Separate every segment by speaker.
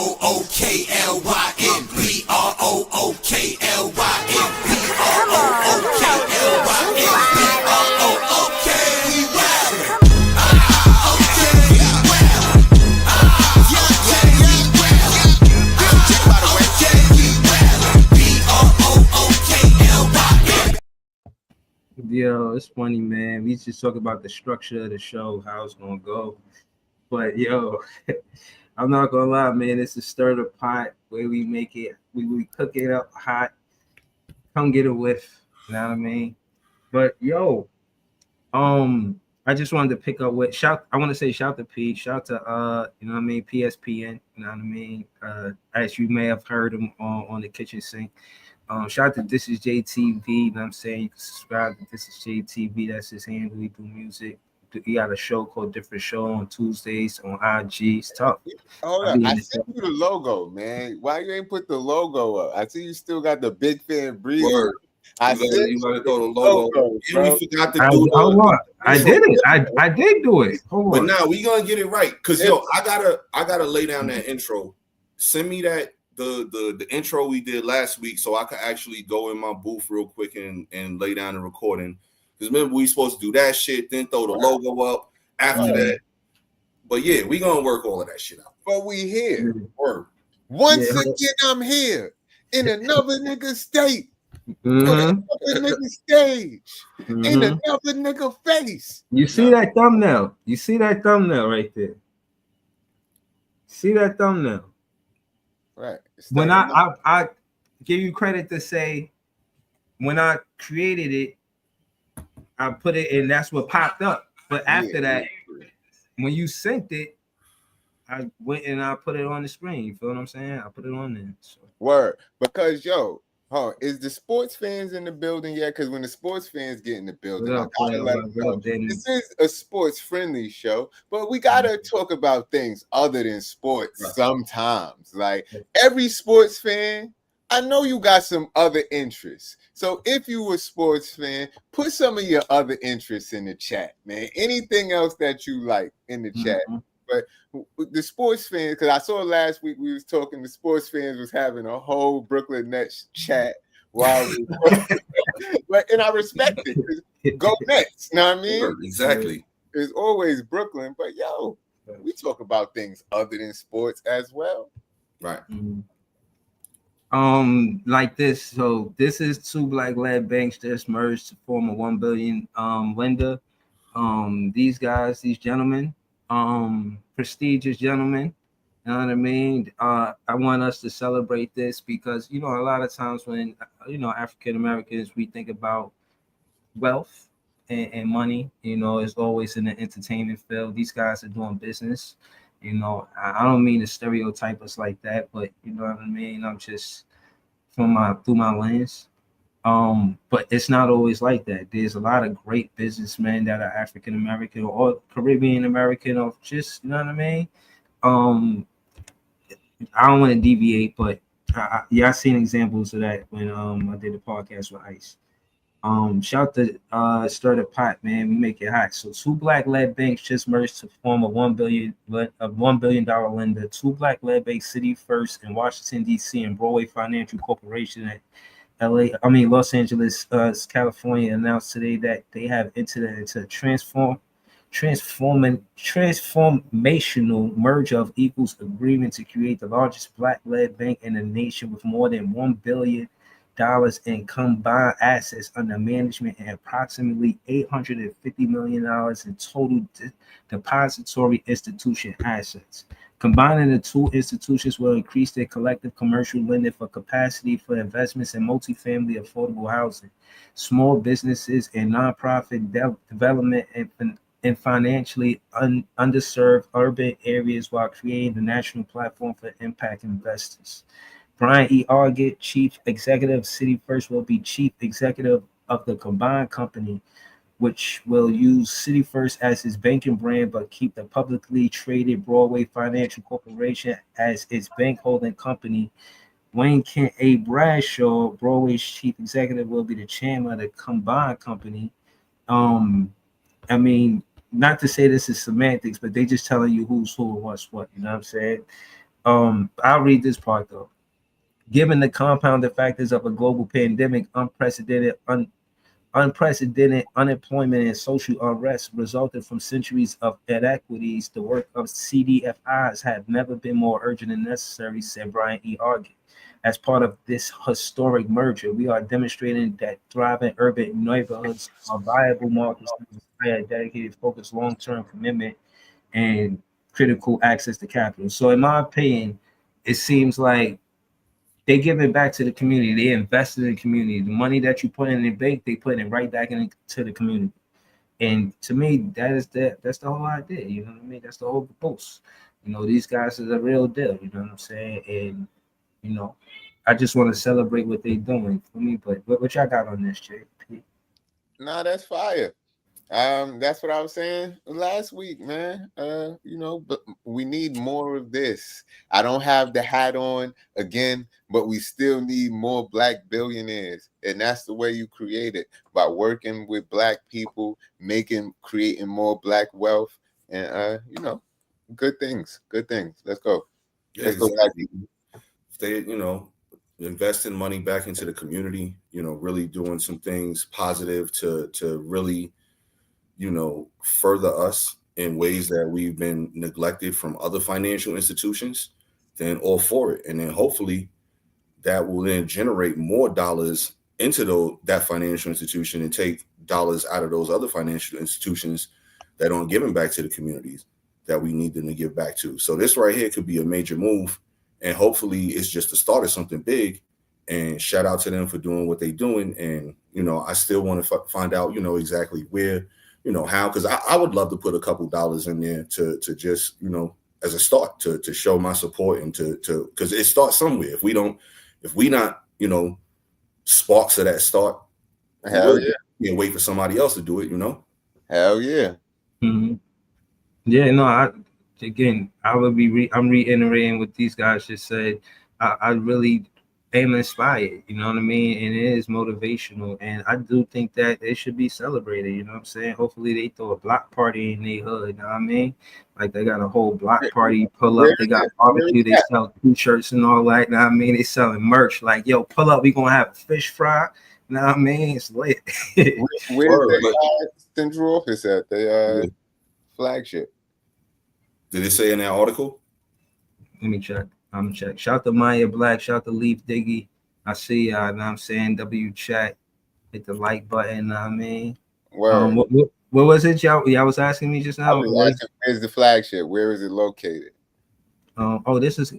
Speaker 1: B-R-O-O-K-L-Y-N. B-R-O-O-K-L-Y-N. B-R-O-O-K-L-Y-N. B-R-O-O-K. We well. Okay, we well. Okay, we well. Okay, we well. B-R-O-O-K-L-Y-N.
Speaker 2: Yo, it's funny, man. We just talk about the structure of the show, how it's gonna go. But yo, I'm not gonna lie, man. It's a stir the pot where we make it, we cook it up hot. Come get a whiff. You know what I mean? But yo, I just wanted to pick up with shout. I want to say shout to P, shout to you know what I mean, PSPN. You know what I mean? As you may have heard him on the kitchen sink. Shout out to This Is JTV. You know what I'm saying? You can subscribe to This Is JTV. That's his handle. He do music. He got a show called Different Show on Tuesdays on IG. It's tough.
Speaker 3: Hold on. I sent you the logo, man. Why you ain't put the logo up? I see you still got the Big Fan Breeze. I said
Speaker 4: you gotta throw the logo.
Speaker 3: bro.
Speaker 4: We forgot to do
Speaker 2: hold on. I did it. I did do it. Hold
Speaker 4: But
Speaker 2: on.
Speaker 4: now we gonna get it right. Cause yo, I gotta lay down that intro. Send me that the intro we did last week so I could actually go in my booth real quick and lay down the recording. Because remember, we supposed to do that shit, then throw the logo up after that. But yeah, we gonna work all of that shit out.
Speaker 3: But we here.
Speaker 4: Word.
Speaker 3: Once again, I'm here in another nigga state.
Speaker 2: Mhm.
Speaker 3: On another nigga stage. In
Speaker 2: Mhm.
Speaker 3: another nigga face.
Speaker 2: You see that thumbnail? You see that thumbnail right there? See that thumbnail?
Speaker 3: Right.
Speaker 2: When I give you credit to say when I created it, I put it in, that's what popped up. But after that, when you synced it, I went and I put it on the screen. You feel what I'm saying? I put it on there. So.
Speaker 3: Word. Because yo, is the sports fans in the building yet? Because when the sports fans get in the building, I gotta let them know. This is a sports friendly show, but we gotta talk about things other than sports sometimes. Like every sports fan, I know you got some other interests. So if you a sports fan, put some of your other interests in the chat, man. Anything else that you like in the chat. But the sports fans, because I saw last week we was talking, the sports fans was having a whole Brooklyn Nets chat while we but and I respect it. Go Nets, you know what I mean?
Speaker 4: Exactly.
Speaker 3: It's always Brooklyn, but yo, we talk about things other than sports as well.
Speaker 4: Right.
Speaker 2: Like this. So this is two black-led banks just merged to form a 1 billion lender. These guys, these gentlemen, prestigious gentlemen, you know what I mean? I want us to celebrate this because you know a lot of times when you know African Americans we think about wealth and money, you know, it's always in the entertainment field. These guys are doing business. You know, I don't mean to stereotype us like that, but you know what I mean. I'm just through my lens. But it's not always like that. There's a lot of great businessmen that are African American or Caribbean American or just, you know what I mean? I don't want to deviate, but I've seen examples of that when I did the podcast with Ice. Shout to Stir the Pot, man. We make it hot. So two black-led banks just merged to form a $1 billion lender. Two black-led banks, City First in Washington D.C. and Broadway Financial Corporation at Los Angeles, California, announced today that they have entered into a transformational merger of equals agreement to create the largest black-led bank in the nation with more than $1 billion in combined assets under management and approximately $850 million in total depository institution assets. Combining the two institutions will increase their collective commercial lending for capacity for investments in multifamily affordable housing, small businesses, and nonprofit development in financially underserved urban areas while creating a national platform for impact investors. Brian E. Argett, Chief Executive of City First, will be Chief Executive of the combined company, which will use City First as its banking brand, but keep the publicly traded Broadway Financial Corporation as its bank holding company. Wayne Kent A. Bradshaw, Broadway's chief executive, will be the chairman of the combined company. I mean, not to say this is semantics, but they just telling you who's who and what's what. You know what I'm saying? I'll read this part though. Given the compounded factors of a global pandemic, unprecedented unemployment and social unrest resulted from centuries of inequities, the work of CDFIs have never been more urgent and necessary, said Brian E. Argan. As part of this historic merger, we are demonstrating that thriving urban neighborhoods are viable markets that require dedicated, focused, long-term commitment and critical access to capital. So, in my opinion, it seems like they give it back to the community. They invested in the community. The money that you put in the bank, they put it right back into the community. And to me, that's the whole idea. You know what I mean? That's the whole post. You know, these guys are the real deal. You know what I'm saying? And you know, I just want to celebrate what they're doing for me. But what y'all got on this, JP?
Speaker 3: Nah, that's fire. That's what I was saying last week, man. You know, but we need more of this. I don't have the hat on again, but we still need more black billionaires. And that's the way you create it, by working with black people, creating more black wealth, and you know, good things. Let's go.
Speaker 4: Yeah,
Speaker 3: Let's go, black people.
Speaker 4: They, you know, investing money back into the community, you know, really doing some things positive to really, you know, further us in ways that we've been neglected from other financial institutions, then all for it. And then hopefully that will then generate more dollars into that financial institution and take dollars out of those other financial institutions that aren't giving back to the communities that we need them to give back to. So this right here could be a major move. And hopefully it's just the start of something big. And shout out to them for doing what they're doing. And, you know, I still want to find out, you know, exactly where, you know, how, because I would love to put a couple dollars in there to just, you know, as a start to show my support and to because it starts somewhere. If we not, you know, sparks of that start,
Speaker 3: Hell yeah.
Speaker 4: Yeah, wait for somebody else to do it, you know?
Speaker 3: Hell yeah.
Speaker 2: Mm-hmm. Yeah, no, I'm reiterating what these guys just said. I really am inspired, you know what I mean? And it is motivational. And I do think that it should be celebrated, you know what I'm saying? Hopefully they throw a block party in their hood, you know what I mean? Like they got a whole block party, pull up, they got barbecue, they sell t-shirts and all that, you know what I mean? They selling merch, like, yo, pull up, we gonna have a fish fry, you know what I mean? It's lit.
Speaker 3: Where's the central office at? The flagship.
Speaker 4: Did it say in that article?
Speaker 2: Let me check. I'm gonna check. Shout to Maya Black. Shout to Leaf Diggy. I see y'all. Know what I'm saying? W chat. Hit the like button. Know what I mean? What was it? Y'all was asking me just now.
Speaker 3: Where's the flagship? Where is it located?
Speaker 2: This is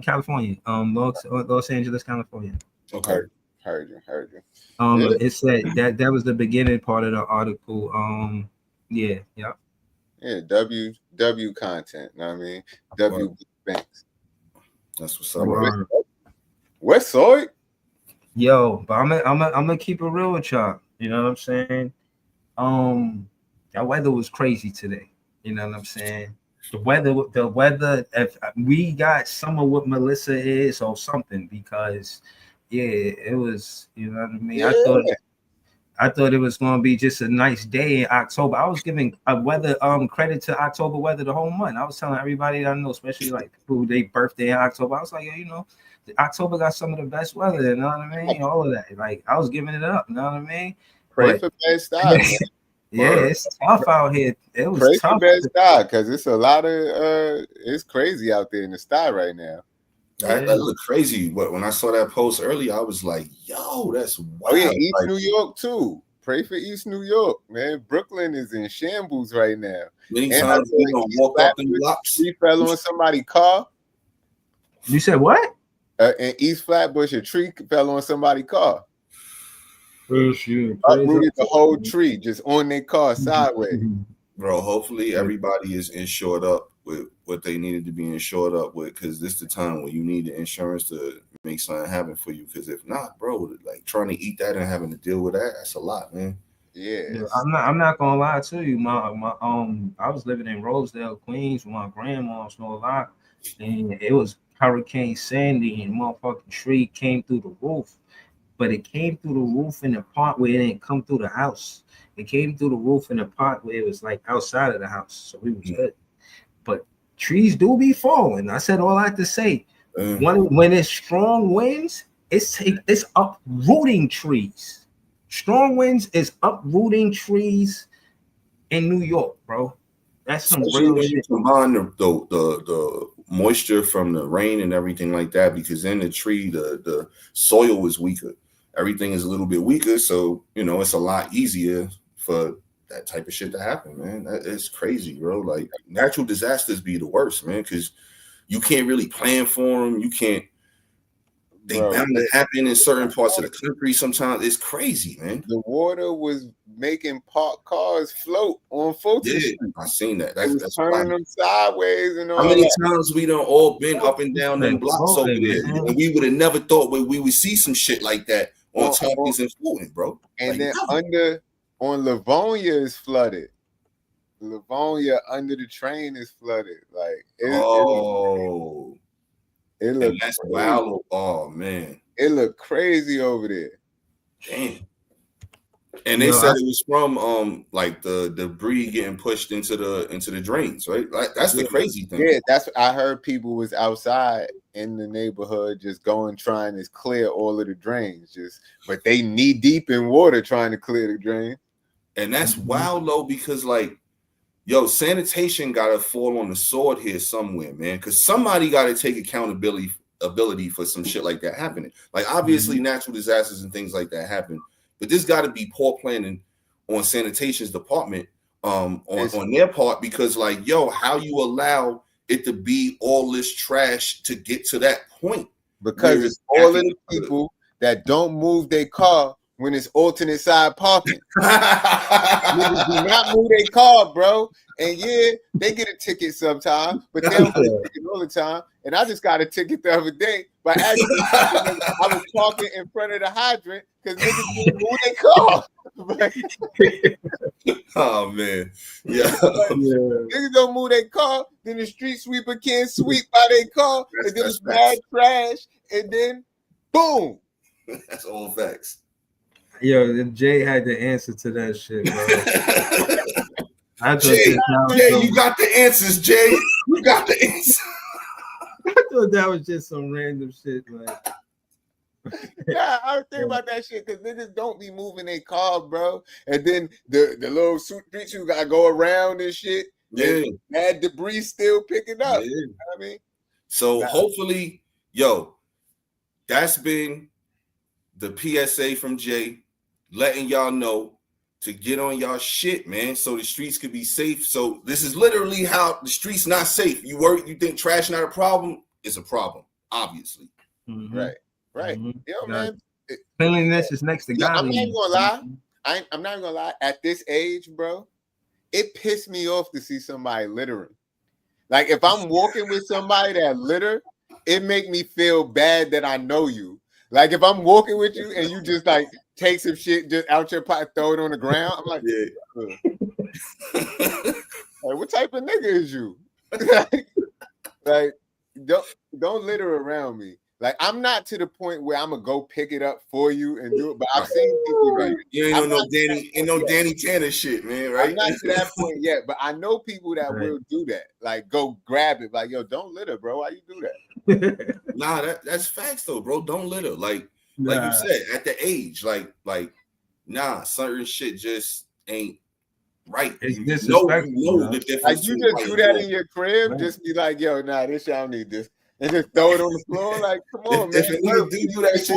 Speaker 2: California. Los Angeles, California.
Speaker 3: Okay. Heard you.
Speaker 2: It said that was the beginning part of the article. Yeah.
Speaker 3: Yeah, W content. Know what I mean? W Banks.
Speaker 4: That's what's up.
Speaker 3: West Side.
Speaker 2: Yo, but I'm gonna keep it real with y'all. You know what I'm saying? That weather was crazy today. You know what I'm saying? The weather. If we got some of what Melissa is or something, because yeah, it was. You know what I mean?
Speaker 3: Yeah.
Speaker 2: I thought it was going to be just a nice day in October. I was giving a weather credit to October weather the whole month. I was telling everybody that I know, especially like people their birthday in October. I was like, you know, October got some of the best weather. You know what I mean? All of that. Like I was giving it up. You know what I mean?
Speaker 3: Pray for bad style.
Speaker 2: Yeah, it's tough out here. It was
Speaker 3: Pray
Speaker 2: tough.
Speaker 3: for bad style because it's a lot of it's crazy out there in the sky right now.
Speaker 4: That looked crazy. But when I saw that post earlier, I was like, yo, that's wild.
Speaker 3: Oh yeah, East New York too. Pray for East New York, man. Brooklyn is in shambles right now.
Speaker 4: Many times we don't walk up the blocks.
Speaker 3: Tree fell on somebody's car.
Speaker 2: You said what?
Speaker 3: In East Flatbush, a tree fell on somebody's car.
Speaker 2: Uprooted
Speaker 3: the whole tree just on their car sideways.
Speaker 4: Bro, hopefully everybody is insured up with what they needed to be insured up with, because this is the time when you need the insurance to make something happen for you. Because if not, bro, like trying to eat that and having to deal with that's a lot, man.
Speaker 3: Yeah,
Speaker 2: I'm not gonna lie to you. My I was living in Rosedale, Queens with my grandma, no lie, and it was Hurricane Sandy, and motherfucking tree came through the roof. But it came through the roof in the part where it didn't come through the house. It came through the roof in the part where it was like outside of the house. So we was good. But trees do be falling. I said all I had to say. When it's strong winds, it's uprooting trees. Strong winds is uprooting trees in New York, bro. That's some real
Speaker 4: when
Speaker 2: shit.
Speaker 4: you combine the moisture from the rain and everything like that, because in the tree the soil is weaker. Everything is a little bit weaker, so you know it's a lot easier for that type of shit to happen, man. It's crazy, bro. Like natural disasters be the worst, man, because you can't really plan for them. You can't. They bound to happen in certain parts of the country. Sometimes it's crazy, man.
Speaker 3: The water was making parked cars float on Fulton Street.
Speaker 4: I seen that.
Speaker 3: That's turning them sideways and all.
Speaker 4: How many times we done all been up and down them blocks over there, and we would have never thought we would see some shit like that on Tompkins and Fulton, bro.
Speaker 3: And like, then on Livonia is flooded. Livonia under the train is flooded. Like it looked
Speaker 4: that's wild. Oh man,
Speaker 3: it looked crazy over there.
Speaker 4: Damn. And they said it was from like the debris getting pushed into the drains, right? Like that's the crazy thing.
Speaker 3: Yeah, that's I heard people was outside in the neighborhood just trying to clear all of the drains, but they knee deep in water trying to clear the drain.
Speaker 4: And that's wild though, because like, yo, sanitation gotta fall on the sword here somewhere, man. Because somebody gotta take accountability for some shit like that happening. Like obviously natural disasters and things like that happen, but this gotta be poor planning on sanitation's department on their part, because like, yo, how you allow it to be all this trash to get to that point?
Speaker 3: Because it's all of the people that don't move their car when it's alternate side parking. Niggas do not move their car, bro. And yeah, they get a ticket sometimes, but they don't get a ticket all the time. And I just got a ticket the other day by accident. I was parking in front of the hydrant because niggas didn't move their car.
Speaker 4: Oh man, yeah.
Speaker 3: Niggas don't move their car, then the street sweeper can't sweep by their car, and then it's mad trash, and then boom.
Speaker 4: That's all facts.
Speaker 2: Yo, Jay had the answer to that shit, bro.
Speaker 4: Jay, you got the answers, Jay. You got the answers.
Speaker 2: I thought that was just some random shit, like.
Speaker 3: Yeah, I was thinking about that shit because niggas don't be moving their car, bro. And then the little street you gotta go around and shit.
Speaker 4: Yeah,
Speaker 3: mad debris still picking up.
Speaker 4: Yeah.
Speaker 3: You know what I mean?
Speaker 4: So hopefully, yo, that's been the PSA from Jay, letting y'all know to get on y'all shit, man, so the streets could be safe. So this is literally how the streets not safe. You think trash not a problem? It's a problem, obviously.
Speaker 2: Mm-hmm.
Speaker 3: Right.
Speaker 2: Mm-hmm.
Speaker 3: Yo, man.
Speaker 2: Cleanliness is next to godliness.
Speaker 3: I'm not even gonna lie. I'm not even gonna lie. At this age, bro, it pissed me off to see somebody littering. Like if I'm walking with somebody that litter, it make me feel bad that I know you. Like if I'm walking with you and you just like take some shit just out your pocket, throw it on the ground, I'm like, like what type of nigga is you? like don't litter around me. Like I'm not to the point where I'm gonna go pick it up for you and do it, but I've seen people like
Speaker 4: you ain't no Danny Tanner shit, man. Right?
Speaker 3: I'm not to that point yet, but I know people that will do that. Like go grab it, like yo, don't litter, bro. Why you do that?
Speaker 4: Nah, that's facts though, bro. Don't litter. Like you said, at the age, like certain shit just ain't right.
Speaker 2: It's
Speaker 4: you know the difference.
Speaker 3: Like you just do that in your crib, just be like, yo, nah, this y'all need this. And just throw it on the floor. Like, come on, man.
Speaker 4: If a nigga do that shit, you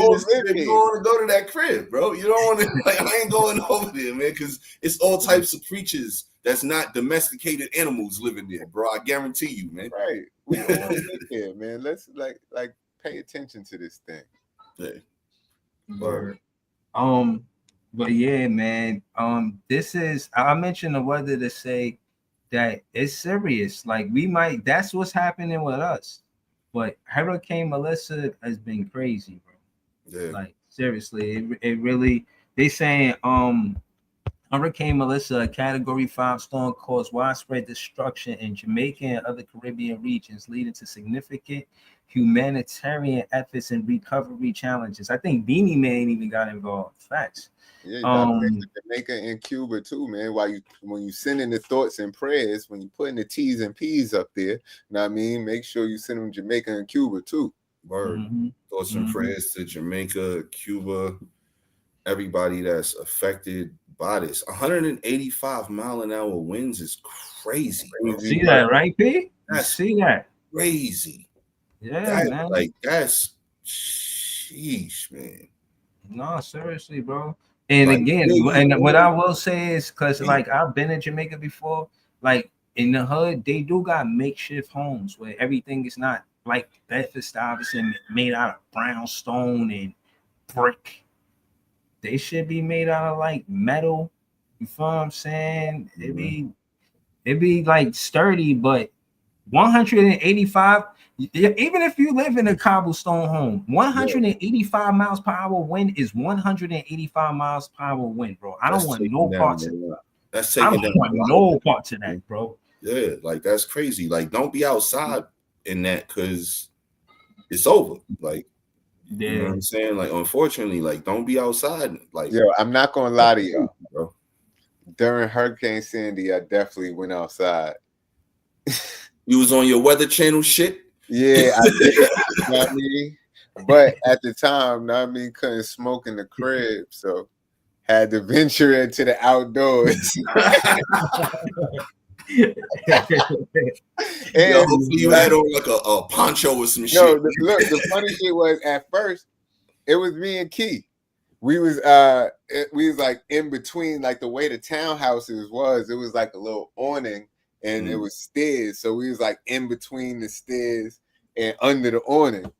Speaker 4: want to go to that crib, bro. You don't want to, like, I ain't going over there, man, because it's all types of creatures that's not domesticated animals living there, bro. I guarantee you, man.
Speaker 3: Right. We don't want to live here, man. Let's, like, pay attention to this thing.
Speaker 4: Yeah.
Speaker 2: Word. But yeah, man. This is, I mentioned the weather to say that it's serious. Like, that's what's happening with us. But Hurricane Melissa has been crazy, bro.
Speaker 4: Yeah.
Speaker 2: Like seriously, it really. They saying Hurricane Melissa, a Category 5 storm, caused widespread destruction in Jamaica and other Caribbean regions, leading to significant humanitarian efforts and recovery challenges. I think Beanie Man even got involved. Facts.
Speaker 3: Yeah, you got Jamaica and Cuba too, man. When you send in the thoughts and prayers, when you putting the T's and P's up there, you know what I mean? Make sure you send them Jamaica and Cuba too.
Speaker 4: Word. Thoughts and prayers to Jamaica, Cuba, everybody that's affected by this. 185-mile-an-hour winds is crazy.
Speaker 2: See that, right, P? See that?
Speaker 4: Crazy.
Speaker 2: Yeah, man.
Speaker 4: Like that's sheesh, man.
Speaker 2: No, seriously, bro. And like, again, and what I will say is because like I've been in Jamaica before, like in the hood, they do got makeshift homes where everything is not like Bedford-Stuyvesant, obviously made out of brownstone and brick. They should be made out of like metal. You feel what I'm saying? It'd be like sturdy, but 185. Even if you live in a cobblestone home, 185 miles per hour wind is 185 miles per hour wind, bro. I don't want no parts of that.
Speaker 4: That's taking
Speaker 2: I don't want no parts of that, bro.
Speaker 4: Yeah, like that's crazy. Like, don't be outside in that because it's over. Like, you know what I'm saying? Like, unfortunately, like, don't be outside. Like,
Speaker 3: yo, I'm not gonna lie to y'all, bro. During Hurricane Sandy, I definitely went outside.
Speaker 4: You was on your Weather Channel shit?
Speaker 3: Yeah, I did. You know what I mean? But at the time, you know what I mean, couldn't smoke in the crib, so had to venture into the outdoors.
Speaker 4: And hopefully you had on like a poncho or some shit.
Speaker 3: Look, the funny shit was at first it was me and Key. We was like in between, like the way the townhouses was. It was like a little awning. And it was stairs, so we was like in between the stairs and under the awning.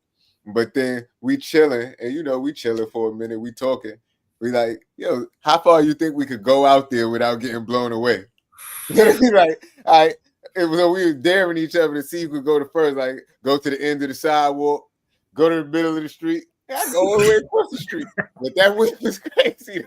Speaker 3: But then we chilling, and you know we chilling for a minute. We talking. We like, yo, how far you think we could go out there without getting blown away? Like, all right. We were daring each other to see who could go the first. Like, go to the end of the sidewalk, go to the middle of the street. I go all the way across the street. But that wind was crazy.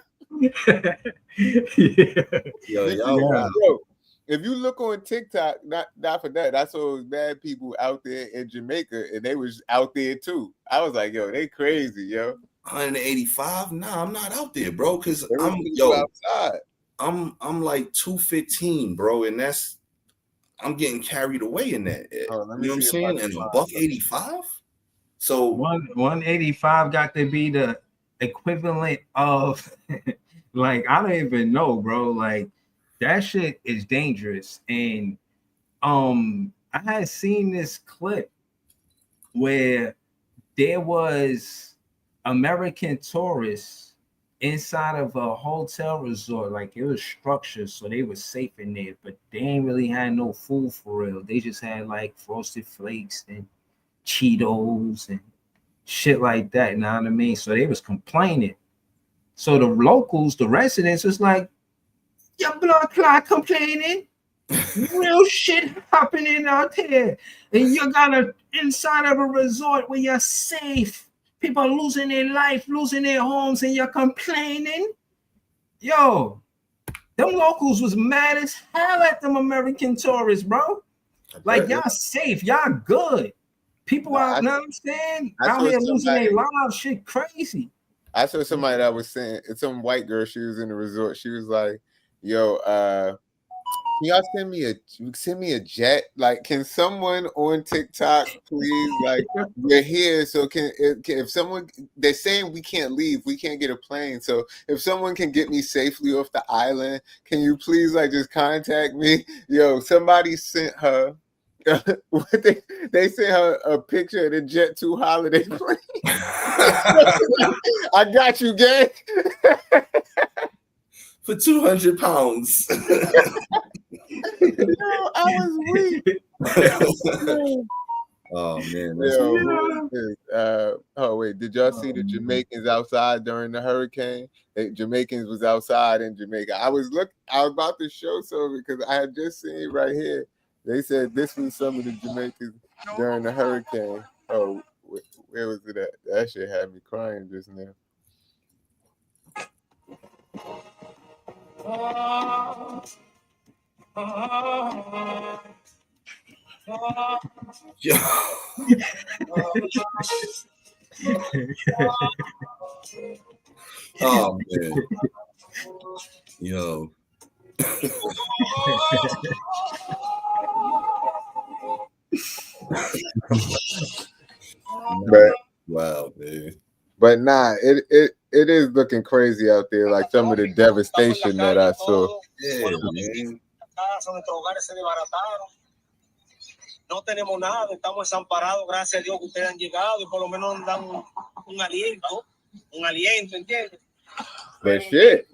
Speaker 3: Yo. If you look on TikTok, not for that, I saw bad people out there in Jamaica, and they was out there too. I was like, yo, they crazy, yo.
Speaker 4: 185? Nah, I'm not out there, bro. Cause I'm
Speaker 3: outside.
Speaker 4: I'm like 215, bro, and I'm getting carried away in that. You know what I'm saying? And $185. So
Speaker 2: 185 got to be the equivalent of like I don't even know, bro. Like that shit is dangerous. And I had seen this clip where there was American tourists inside of a hotel resort. Like it was structured so they were safe in there, but they ain't really had no food for real. They just had like Frosted Flakes and Cheetos and shit like that. You know what I mean? So they was complaining. So the locals, the residents, was like, your blood clot complaining. Real shit happening out here. And you got inside of a resort where you're safe. People are losing their life, losing their homes, and you're complaining. Yo, them locals was mad as hell at them American tourists, bro. Like, y'all safe, y'all good. People out, you know what I'm saying? Out here losing their lives, shit crazy.
Speaker 3: I saw somebody that was saying, it's some white girl, she was in the resort. She was like, yo, can y'all send me a jet? Like, can someone on TikTok please, like, we're here, so can if someone, they're saying we can't leave, we can't get a plane, so if someone can get me safely off the island, can you please like just contact me? Yo, somebody sent her they sent her a picture of the Jet2 holiday plane. I got you, gang.
Speaker 4: For 200 pounds.
Speaker 3: Yo, I was weak.
Speaker 4: Oh man.
Speaker 3: Oh wait, did y'all see the Jamaicans outside during the hurricane? Jamaicans was outside in Jamaica. I was about to show some because I had just seen right here. They said this was some of the Jamaicans during the hurricane. Oh, where was it at? That shit had me crying just now.
Speaker 4: Yo. Oh man. Yo. Wow, man.
Speaker 3: But nah, it is looking crazy out there. Like some of the devastation that I saw.
Speaker 4: Yeah, man.
Speaker 5: No tenemos nada, estamos desamparados, gracias a Dios que ustedes han llegado y por lo menos nos dan un aliento, ¿entiendes?
Speaker 3: But shit.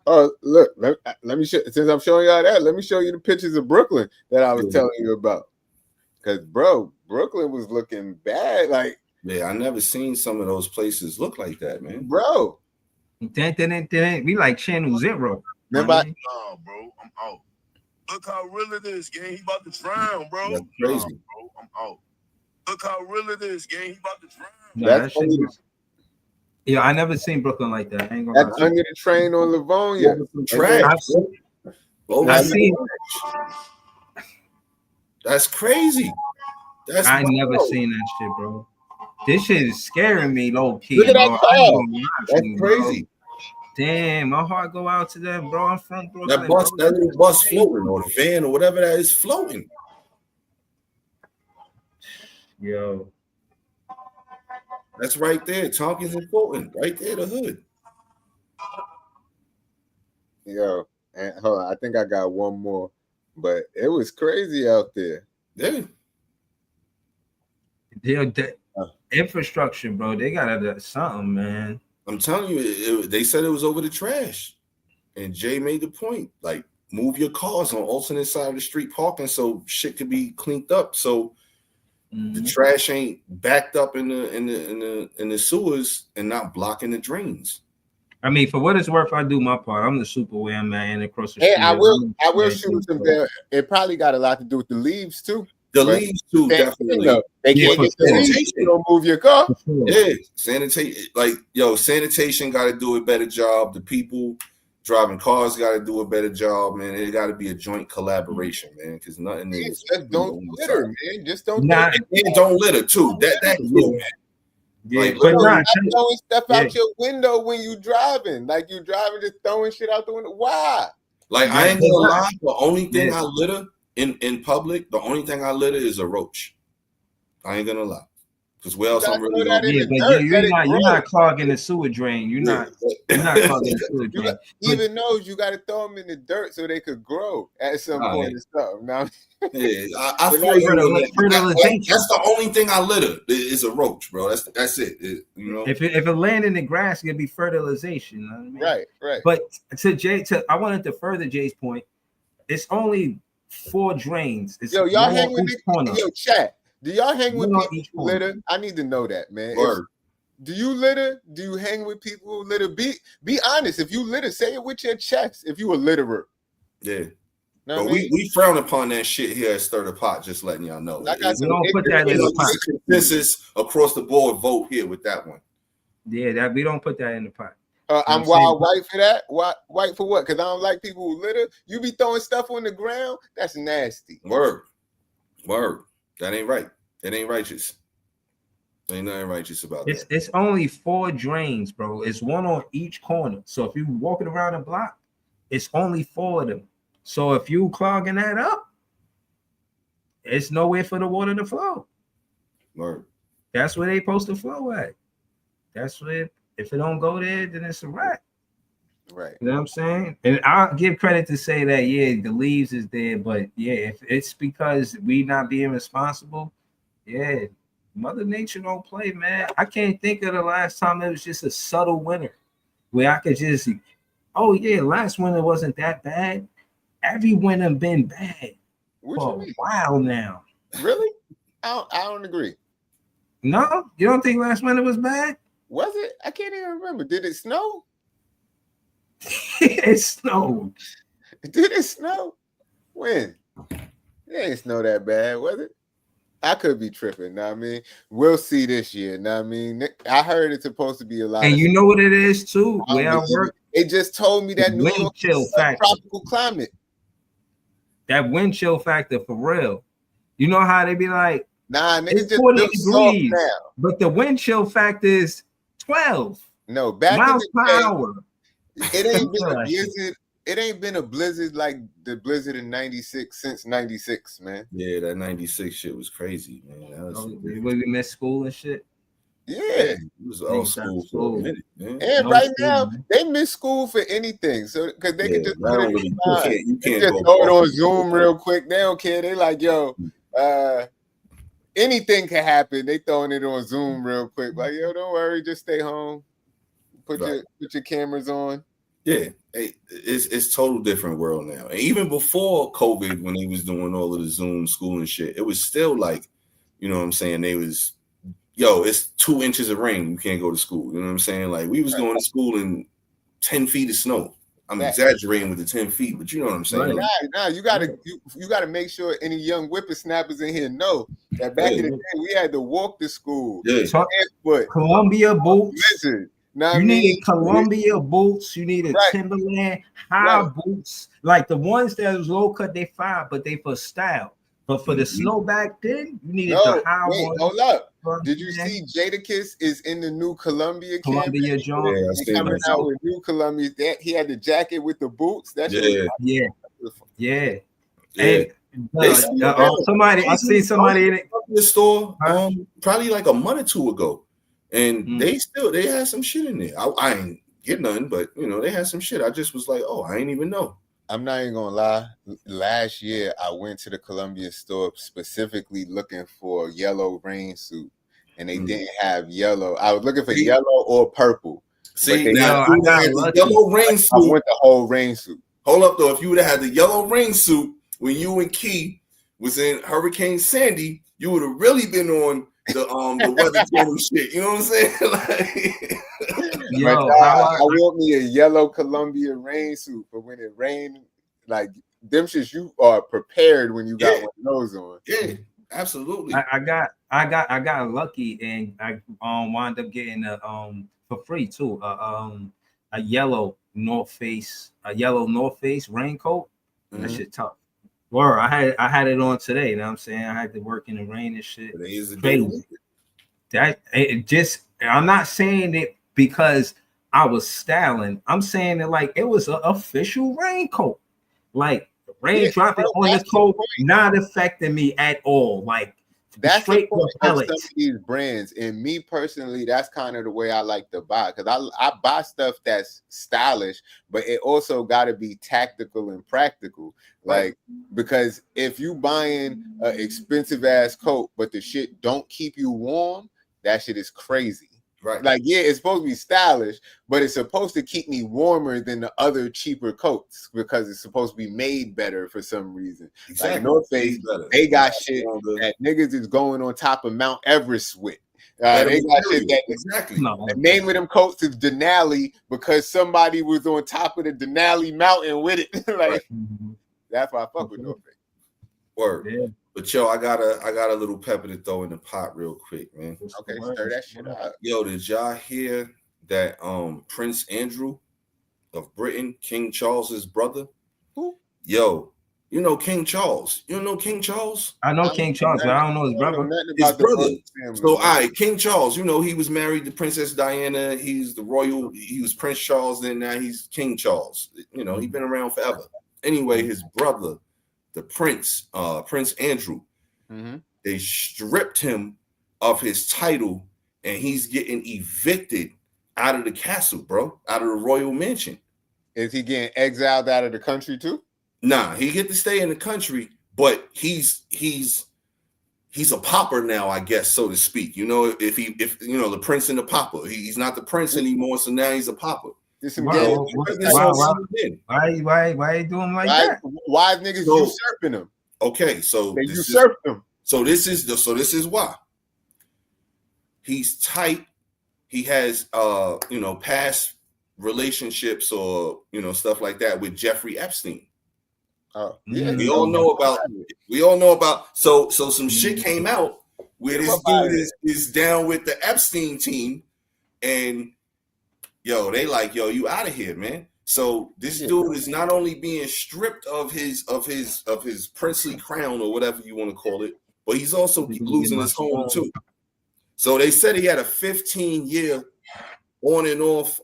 Speaker 3: Oh, look, let me show, since I'm showing y'all that, let me show you the pictures of Brooklyn that I was telling you about. Because, bro, Brooklyn was looking bad. Like,
Speaker 4: yeah, I never seen some of those places look like that, man.
Speaker 3: Bro.
Speaker 2: We like Channel Zero.
Speaker 3: Remember?
Speaker 6: Nah, bro, I'm out. Look how real it is, gang. He about to drown, bro.
Speaker 4: That's crazy.
Speaker 6: Nah, bro, I'm out. Look how real it is, gang. He about to drown.
Speaker 3: That's
Speaker 2: yeah, I never seen Brooklyn like that. I ain't
Speaker 3: gonna lie. Under the train on Livonia.
Speaker 2: I seen.
Speaker 4: That's crazy.
Speaker 2: I never seen that shit, bro. This shit is scaring me, low key.
Speaker 3: Look at that car. That's crazy.
Speaker 2: Bro. Damn, my heart go out to them, bro. I'm from Brooklyn.
Speaker 4: That bus, that little bus floating, or the van, or whatever that is floating.
Speaker 2: Yo.
Speaker 4: That's right there. Tompkins and Fulton. Right there, the hood.
Speaker 3: Yo, and hold on, I think I got one more. But it was crazy out there.
Speaker 4: Yeah.
Speaker 2: The infrastructure, bro. They gotta do something, man.
Speaker 4: I'm telling you, they said it was over the trash. And Jay made the point. Like, move your cars on alternate side of the street parking so shit could be cleaned up. So the trash ain't backed up in the sewers and not blocking the drains.
Speaker 2: I mean, for what it's worth, I do my part. I'm the Superman man across the street.
Speaker 3: Hey, I will shoot some there. It probably got a lot to do with the leaves too.
Speaker 4: The leaves too, definitely.
Speaker 3: They can't get sanitation. You don't move your car.
Speaker 4: Yeah, sanitation. Like, yo, sanitation got to do a better job. The people driving cars got to do a better job, man. It got to be a joint collaboration, man. Because nothing is.
Speaker 3: Just don't litter, man. Just don't.
Speaker 4: Don't litter too. That too, man.
Speaker 3: Yeah, like, but not throwing stuff out your window when you driving. Like you driving, just throwing shit out the window. Why?
Speaker 4: Like, I ain't gonna lie. The only thing I litter in public, the only thing I litter is a roach. I ain't gonna lie. Because where else I'm really gonna
Speaker 2: you're not clogging the sewer drain. You're not clogging the sewer drain.
Speaker 3: Even those, you got to throw them in the dirt so they could grow at some point and stuff. Now,
Speaker 4: I feel that's the only thing I litter is a roach, bro. That's it. You know,
Speaker 2: if it land in the grass, it's gonna be fertilization. You know what I mean?
Speaker 3: Right.
Speaker 2: But I wanted to further Jay's point. It's only 4 drains. It's
Speaker 3: y'all hang with chat. Do y'all hang with people who litter? I need to know that, man. Do you litter? Do you hang with people who litter? Be honest. If you litter, say it with your chest. If you a litterer.
Speaker 4: Yeah. But we frown upon that shit here at Stir the Pot, just letting y'all know.
Speaker 2: We don't put that in the pot.
Speaker 4: Consensus across the board vote here with that one.
Speaker 2: Yeah, we don't put that in the pot.
Speaker 3: I'm wild white for that. White for what? Because I don't like people who litter. You be throwing stuff on the ground. That's nasty.
Speaker 4: Word. That ain't right. It ain't righteous. Ain't nothing righteous about that.
Speaker 2: It's only 4 drains, bro. It's one on each corner. So if you walking around a block, it's only 4 of them. So if you clogging that up, it's nowhere for the water to flow.
Speaker 4: Word.
Speaker 2: That's where they supposed to flow at. That's where, if it don't go there, then it's a wreck.
Speaker 3: Right.
Speaker 2: You know what I'm saying? And I'll give credit to say that, the leaves is there, but if it's because we not being responsible, Mother Nature don't play, man. I can't think of the last time it was just a subtle winter where I could just, last winter wasn't that bad. Every winter been bad for a while now.
Speaker 3: Really? I don't agree.
Speaker 2: No? You don't think last winter was bad?
Speaker 3: Was it? I can't even remember. Did it snow?
Speaker 2: It snowed.
Speaker 3: Did it snow? When? It ain't snow that bad, was it? I could be tripping. Know what I mean, we'll see this year. Know what I mean, I heard it's supposed to be a lot.
Speaker 2: And you know what it is too. Where I work,
Speaker 3: It just told me that New
Speaker 2: Wind
Speaker 3: York
Speaker 2: chill
Speaker 3: is a
Speaker 2: factor.
Speaker 3: tropical climate.
Speaker 2: That wind chill factor for real. You know how they be like,
Speaker 3: Nah, niggas
Speaker 2: it's
Speaker 3: just
Speaker 2: 40
Speaker 3: built soft
Speaker 2: degrees,
Speaker 3: now.
Speaker 2: but the wind chill factor is 12
Speaker 3: No, back
Speaker 2: miles
Speaker 3: in the
Speaker 2: per
Speaker 3: day,
Speaker 2: hour.
Speaker 3: it ain't been a blizzard. It ain't been a blizzard like the blizzard in '96 since '96, man.
Speaker 4: Yeah, that '96 shit was crazy, man. That was
Speaker 2: We miss school and shit.
Speaker 3: Yeah.
Speaker 4: it was all school for a minute, man.
Speaker 3: And
Speaker 2: No
Speaker 3: right
Speaker 2: school,
Speaker 3: now,
Speaker 2: man.
Speaker 3: they miss school for anything. So because they can just
Speaker 4: I
Speaker 3: put
Speaker 4: don't
Speaker 3: it
Speaker 4: really,
Speaker 3: online.
Speaker 4: you
Speaker 3: They
Speaker 4: can't
Speaker 3: just
Speaker 4: go
Speaker 3: throw it
Speaker 4: off.
Speaker 3: on Zoom real quick. They don't care. They like, yo, anything can happen. They throwing it on Zoom real quick. Like, yo, don't worry, just stay home. Put your cameras on.
Speaker 4: Yeah, it's total different world now. And even before COVID, when they was doing all of the Zoom school and shit, it was still like, you know what I'm saying? They was, yo, it's 2 inches of rain. You can't go to school. You know what I'm saying? Like we was going to school in 10 feet of snow. I'm exaggerating with the 10 feet, but you know what I'm saying?
Speaker 3: Right. Nah, you gotta make sure any young whippersnappers in here know that back in the day we had to walk to school.
Speaker 4: Yeah.
Speaker 3: Barefoot.
Speaker 2: Columbia boots.
Speaker 3: Listen,
Speaker 2: You needed Columbia boots. You needed
Speaker 3: Right.
Speaker 2: Timberland high boots, like the ones that was low cut. They fine, but they for style. But for the snow back then, you needed the high ones.
Speaker 3: Hold up. Did you see Jadakiss is in the new Columbia
Speaker 2: Columbia
Speaker 3: campaign?
Speaker 2: John?
Speaker 4: Yeah, I
Speaker 3: He
Speaker 4: seen
Speaker 3: coming
Speaker 4: that.
Speaker 3: out with new Columbia. He had the jacket with the boots. That shit was
Speaker 2: Yeah.
Speaker 4: Yeah.
Speaker 2: And somebody, I see somebody in it.
Speaker 4: The store probably like a month or two ago, and they had some shit in there. I ain't get none, but you know they had some shit. I just was like, oh, I ain't even know.
Speaker 3: I'm not even gonna lie. Last year, I went to the Columbia store specifically looking for a yellow rain suit, and they didn't have yellow. I was looking for yellow or purple.
Speaker 4: See, now I got the yellow rain suit.
Speaker 3: I went the whole rain suit.
Speaker 4: Hold up, though. If you would have had the yellow rain suit when you and Key was in Hurricane Sandy, you would have really been on the weather channel shit. You know what I'm saying? Like,
Speaker 3: I want me a yellow Columbia rain suit for when it rained. Like them shits, you are prepared when you got one of those on.
Speaker 4: Yeah, absolutely.
Speaker 2: I got lucky and I wound up getting for free too a yellow North Face raincoat. That shit tough. Word, I had it on today. You know what I'm saying? I had to work in the rain and shit.
Speaker 4: Today is the
Speaker 2: crazy. I'm not saying it because I was styling. I'm saying it like it was an official raincoat. Like rain dropping on the coat, not affecting me at all. Like
Speaker 3: that's
Speaker 2: straight
Speaker 3: the point of some of these brands. And me personally, that's kind of the way I like to buy, because I buy stuff that's stylish, but it also got to be tactical and practical. Like, because if you buying an expensive ass coat, but the shit don't keep you warm, that shit is crazy.
Speaker 4: Right.
Speaker 3: Like, yeah, it's supposed to be stylish, but it's supposed to keep me warmer than the other cheaper coats because it's supposed to be made better for some reason. Exactly. Like North Face, they got shit that niggas is going on top of Mount Everest with. They got shit that the name of them coats is Denali because somebody was on top of the Denali mountain with it. Like, that's why I fuck with North Face.
Speaker 4: Word. Yeah. But yo, I got a little pepper to throw in the pot real quick, man.
Speaker 3: Okay, stir that shit out.
Speaker 4: Yo, did y'all hear that Prince Andrew of Britain, King Charles's brother?
Speaker 3: Who?
Speaker 4: Yo, you know King Charles. You don't know King Charles?
Speaker 2: I know King Charles, but I don't know his brother.
Speaker 4: His brother. So, all right, King Charles, you know, he was married to Princess Diana. He was Prince Charles, then now he's King Charles. You know, he's been around forever. Anyway, his brother, the Prince Andrew, they stripped him of his title, and he's getting evicted out of the castle, bro, out of the royal mansion.
Speaker 3: Is he getting exiled out of the country too?
Speaker 4: Nah, he get to stay in the country, but he's a pauper now, I guess, so to speak. You know, if you know the prince and the pauper, he's not the prince anymore, so now he's a pauper.
Speaker 2: Why you doing like that?
Speaker 3: Why niggas usurping him?
Speaker 4: Okay, so
Speaker 3: they usurped him.
Speaker 4: So this is why. He's tight. He has past relationships or stuff like that with Jeffrey Epstein.
Speaker 3: Oh, yeah.
Speaker 4: We all know about so some shit came out where this dude is down with the Epstein team, and yo, they like, yo, you out of here, man. So this dude is not only being stripped of his princely crown or whatever you want to call it, but he's also losing his home too. So they said he had a 15-year on and off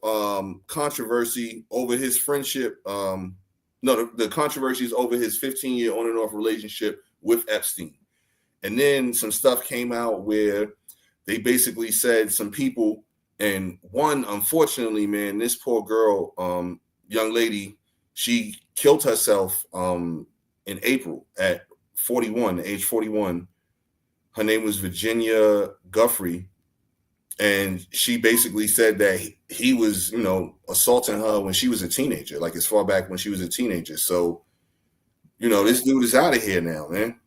Speaker 4: controversy over his friendship. The controversy is over his 15-year on and off relationship with Epstein. And then some stuff came out where they basically said some people, and one, unfortunately, man, this poor girl, young lady, she killed herself in April at 41, age 41. Her name was Virginia Guffrey. And she basically said that he was, assaulting her when she was a teenager, like as far back when she was a teenager. So, this dude is out of here now, man.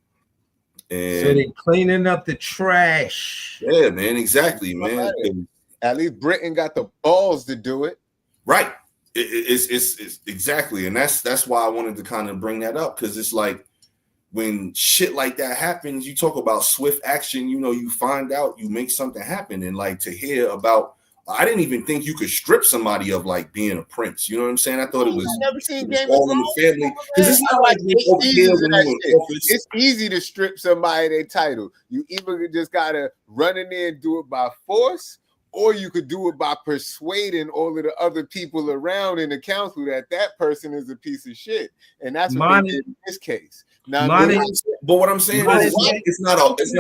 Speaker 4: And
Speaker 2: so they're cleaning up the trash.
Speaker 4: Yeah, man, exactly, man.
Speaker 3: At least Britain got the balls to do it.
Speaker 4: Right. It's exactly. And that's why I wanted to kind of bring that up, because it's like, when shit like that happens, you talk about swift action, you find out, you make something happen. And like, to hear about, I didn't even think you could strip somebody of like being a prince. You know what I'm saying? I thought it was, all in the family. Because it's not like
Speaker 3: it's easy to strip somebody their title. You either just gotta run in there and do it by force, or you could do it by persuading all of the other people around in the council that person is a piece of shit. And that's what they did in this case. Now,
Speaker 4: but what I'm saying is, it's not like an office.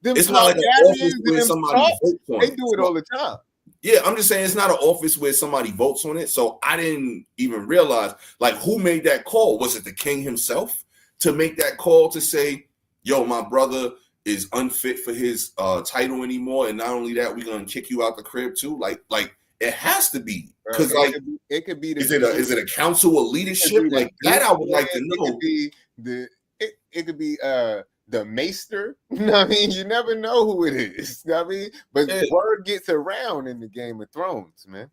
Speaker 4: It's not like an office where somebody votes on it.
Speaker 3: They do it all the time.
Speaker 4: Yeah, I'm just saying it's not an office where somebody votes on it. So I didn't even realize, like, who made that call? Was it the king himself to make that call to say, yo, my brother is unfit for his title anymore, and not only that, we're gonna kick you out the crib too? Like it has to be, because like
Speaker 3: it could be.
Speaker 4: Is it a council of leadership like that? I would like to know.
Speaker 3: It could be the maester. You know what I mean? You never know who it is. You know what I mean? But word gets around in the Game of Thrones, man.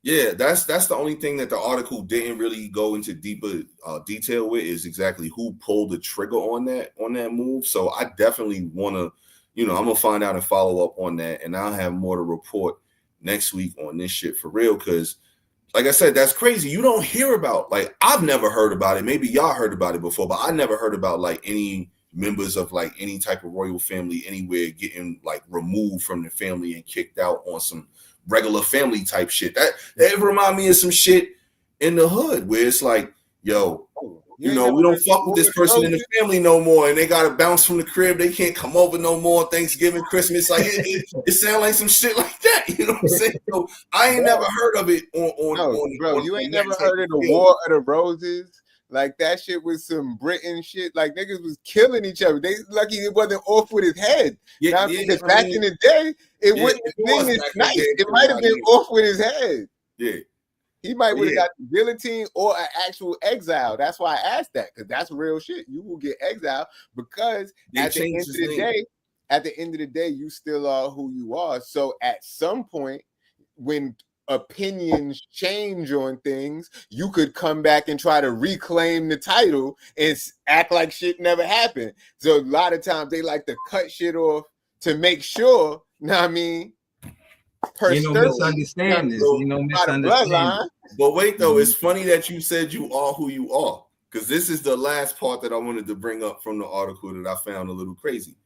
Speaker 4: Yeah, that's the only thing that the article didn't really go into deeper detail with, is exactly who pulled the trigger on that move. So I definitely want to, I'm gonna find out and follow up on that, and I'll have more to report next week on this shit for real. Because, like I said, that's crazy. You don't hear about, like, I've never heard about it. Maybe y'all heard about it before, but I never heard about like any members of like any type of royal family anywhere getting like removed from the family and kicked out on some regular family type shit. That remind me of some shit in the hood where it's like, yo, we don't fuck with this person in the family no more, and they gotta bounce from the crib. They can't come over no more. Thanksgiving, Christmas, like it sound like some shit like that. You know what I'm saying? So I ain't never heard of it
Speaker 3: you ain't never heard of the War of the Roses. Like, that shit was some Britain shit. Like, niggas was killing each other. They lucky it wasn't off with his head. Because back in the day, it wouldn't have been this nice. It might have been off with his head.
Speaker 4: Yeah.
Speaker 3: He might would have got the guillotine or an actual exile. That's why I asked that, because that's real shit. You will get exiled because at the end of the day, you still are who you are. So at some point, when opinions change on things, you could come back and try to reclaim the title and act like shit never happened. So a lot of times they like to cut shit off to make sure, misunderstandings.
Speaker 4: But wait, though, it's funny that you said you are who you are, because this is the last part that I wanted to bring up from the article that I found a little crazy.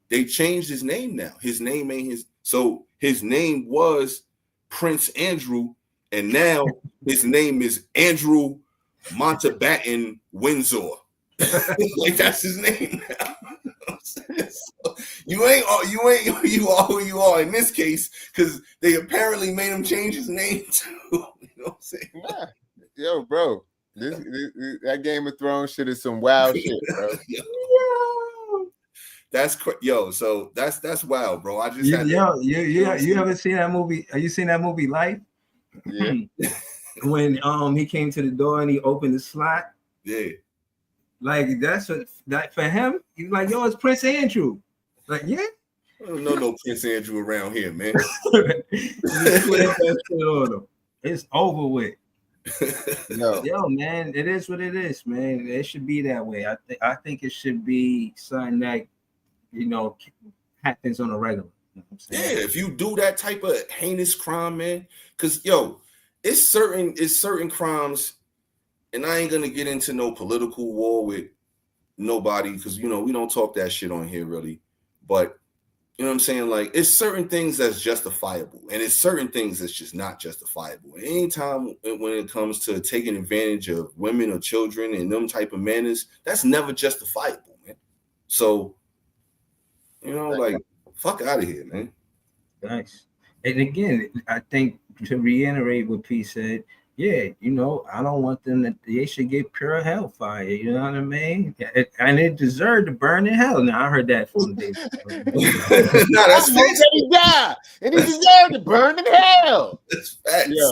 Speaker 4: They changed his name now. His name ain't his. So his name was Prince Andrew, and now his name is Andrew Mountbatten Windsor. Like, that's his name now. So you are who you are in this case, because they apparently made him change his name too. You know what I'm saying?
Speaker 3: Nah. Yo, bro, that Game of Thrones shit is some wild shit, bro.
Speaker 4: So that's wild, bro. I just
Speaker 2: you ever seen that movie? Have you seen that movie Life?
Speaker 3: Yeah.
Speaker 2: When he came to the door and he opened the slot.
Speaker 4: Yeah.
Speaker 2: Like, that's what that for him. He's like, yo, it's Prince Andrew. Like, yeah.
Speaker 4: No Prince Andrew around here, man.
Speaker 2: It's over with.
Speaker 3: No.
Speaker 2: Yo, man, it is what it is, man. It should be that way. I think it should be something that happens on a regular. You know what I'm
Speaker 4: Yeah,
Speaker 2: saying?
Speaker 4: if you do that type of heinous crime, man, because it's certain crimes, and I ain't gonna get into no political war with nobody because we don't talk that shit on here really, but you know what I'm saying? Like, it's certain things that's justifiable, and it's certain things that's just not justifiable. And anytime when it comes to taking advantage of women or children and them type of manners, that's never justifiable, man. So, like, fuck out of here, man.
Speaker 2: Nice. And again, I think to reiterate what P said, yeah, I don't want them to, they should get pure hellfire. You know what I mean? And it deserved to burn in hell. Now I heard that from David.
Speaker 4: No, that's facts.
Speaker 3: He died, and he deserved to burn in hell.
Speaker 4: That's facts.
Speaker 3: Yeah.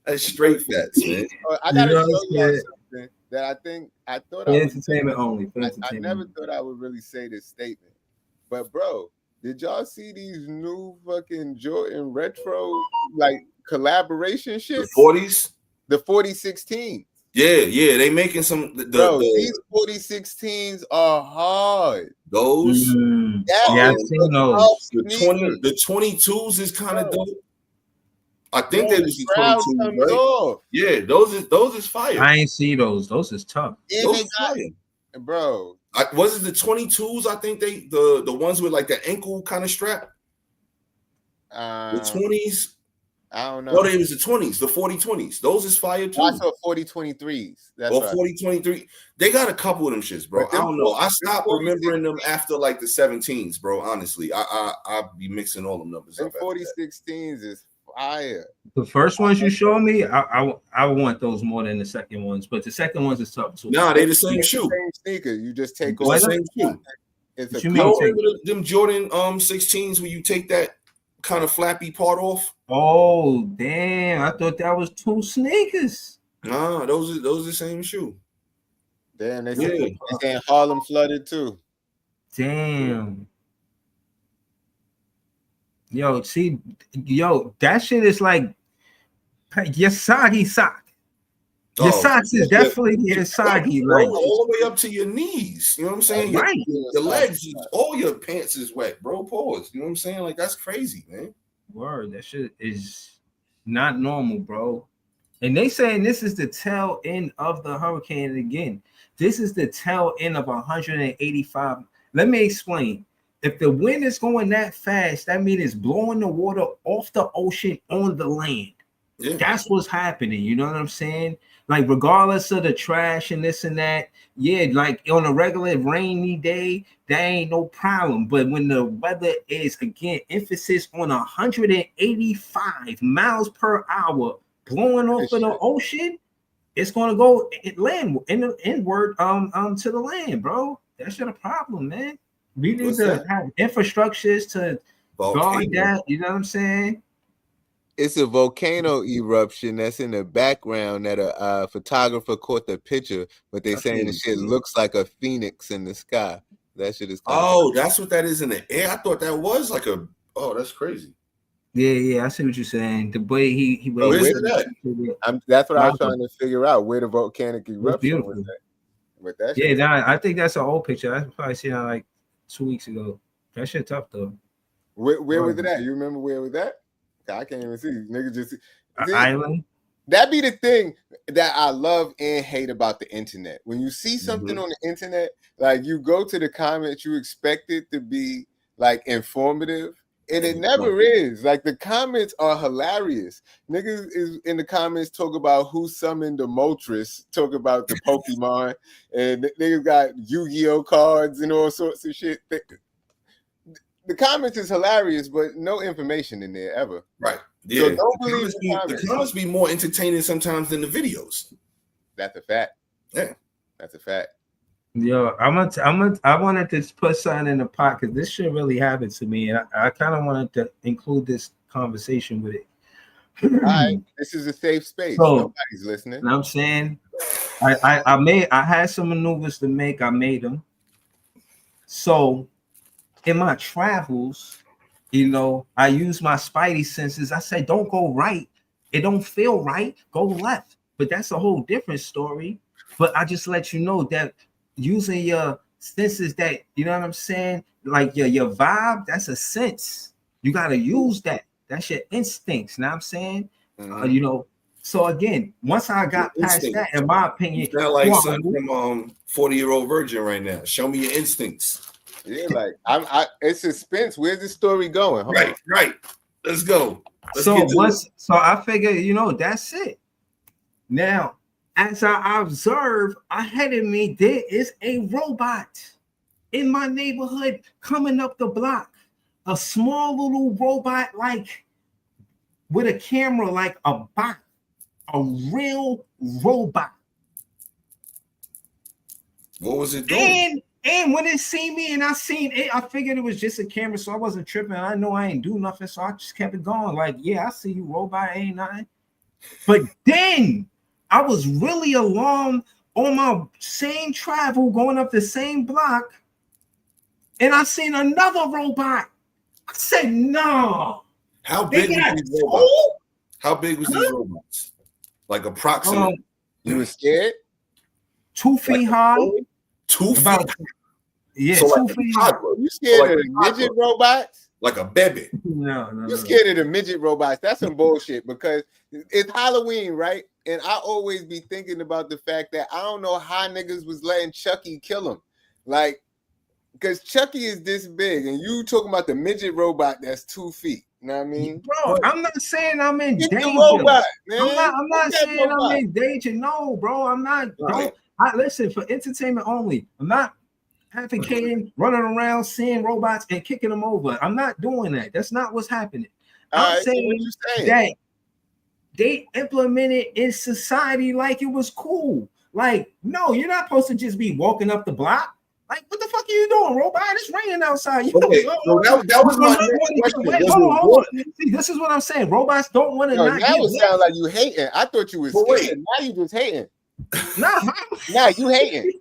Speaker 4: That's straight facts, man.
Speaker 3: I gotta show you something that I thought I would
Speaker 2: entertainment only.
Speaker 3: I never thought I would really say this statement, but bro, did y'all see these new fucking Jordan retro like collaboration shit?
Speaker 4: The 40s,
Speaker 3: the 4016s.
Speaker 4: Yeah, they making some.
Speaker 3: These 4016s are hard.
Speaker 4: Those,
Speaker 2: I've seen those.
Speaker 4: The 22s is kind of dope. I think they was the 22s, right?
Speaker 3: Off.
Speaker 4: Yeah, those is fire.
Speaker 2: I ain't see those. Those is tough.
Speaker 4: Those fire.
Speaker 3: Bro.
Speaker 4: Was it the 22s? I think the ones with like the ankle kind of strap. The 20s.
Speaker 3: I don't know.
Speaker 4: No, it was the 20s, the 4020s. Those is fire too.
Speaker 3: I saw 4023s. That's
Speaker 4: or 4023. They got a couple of them shits, bro. I don't know. I stopped remembering them after like the 17s, bro. Honestly, I'll be mixing all them numbers up.
Speaker 3: 4016s is fire.
Speaker 2: The first ones you showed me, I want those more than the second ones, but the second ones is tough too.
Speaker 4: Nah, they the same shoe.
Speaker 3: Same sneaker. You just take
Speaker 4: off the same shoe.
Speaker 3: It's
Speaker 4: them Jordan 16s where you take that kind of flappy part off?
Speaker 2: Oh damn! I thought that was two sneakers.
Speaker 4: Nah, those are the same shoe.
Speaker 3: Damn, they saying Harlem flooded too.
Speaker 2: Damn. Yo, see, that shit is like Yasagi sock. Your socks is definitely Yasagi, like
Speaker 4: all the way up to your knees. You know what I'm saying?
Speaker 2: Right.
Speaker 4: Your legs, all your pants is wet, bro. Pause. You know what I'm saying? Like, that's crazy, man.
Speaker 2: Word, that shit is not normal, bro. And they saying this is the tail end of the hurricane. And again, this is the tail end of 185. Let me explain. If the wind is going that fast, that means it's blowing the water off the ocean on the land. Yeah. That's what's happening. You know what I'm saying? Like, regardless of the trash and this and that, yeah, like on a regular rainy day, that ain't no problem. But when the weather is, again, emphasis on 185 miles per hour blowing off of the ocean, it's gonna go inward to the land, bro. That's a problem, man. We need to have infrastructures to guard that. You know what I'm saying?
Speaker 3: It's a volcano eruption that's in the background that a photographer caught the picture, but they saying the shit looks like a phoenix in the sky. That shit is
Speaker 4: that's what that is in the air. I thought that was like that's crazy.
Speaker 2: Yeah, I see what you're saying. The way he
Speaker 3: where's that? That's what I was trying to figure out, where the volcanic eruption was at. With that shit.
Speaker 2: Yeah, I think that's an old picture. I probably seen that like 2 weeks ago. That shit tough though.
Speaker 3: Where was it at? You remember where it was at? I can't even see. Niggas just see,
Speaker 2: island.
Speaker 3: That be the thing that I love and hate about the internet. When you see something on the internet, like you go to the comments, you expect it to be like informative, and it never is. Like, the comments are hilarious. Niggas is in the comments talk about who summoned the Moltres, talk about the Pokemon, and niggas got Yu-Gi-Oh cards and all sorts of shit. The comments is hilarious, but no information in there ever.
Speaker 4: Right. Yeah.
Speaker 3: So don't believe
Speaker 4: the comments be more entertaining sometimes than the videos.
Speaker 3: That's a fact.
Speaker 4: Yeah.
Speaker 3: That's a fact.
Speaker 2: Yo, I wanted to put something in the pot because this shit really happened to me, and I kind of wanted to include this conversation with it.
Speaker 3: All right, this is a safe space.
Speaker 2: So,
Speaker 3: nobody's listening.
Speaker 2: You know what I'm saying? I had some maneuvers to make. I made them. So in my travels, I use my spidey senses. I say, don't go right. It don't feel right. Go left. But that's a whole different story. But I just let you know that using your senses, that, you know what I'm saying? Like your vibe, that's a sense. You gotta use that. That's your instincts. Know what I'm saying?
Speaker 4: Mhm.
Speaker 2: You know. So again, once I got
Speaker 4: Your
Speaker 2: past
Speaker 4: instincts.
Speaker 2: that, in my opinion,
Speaker 4: You sound like
Speaker 2: well,
Speaker 4: something from 40-year-old virgin right now. Show me your instincts.
Speaker 3: Yeah, like it's suspense. Where's the story going? Hold on.
Speaker 4: Right. Let's go. Let's
Speaker 2: so
Speaker 4: get to
Speaker 2: once, so I figure, you know, that's it. Now, as I observe ahead of me, there is a robot in my neighborhood coming up the block. A small little robot, like with a camera, like a bot, a real robot.
Speaker 4: What was it doing?
Speaker 2: And when it seen me and I seen it, I figured it was just a camera, so I wasn't tripping. I know I ain't do nothing, so I just kept it going. Like, yeah, I see you, robot, ain't nothing. But then I was really alarmed on my same travel, going up the same block, and I seen another robot. I said, no.
Speaker 4: How big was these robots? How big was these robots? Like approximately.
Speaker 3: You was scared?
Speaker 2: 2 feet high.
Speaker 4: 2 feet.
Speaker 2: About, yeah,
Speaker 4: so
Speaker 2: 2
Speaker 4: like
Speaker 2: feet high.
Speaker 3: You scared of the midget robots?
Speaker 4: Like a baby.
Speaker 2: No.
Speaker 3: You scared of the midget robots? That's some bullshit because it's Halloween, right? And I always be thinking about the fact that I don't know how niggas was letting Chucky kill him. Like, because Chucky is this big, and you talking about the midget robot that's 2 feet. You know what I mean?
Speaker 2: Bro, I'm not saying I'm in danger.
Speaker 3: Robot, man.
Speaker 2: I'm not saying I'm in danger. No, bro, I'm not.
Speaker 4: Right.
Speaker 2: Listen, for entertainment only. I'm not advocating running around seeing robots and kicking them over. I'm not doing that. That's not what's happening. I'm saying that they implemented in society like it was cool. Like, no, you're not supposed to just be walking up the block. Like, what the fuck are you doing, robot? It's raining outside.
Speaker 4: Okay, so that was my next question.
Speaker 2: Hold on. See, this is what I'm saying. Robots don't want to not
Speaker 3: now
Speaker 2: get
Speaker 3: it sound like you hating. I thought you was scared. Now you just hating. Nah, you hating.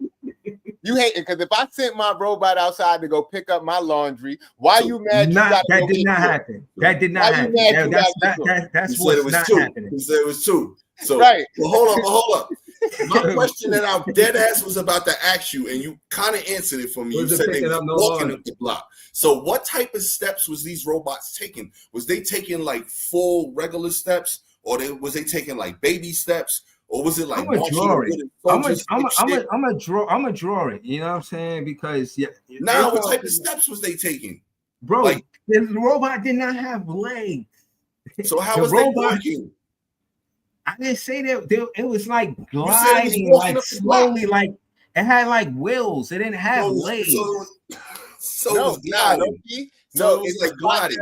Speaker 3: You hating because if I sent my robot outside to go pick up my laundry, why you mad?
Speaker 2: That did not happen. That did not happen. That's what's not happening.
Speaker 4: He said it was 2. So,
Speaker 3: right.
Speaker 4: Well, hold up. My question that I'm dead ass was about to ask you, and you kind of answered it for me. You said they were walking up the block. So what type of steps was these robots taking? Was they taking like full regular steps, or was they taking like baby steps? Or was it like
Speaker 2: I'm gonna draw it. You know what I'm saying? Because
Speaker 4: what type of steps was they taking?
Speaker 2: Bro, like, the robot did not have legs.
Speaker 4: So how was they walking?
Speaker 2: I didn't say that. It was like gliding, like slowly, like it had like wheels. It didn't have legs.
Speaker 4: So it was gliding.
Speaker 3: No, it's like gliding.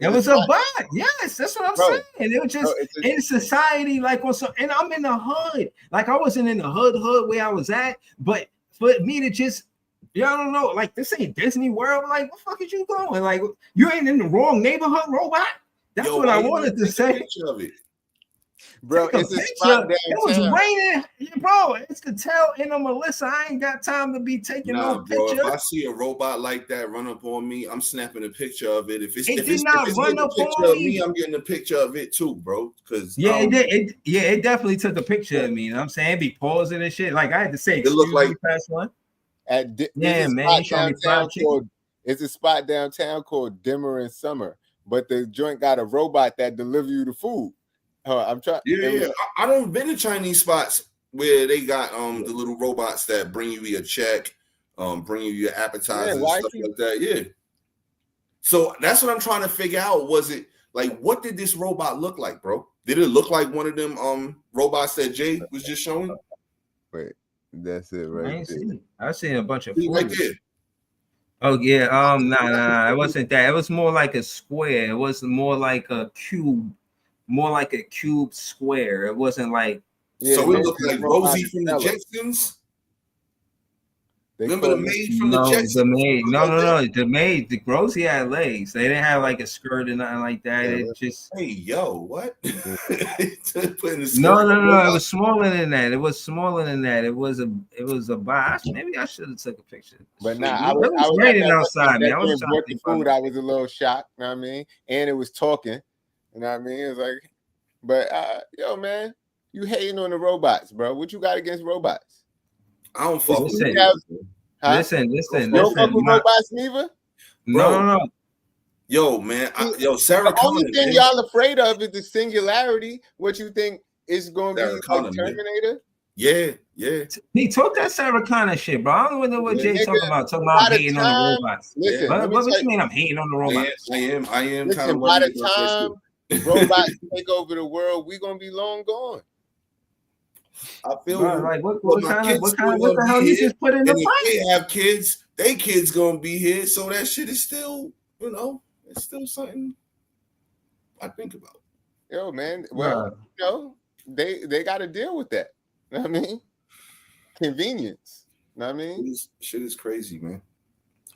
Speaker 2: It was a bot. Yes, that's what I'm saying. It was just in society, like and I'm in the hood. Like I wasn't in the hood where I was at, but for me to just, y'all don't know, like this ain't Disney World. Like, what the fuck is you going? Like, you ain't in the wrong neighborhood, robot. That's what I wanted to say.
Speaker 3: Bro, it's a spot downtown.
Speaker 2: It was raining, bro. It's to tell Melissa I ain't got time to be taking no pictures.
Speaker 4: If I see a robot like that run up on me, I'm snapping a picture of it. If it's
Speaker 2: getting a
Speaker 4: picture of me, I'm getting a picture of it too, bro. Because
Speaker 2: it did. It definitely took a picture of me. You know what I'm saying? It'd be pausing and shit. Like I had to say,
Speaker 4: it looked like
Speaker 2: past one.
Speaker 3: It's a spot downtown called Dimmer and Summer, but the joint got a robot that deliver you the food. I'm trying.
Speaker 4: Yeah. I don't been to Chinese spots where they got the little robots that bring you your check, bring you your appetizers and stuff like that. Yeah. So that's what I'm trying to figure out. Was it like, what did this robot look like, bro? Did it look like one of them robots that Jay was just showing?
Speaker 3: Wait, that's it right there.
Speaker 2: I seen a bunch of
Speaker 4: right there.
Speaker 2: Oh yeah, nah, it wasn't that. It was more like a square. It was more like a cube. More like a cube square. It wasn't like.
Speaker 4: So it looked like Rosie from the Jetsons. Remember the maid from the Jetsons?
Speaker 2: The maid. No. The maid. The Rosie had legs. They didn't have like a skirt or nothing like that. It just.
Speaker 4: Hey yo, what?
Speaker 2: No. It was smaller than that. It was a box. Maybe I should have took a picture.
Speaker 3: But
Speaker 2: it was raining outside. Man, I was
Speaker 3: the food. I was a little shocked. You know what I mean? And it was talking. You know what I mean? It's like, but yo, man, you hating on the robots, bro. What you got against robots?
Speaker 4: I don't fuck with
Speaker 2: Listen.
Speaker 3: You don't fuck with robots neither?
Speaker 2: No.
Speaker 4: Yo, man, Sarah
Speaker 3: The only
Speaker 4: Connor,
Speaker 3: thing
Speaker 4: man.
Speaker 3: y'all afraid of is the singularity. What you think is going to be
Speaker 4: Sarah
Speaker 3: like
Speaker 4: Connor, man.
Speaker 3: Terminator?
Speaker 4: Yeah.
Speaker 2: He took that Sarah Connor shit, bro. I don't know what Jay
Speaker 3: Nigga,
Speaker 2: talking about. Talking
Speaker 3: by
Speaker 2: about
Speaker 3: the
Speaker 2: hating on the
Speaker 3: time-
Speaker 2: robots.
Speaker 3: Listen,
Speaker 2: But
Speaker 3: let me
Speaker 2: what
Speaker 3: tell
Speaker 2: you mean I'm hating on the robots?
Speaker 4: I am kind
Speaker 3: Listen,
Speaker 4: of
Speaker 3: by
Speaker 4: worried
Speaker 3: the
Speaker 4: about that
Speaker 3: time
Speaker 4: shit.
Speaker 3: robots take over the world, we gonna be long gone.
Speaker 4: I feel
Speaker 2: Bro, like
Speaker 4: but
Speaker 2: what
Speaker 4: my
Speaker 2: kind
Speaker 4: kids
Speaker 2: of
Speaker 4: still
Speaker 2: what
Speaker 4: gonna
Speaker 2: the hell
Speaker 4: be
Speaker 2: you
Speaker 4: here,
Speaker 2: just put in
Speaker 4: and
Speaker 2: the
Speaker 4: if
Speaker 2: pot?
Speaker 4: they have kids, they kids gonna be here. So that shit is still, it's still something I think about.
Speaker 3: Yo, man. Well, they got to deal with that. You know what I mean? Convenience. You know what I mean?
Speaker 4: Shit is crazy, man.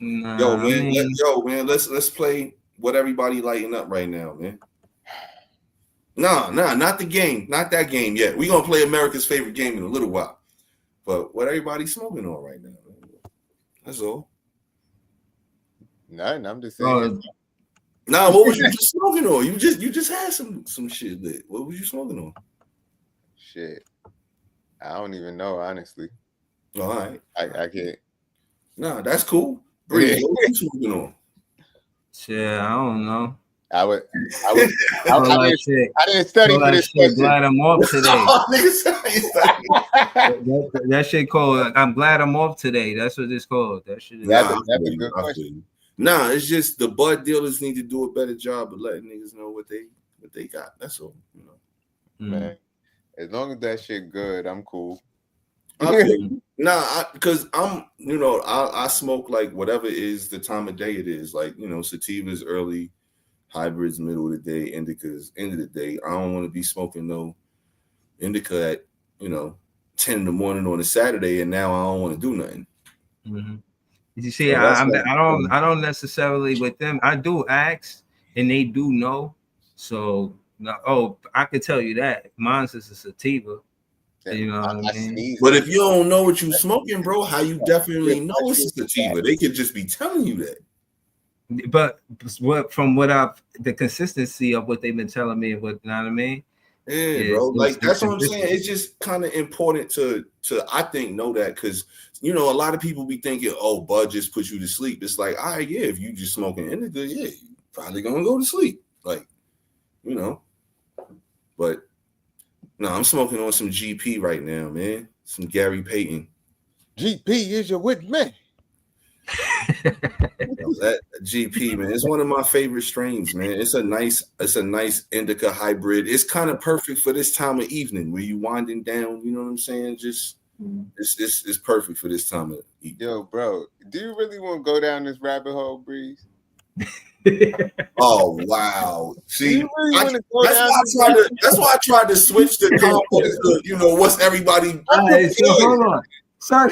Speaker 2: Nah,
Speaker 4: Man, let's play what everybody lighting up right now, man. Nah, not the game, not that game yet. We're gonna play America's favorite game in a little while. But what everybody's smoking on right now, man. That's all.
Speaker 3: Nothing. I'm just saying.
Speaker 4: Nah, what was you just smoking on? You just had some shit lit. What was you smoking on?
Speaker 3: Shit. I don't even know, honestly.
Speaker 4: All right.
Speaker 3: I can't.
Speaker 4: Nah, that's cool. Breeze, what was you smoking on?
Speaker 2: Shit, I don't know.
Speaker 3: I didn't study for this
Speaker 2: shit.
Speaker 3: question.
Speaker 2: Glad I'm off today. that shit called. I'm glad I'm off today. That's what it's called. That shit.
Speaker 3: That's a good question.
Speaker 4: Nah, it's just the bud dealers need to do a better job of letting niggas know what they got. That's all.
Speaker 3: Man, as long as that shit good, I'm cool.
Speaker 4: Because I'm, I smoke like whatever is the time of day it is. Like, sativas early, hybrids middle of the day, indicas end of the day. I don't want to be smoking no indica at 10 in the morning on a Saturday, and now I don't want to do nothing.
Speaker 2: Mm-hmm. You see, I don't necessarily with them. I do ask, and they do know. So, I could tell you that mine's is a sativa. You know what I mean?
Speaker 4: But if you don't know what you smoking, bro, how you definitely know it's a sativa? They could just be telling you that.
Speaker 2: But from the consistency of what they've been telling me, you know what I mean?
Speaker 4: Yeah, bro. Like that's what I'm saying. It's just kind of important to I think know that, because a lot of people be thinking, oh, bud just put you to sleep. It's like, all right, yeah, if you just smoking indica, yeah, you probably gonna go to sleep. Like, but no, I'm smoking on some GP right now, man. Some Gary Payton.
Speaker 3: GP is your with me.
Speaker 4: That GP, man, it's one of my favorite strains, man. It's a nice indica hybrid. It's kind of perfect for this time of evening where you winding down. You know what I'm saying? Just it's perfect for this time of evening.
Speaker 3: Yo, bro, do you really want to go down this rabbit hole, Breeze?
Speaker 4: Oh wow! See,
Speaker 3: really
Speaker 4: that's why I tried to switch the context to what's everybody.
Speaker 2: Hold on. Son,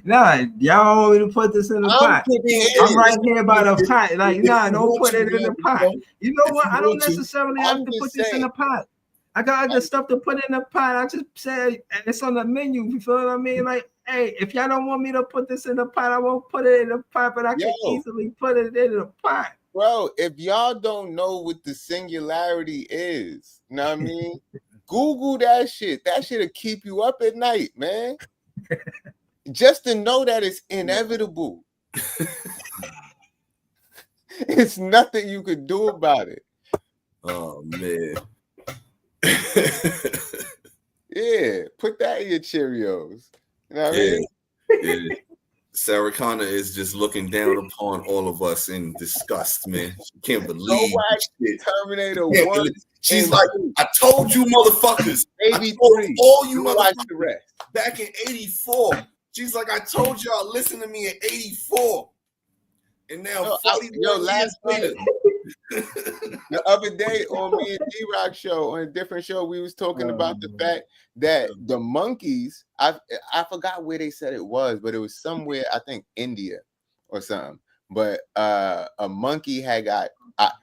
Speaker 2: nah, y'all want me to put this in the pot. I'm right here by the pot. Like, don't put it in the pot. You know what? I don't necessarily have to put this in the pot. I got other stuff to put in the pot. I just said, and it's on the menu. You feel what I mean? Like, hey, if y'all don't want me to put this in the pot, I won't put it in the pot, but I can easily put it in the pot.
Speaker 3: Bro, if y'all don't know what the singularity is, you know what I mean? Google that shit. That shit'll keep you up at night, man. Just to know that it's inevitable. It's nothing you could do about it.
Speaker 4: Oh man.
Speaker 3: Yeah, put that in your Cheerios. You know what I mean?
Speaker 4: Yeah. Sarah Connor is just looking down upon all of us in disgust, man. She can't believe
Speaker 3: shit. Terminator 1.
Speaker 4: She's like, I told you motherfuckers.
Speaker 3: Baby,
Speaker 4: all you
Speaker 3: motherfuckers the rest.
Speaker 4: Back in 84. She's like, I told y'all, listen to me at 84. And now 40
Speaker 3: last later. The other day on me and D-Rock show, on a different show, we was talking about the fact that the monkeys, I forgot where they said it was, but it was somewhere, I think India or something. But a monkey had got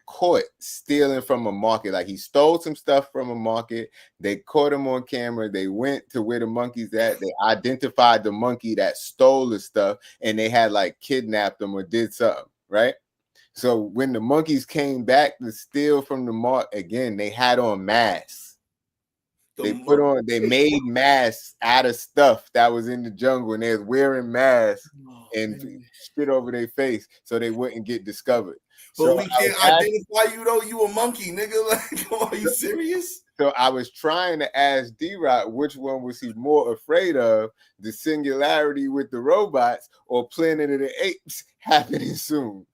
Speaker 3: caught stealing from a market. Like, he stole some stuff from a market. They caught him on camera. They went to where the monkey's at. They identified the monkey that stole the stuff, and they had like kidnapped him or did something, right? So when the monkeys came back to steal from the mark again, they had on masks. They made masks out of stuff that was in the jungle, and they was wearing masks and spit over their face so they wouldn't get discovered.
Speaker 4: But
Speaker 3: So
Speaker 4: we can't identify you though. You a monkey, nigga. Like, come on, are you serious?
Speaker 3: So I was trying to ask D-Rock which one was he more afraid of, the singularity with the robots or Planet of the Apes happening soon.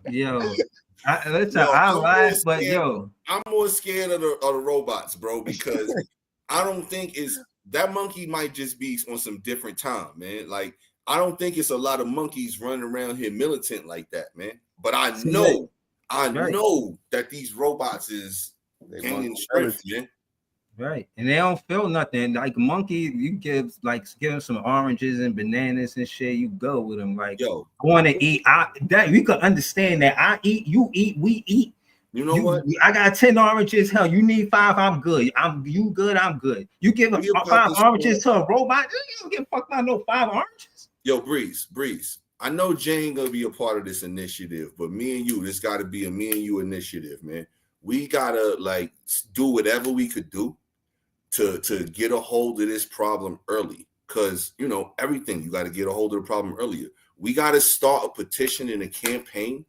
Speaker 2: Yo, I laugh, but yo,
Speaker 4: I'm more scared of the robots, bro, because I don't think that monkey might just be on some different time, man. Like, I don't think it's a lot of monkeys running around here militant like that, man. But I know that these robots is gaining strength, man.
Speaker 2: Right, and they don't feel nothing. Like a monkey, you give them some oranges and bananas and shit. You go with them. Like,
Speaker 4: yo,
Speaker 2: I want to eat. That we could understand that. I eat, you eat, we eat.
Speaker 4: You know what?
Speaker 2: I got 10 oranges. Hell, you need 5. I'm good. You good. I'm good. You give 5 oranges to a robot. You don't give a fuck about no 5 oranges.
Speaker 4: Yo, Breeze. I know Jay ain't gonna be a part of this initiative, but me and you, this got to be a me and you initiative, man. We gotta like do whatever we could do to get a hold of this problem early, because you know everything, you got to get a hold of the problem earlier. We got to start a petition and a campaign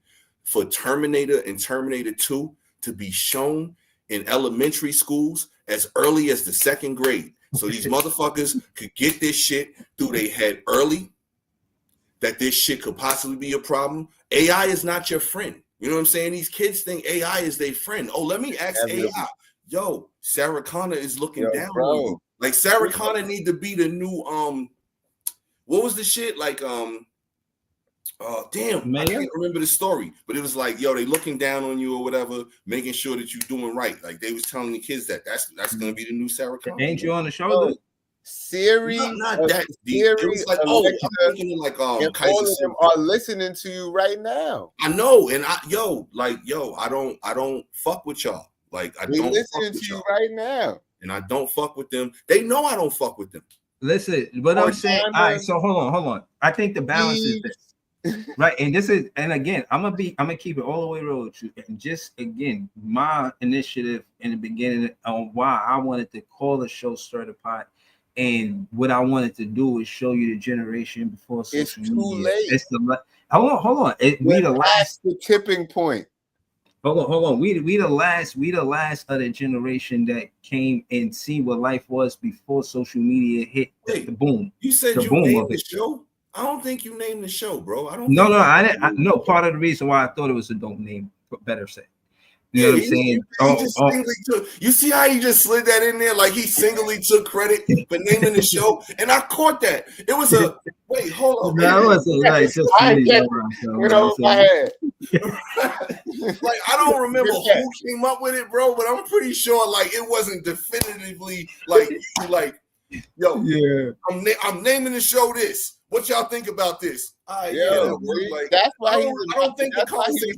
Speaker 4: for Terminator and Terminator 2 to be shown in elementary schools as early as the 2nd grade, so these motherfuckers could get this shit through their head early, that this shit could possibly be a problem. AI is not your friend. You know what I'm saying? These kids think AI is their friend. Oh, let me ask AI. Yo, Sarah Connor is looking down on you. Like, Sarah Connor need to be the new what was the shit? Like damn, I can't remember the story, but it was like, yo, they looking down on you or whatever, making sure that you're doing right. Like, they was telling the kids that's gonna be the new Sarah Connor.
Speaker 2: Ain't you on the shoulder?
Speaker 3: Siri,
Speaker 4: not that deep. It was like,
Speaker 3: Alexa,
Speaker 4: I'm thinking like
Speaker 3: all of them are listening to you right now.
Speaker 4: I know, and I don't fuck with y'all. Like, I don't
Speaker 3: listening to you right now,
Speaker 4: and I don't fuck with them. They know I don't fuck with them.
Speaker 2: Listen, but I'm saying, all right. So hold on. I think the balance is this, right? And this is, and again, I'm gonna keep it all the way real with you. And just again, my initiative in the beginning on why I wanted to call the show Stir the Pot, and what I wanted to do is show you the generation before social media.
Speaker 3: It's too late.
Speaker 2: It's hold on. We the last
Speaker 3: tipping point.
Speaker 2: Hold on. We the last of the generation that came and see what life was before social media hit the boom.
Speaker 4: You said
Speaker 2: the
Speaker 4: you
Speaker 2: boom
Speaker 4: named the show. I don't think you named the show, bro. I don't.
Speaker 2: No, I didn't. No, part of the reason why I thought it was a dope name, better said. You know what I'm saying?
Speaker 4: You see how he just slid that in there? Like, he singly took credit for naming the show, and I caught that. It was a wait. Hold on.
Speaker 2: That wasn't like just
Speaker 3: my head.
Speaker 4: Like, I don't remember who came up with it, bro, but I'm pretty sure like it wasn't definitively like yo, yeah. I'm naming the show this. What y'all think about this?
Speaker 3: That's why he's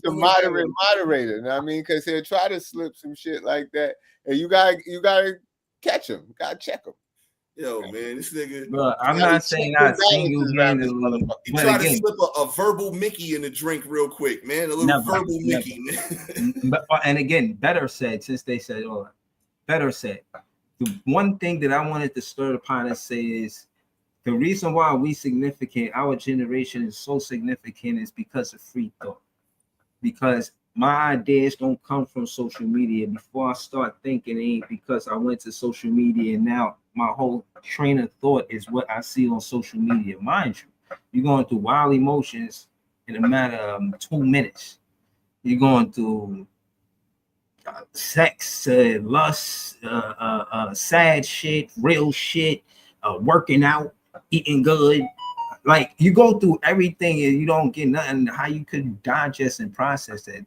Speaker 3: the moderator. You know what I mean? Because he'll try to slip some shit like that, and you gotta catch him. You gotta check him.
Speaker 4: Yo, man, this nigga.
Speaker 2: Bro, I'm not saying I single-handedly.
Speaker 4: He tried to slip a verbal Mickey in the drink real quick, man. A little verbal Mickey, man.
Speaker 2: And again, better said, since they said all that. Better said. The one thing that I wanted to stir the pot and say is, the reason why we significant, our generation is so significant, is because of free thought. Because my ideas don't come from social media. Before I start thinking, it ain't because I went to social media and now my whole train of thought is what I see on social media. Mind you, you're going through wild emotions in a matter of 2 minutes. You're going through sex, lust, sad shit, real shit, working out, eating good. Like, you go through everything and you don't get nothing. How you could digest and process it?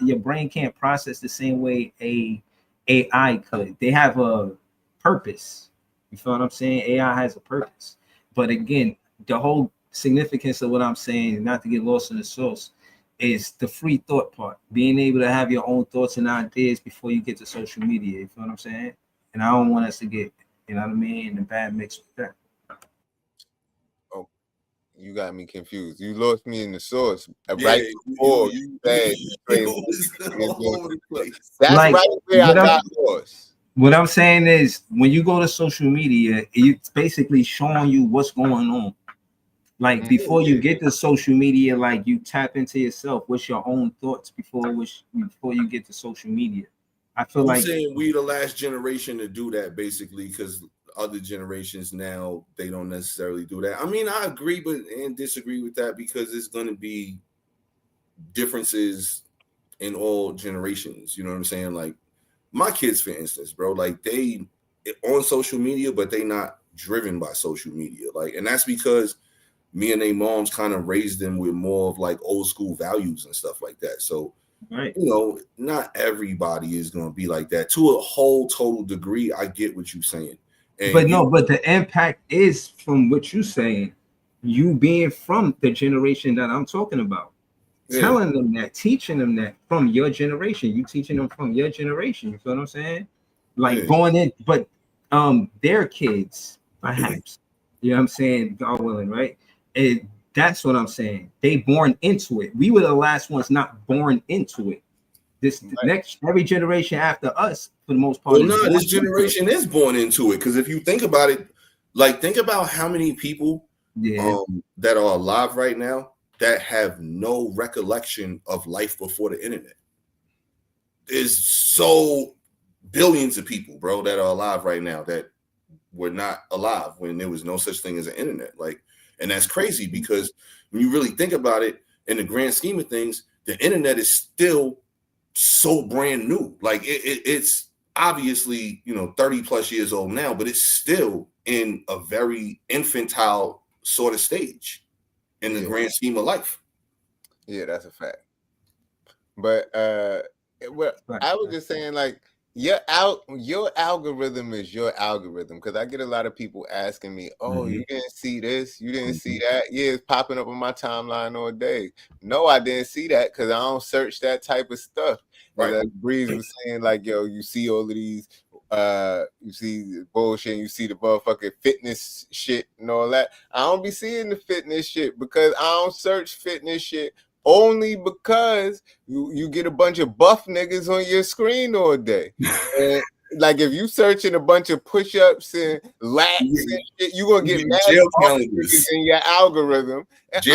Speaker 2: Your brain can't process the same way a AI could. They have a purpose. You feel what I'm saying? AI has a purpose. But again, the whole significance of what I'm saying, not to get lost in the sauce, is the free thought part. Being able to have your own thoughts and ideas before you get to social media. You feel what I'm saying? And I don't want us to get, you know what I mean, in the bad mix with that.
Speaker 3: You got me confused. You lost me in the source. Right before you said that's like, right where I got lost.
Speaker 2: What I'm saying is, when you go to social media, it's basically showing you what's going on. Like before you get to social media, like you tap into yourself. What's your own thoughts before you get to social media? I feel
Speaker 4: I'm
Speaker 2: like
Speaker 4: saying we the last generation to do that, basically, because other generations now they don't necessarily do that. I mean, I agree and disagree with that because it's going to be differences in all generations. You know what I'm saying? Like my kids, for instance, bro, like they on social media, but they not driven by social media. Like, and that's because me and their moms kind of raised them with more of like old school values and stuff like that. So,
Speaker 2: right.
Speaker 4: You know, not everybody is going to be like that to a whole total degree. I get what you're saying. And
Speaker 2: but the impact is from what you're saying, you being from the generation that I'm talking about, telling them that, teaching them that from your generation, you teaching them from your generation. You feel what I'm saying? Like going in, but their kids, perhaps, you know what I'm saying? God willing, right? And that's what I'm saying. They born into it. We were the last ones not born into it. This next every generation after us, for the most part.
Speaker 4: Well, no, this generation is born into it. Because if you think about it, like think about how many people that are alive right now that have no recollection of life before the internet. There's so billions of people, bro, that are alive right now that were not alive when there was no such thing as an internet. Like, and that's crazy because when you really think about it, in the grand scheme of things, the internet is still so brand new. Like it's obviously, 30 plus years old now, but it's still in a very infantile sort of stage in the grand scheme of life.
Speaker 3: Yeah, that's a fact. But I was just saying, like, your algorithm is your algorithm, because I get a lot of people asking me, "Oh, you didn't see this, you didn't see that." Yeah, it's popping up on my timeline all day. No, I didn't see that because I don't search that type of stuff. Right. Like Breeze was saying, like, yo, you see all of these, you see bullshit, and you see the motherfucking fitness shit and all that. I don't be seeing the fitness shit because I don't search fitness shit. Only because you get a bunch of buff niggas on your screen all day. And like if you searching a bunch of push-ups and lats and shit, you're gonna get mad buff niggas in your algorithm. And I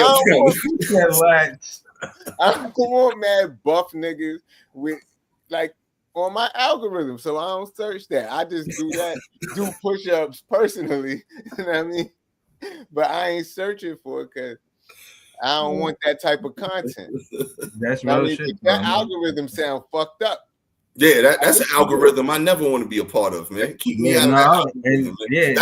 Speaker 3: don't want mad buff niggas with like on my algorithm. So I don't search that. I just do push-ups personally. You know what I mean? But I ain't searching for it because I don't want that type of content.
Speaker 2: That's real shit.
Speaker 3: That algorithm sound fucked up.
Speaker 4: Yeah, that's an algorithm I never want to be a part of, man. Keep me out of that algorithm, man.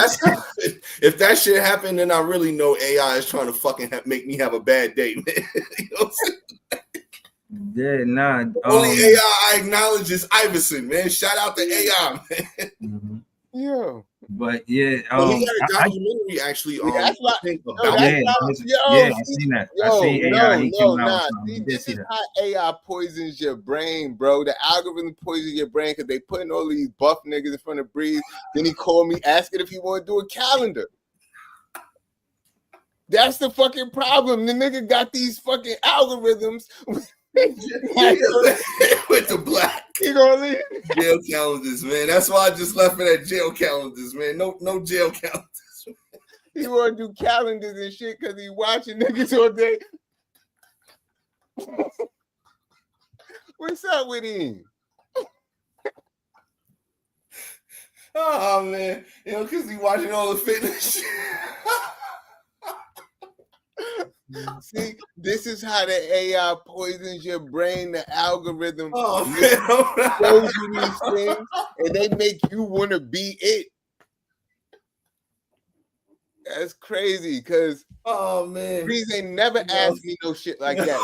Speaker 4: If that shit happened, then I really know AI is trying to fucking make me have a bad day, man. You know what I'm saying? Only AI I acknowledge is Iverson, man. Shout out to AI, man.
Speaker 3: Yeah.
Speaker 2: But yeah,
Speaker 4: he had a documentary actually on.
Speaker 2: I seen that. I seen AI. He came out.
Speaker 3: This is how AI poisons your brain, bro. The algorithm poisons your brain because they putting all these buff niggas in front of Breeze. Then he called me asking if he want to do a calendar. That's the fucking problem. The nigga got these fucking algorithms.
Speaker 4: With the black.
Speaker 3: You gonna leave?
Speaker 4: Jail calendars, man. That's why I just left it at jail calendars, man. No jail calendars.
Speaker 3: He wanna do calendars and shit because he watching niggas all day. What's up with him?
Speaker 4: Oh man, because he watching all the fitness shit.
Speaker 3: See, this is how the AI poisons your brain. The algorithm shows you these things, and they make you want to be it. That's crazy, because
Speaker 4: man,
Speaker 3: Breeze ain't never asked me no shit like that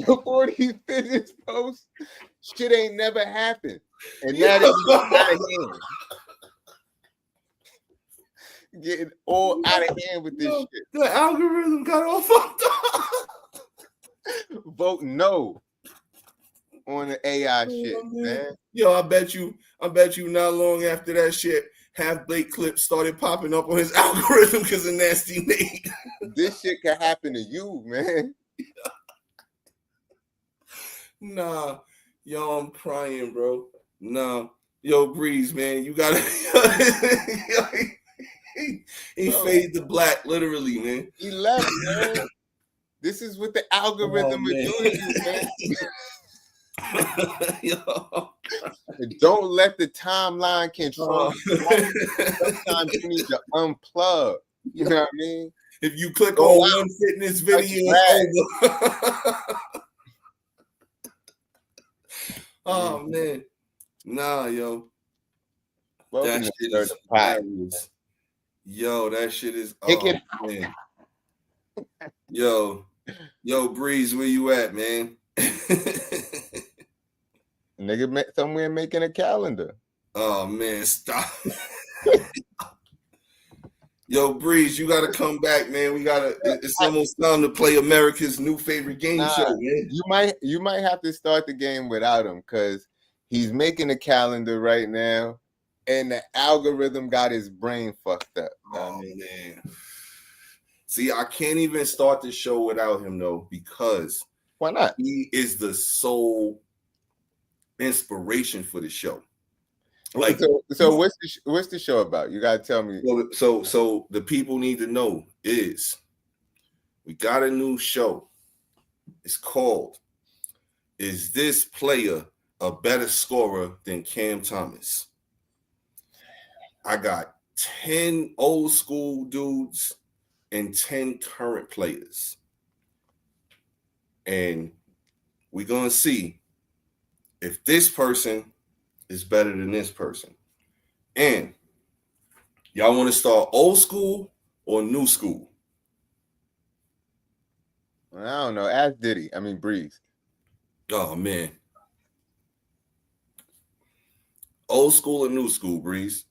Speaker 3: before these fitness posts. Shit ain't never happened, and now it's out of hand. Getting all out of hand with this shit.
Speaker 4: The algorithm got all fucked up.
Speaker 3: Vote no on the AI shit, man.
Speaker 4: Yo, I bet you not long after that shit, half-baked clips started popping up on his algorithm because of Nasty Nate.
Speaker 3: This shit can happen to you, man.
Speaker 4: Nah, yo, I'm crying, bro. Nah. Yo, Breeze, man, you gotta. he faded the black, literally, man.
Speaker 3: He left, man. This is what the algorithm will do to you, man.
Speaker 4: Yo.
Speaker 3: Don't let the timeline control you. Sometimes you need to unplug. You know what I mean?
Speaker 4: If you click on one fitness video, it's over. Oh man, nah, yo.
Speaker 3: Welcome
Speaker 4: That
Speaker 3: to
Speaker 4: shit is
Speaker 3: the pot.
Speaker 4: hilarious. Yo, that shit is.
Speaker 3: Kick
Speaker 4: Oh,
Speaker 3: it.
Speaker 4: man. Yo, Breeze, where you at, man?
Speaker 3: Nigga somewhere making a calendar.
Speaker 4: Oh man, stop. Yo, Breeze, you gotta come back, man. It's almost time to play America's new favorite game show, man.
Speaker 3: You might have to start the game without him because he's making a calendar right now, and the algorithm got his brain fucked up.
Speaker 4: Oh man. See, I can't even start the show without him though, because
Speaker 3: why not?
Speaker 4: He is the sole inspiration for the show. Like,
Speaker 3: so what's the show about? You gotta tell me.
Speaker 4: So the people need to know is we got a new show. It's called "Is This Player a Better Scorer Than Cam Thomas?" I got 10 old school dudes and 10 current players, and we're gonna see if this person is better than this person. And y'all want to start old school or new school?
Speaker 3: I don't know. Ask Diddy. I mean Breeze.
Speaker 4: Oh man. Old school or new school, Breeze?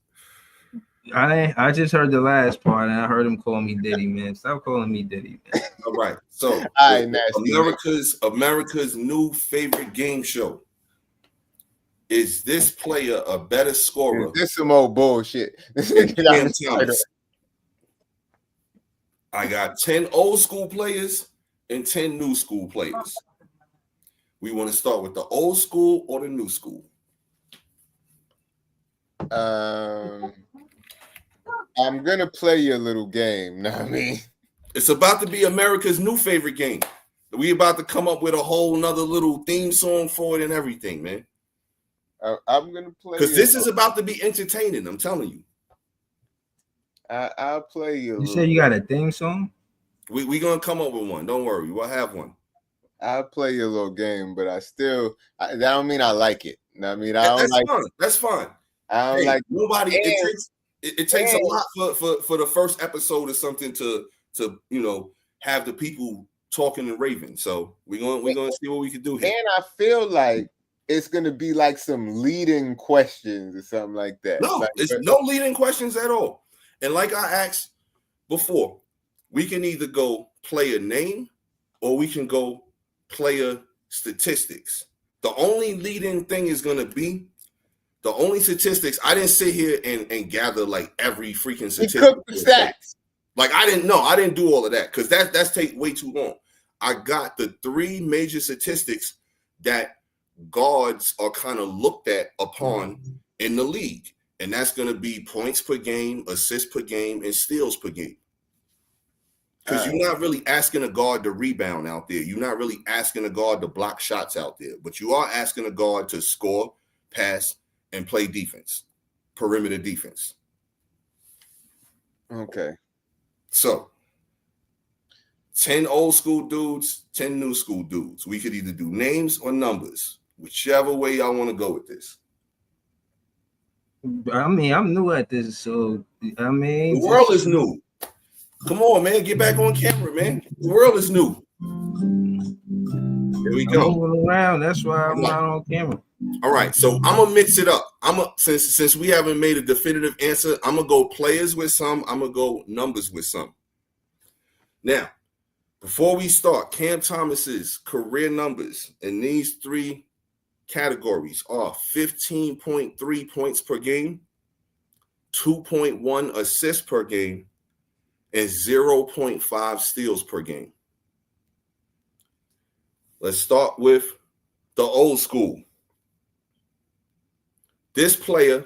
Speaker 2: I just heard the last part and I heard him call me Diddy, man. Stop calling me Diddy, man.
Speaker 4: All right. So America's new favorite game show. Is this player a better scorer?
Speaker 3: This some old bullshit.
Speaker 4: I got 10 old school players and 10 new school players. We want to start with the old school or the new school?
Speaker 3: I'm gonna play your little game. Know what I mean?
Speaker 4: It's about to be America's new favorite game. We about to come up with a whole nother little theme song for it and everything, man.
Speaker 3: I'm gonna play
Speaker 4: because this is about to be entertaining. I'm telling you.
Speaker 3: I'll play you.
Speaker 2: You said you got a theme song?
Speaker 4: We gonna come up with one. Don't worry, we'll have one.
Speaker 3: I'll play your little game, but that don't mean I like it. You know what I mean? I don't
Speaker 4: that's
Speaker 3: like
Speaker 4: fine. That's fine.
Speaker 3: I don't like
Speaker 4: nobody. It takes a lot for the first episode or something to have the people talking and raving. So we're gonna see what we can do here.
Speaker 3: And I feel like it's gonna be like some leading questions or something like that.
Speaker 4: No, it's no leading questions at all. And like I asked before, we can either go player name or we can go player statistics. The only leading thing is gonna be the only statistics. I didn't sit here and gather like every freaking statistic.
Speaker 3: He cooked the stats.
Speaker 4: Like I didn't do all of that because that's take way too long. I got the 3 major statistics that guards are kind of looked at upon in the league, and that's going to be points per game, assists per game, and steals per game. Because you're not really asking a guard to rebound out there. You're not really asking a guard to block shots out there, but you are asking a guard to score, pass, and play defense, perimeter defense.
Speaker 3: Okay.
Speaker 4: So 10 old school dudes, 10 new school dudes. We could either do names or numbers, whichever way y'all want to go with this.
Speaker 2: I mean, I'm new at this, so I mean,
Speaker 4: the world is new. Come on, man, get back on camera, man. The world is new. Here we go.
Speaker 2: I'm moving around. That's why I'm not on camera.
Speaker 4: All right, so I'm gonna mix it up. Since we haven't made a definitive answer, I'm gonna go players with some. I'm gonna go numbers with some. Now, before we start, Cam Thomas's career numbers in these 3 categories are 15.3 points per game, 2.1 assists per game, and 0.5 steals per game. Let's start with the old school. This player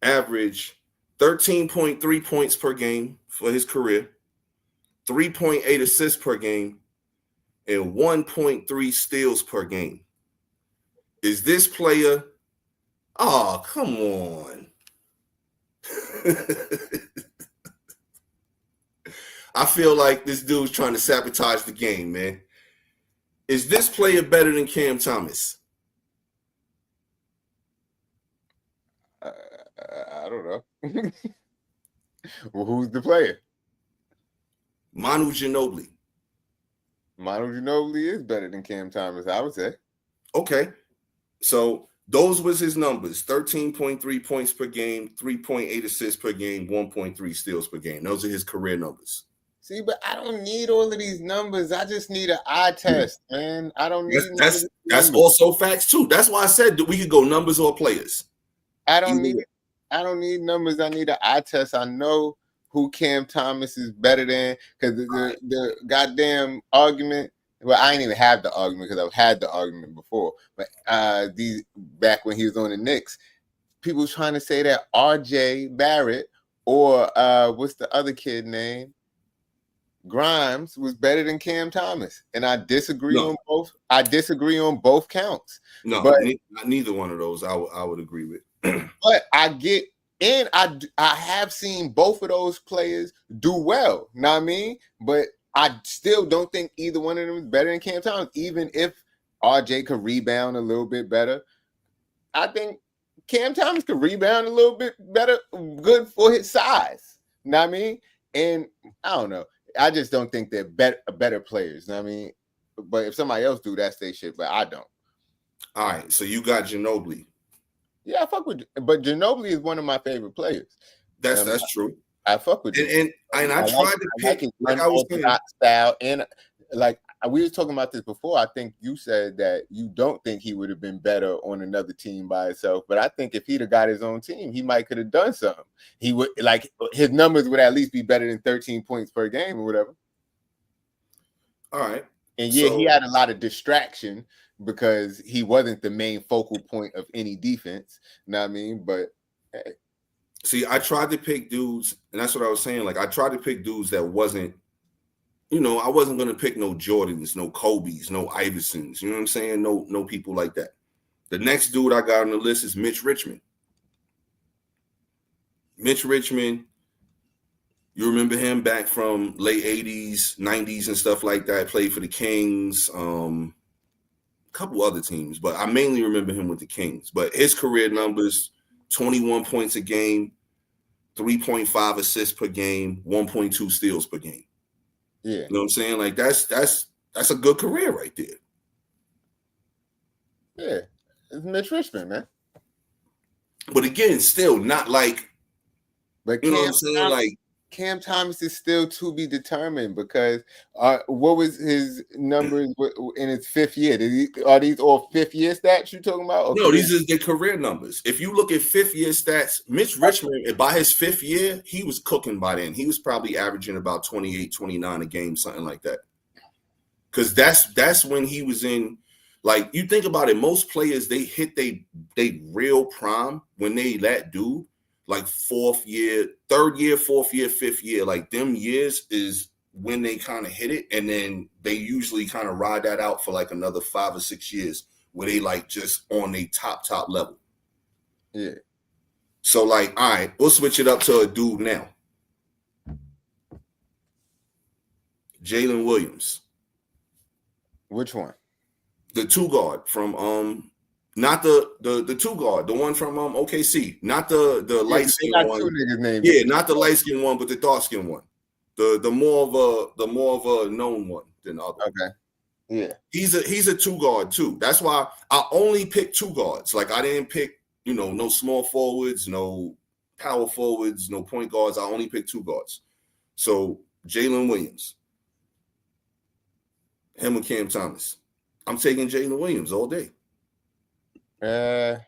Speaker 4: averaged 13.3 points per game for his career, 3.8 assists per game, and 1.3 steals per game. Is this player? Oh, come on. I feel like this dude's trying to sabotage the game, man. Is this player better than Cam Thomas?
Speaker 3: I don't know. Well, who's the player?
Speaker 4: Manu Ginobili.
Speaker 3: Manu Ginobili is better than Cam Thomas, I would say.
Speaker 4: Okay. So those was his numbers: 13.3 points per game, 3.8 assists per game, 1.3 steals per game. Those are his career numbers.
Speaker 3: See, but I don't need all of these numbers. I just need an eye test, man. I don't need
Speaker 4: that's also facts too. That's why I said that we could go numbers or players.
Speaker 3: I don't need numbers. I need an eye test. I know who Cam Thomas is better than, because the goddamn argument. Well, I ain't even have the argument because I've had the argument before. But back when he was on the Knicks, people was trying to say that R.J. Barrett or what's the other kid name? Grimes was better than Cam Thomas, and I disagree on both. I disagree on both counts.
Speaker 4: No,
Speaker 3: but
Speaker 4: neither one of those I would agree with.
Speaker 3: But I get, and I have seen both of those players do well. Know what I mean? But I still don't think either one of them is better than Cam Thomas, even if RJ could rebound a little bit better. I think Cam Thomas could rebound a little bit better, good for his size. Know what I mean? And I don't know. I just don't think they're better players. Know what I mean? But if somebody else do, that's their shit, but I don't.
Speaker 4: All right, so you got Ginobili.
Speaker 3: Yeah, I fuck with, but Ginobili is one of my favorite players.
Speaker 4: That's true.
Speaker 3: I fuck with
Speaker 4: and I tried to pick
Speaker 3: like I was saying, style, and like we were talking about this before. I think you said that you don't think he would have been better on another team by himself, but I think if he'd have got his own team, he might could have done something. He would, like, his numbers would at least be better than 13 points per game or whatever.
Speaker 4: All right,
Speaker 3: and yeah, he had a lot of distraction because he wasn't the main focal point of any defense. You know what I mean? But hey.
Speaker 4: See, I tried to pick dudes, and that's what I was saying. Like, I tried to pick dudes that wasn't, I wasn't going to pick no Jordans, no Kobe's, no Iversons. You know what I'm saying? No people like that. The next dude I got on the list is Mitch Richmond. Mitch Richmond, you remember him back from late 80s, 90s and stuff like that. Played for the Kings, a couple other teams, but I mainly remember him with the Kings. But his career numbers, 21 points a game, 3.5 assists per game, 1.2 steals per game.
Speaker 3: Yeah.
Speaker 4: You know what I'm saying? Like, that's a good career right there.
Speaker 3: Yeah. It's Mitch Richmond, man.
Speaker 4: But again, still not like,
Speaker 3: but
Speaker 4: you know what I'm saying? Like,
Speaker 3: Cam Thomas is still to be determined because what was his numbers in his fifth year? Are these all fifth year stats you talking about?
Speaker 4: No, these are the career numbers. If you look at fifth year stats, Mitch Richmond, by his fifth year, he was cooking by then. He was probably averaging about 28, 29 a game, something like that. Because that's when he was in, like, you think about it, most players, they hit they real prime when they that dude. Like fourth year, third year, fourth year, fifth year, like them years is when they kind of hit it. And then they usually kind of ride that out for like another 5 or 6 years where they like just on a top level.
Speaker 3: Yeah.
Speaker 4: So like, all right, we'll switch it up to a dude now. Jalen Williams.
Speaker 3: Which one?
Speaker 4: The two guard from not the two guard, the one from OKC, not the light skin one. Yeah, not the light skin one, but the dark skin one. The more of a known one than the other.
Speaker 3: Okay. Yeah.
Speaker 4: He's a two guard too. That's why I only picked two guards. Like, I didn't pick, no small forwards, no power forwards, no point guards. I only picked two guards. So Jalen Williams. Him and Cam Thomas. I'm taking Jalen Williams all day. And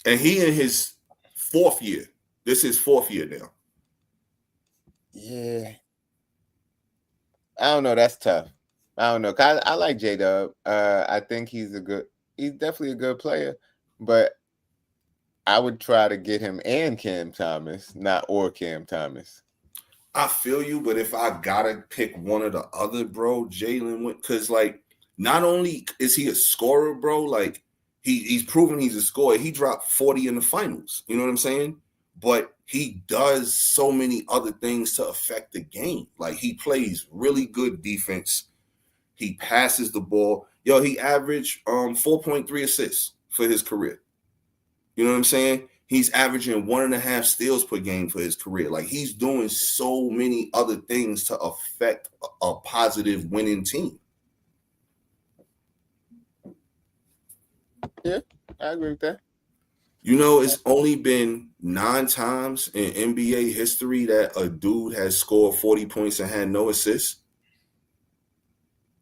Speaker 4: he in his fourth year. This is fourth year now.
Speaker 3: Yeah. I don't know. That's tough. I don't know. I like J-Dub. I think he's definitely a good player, but I would try to get him and Cam Thomas, not Cam Thomas.
Speaker 4: I feel you, but if I gotta pick one or the other, bro, Jalen went, because like not only is he a scorer, bro, like he's proven he's a scorer. He dropped 40 in the finals. You know what I'm saying? But he does so many other things to affect the game. Like he plays really good defense. He passes the ball. Yo, he averaged 4.3 assists for his career. You know what I'm saying? He's averaging 1.5 steals per game for his career. Like he's doing so many other things to affect a positive winning team.
Speaker 3: Yeah, I agree with that.
Speaker 4: You know, it's only been 9 times in NBA history that a dude has scored 40 points and had no assists.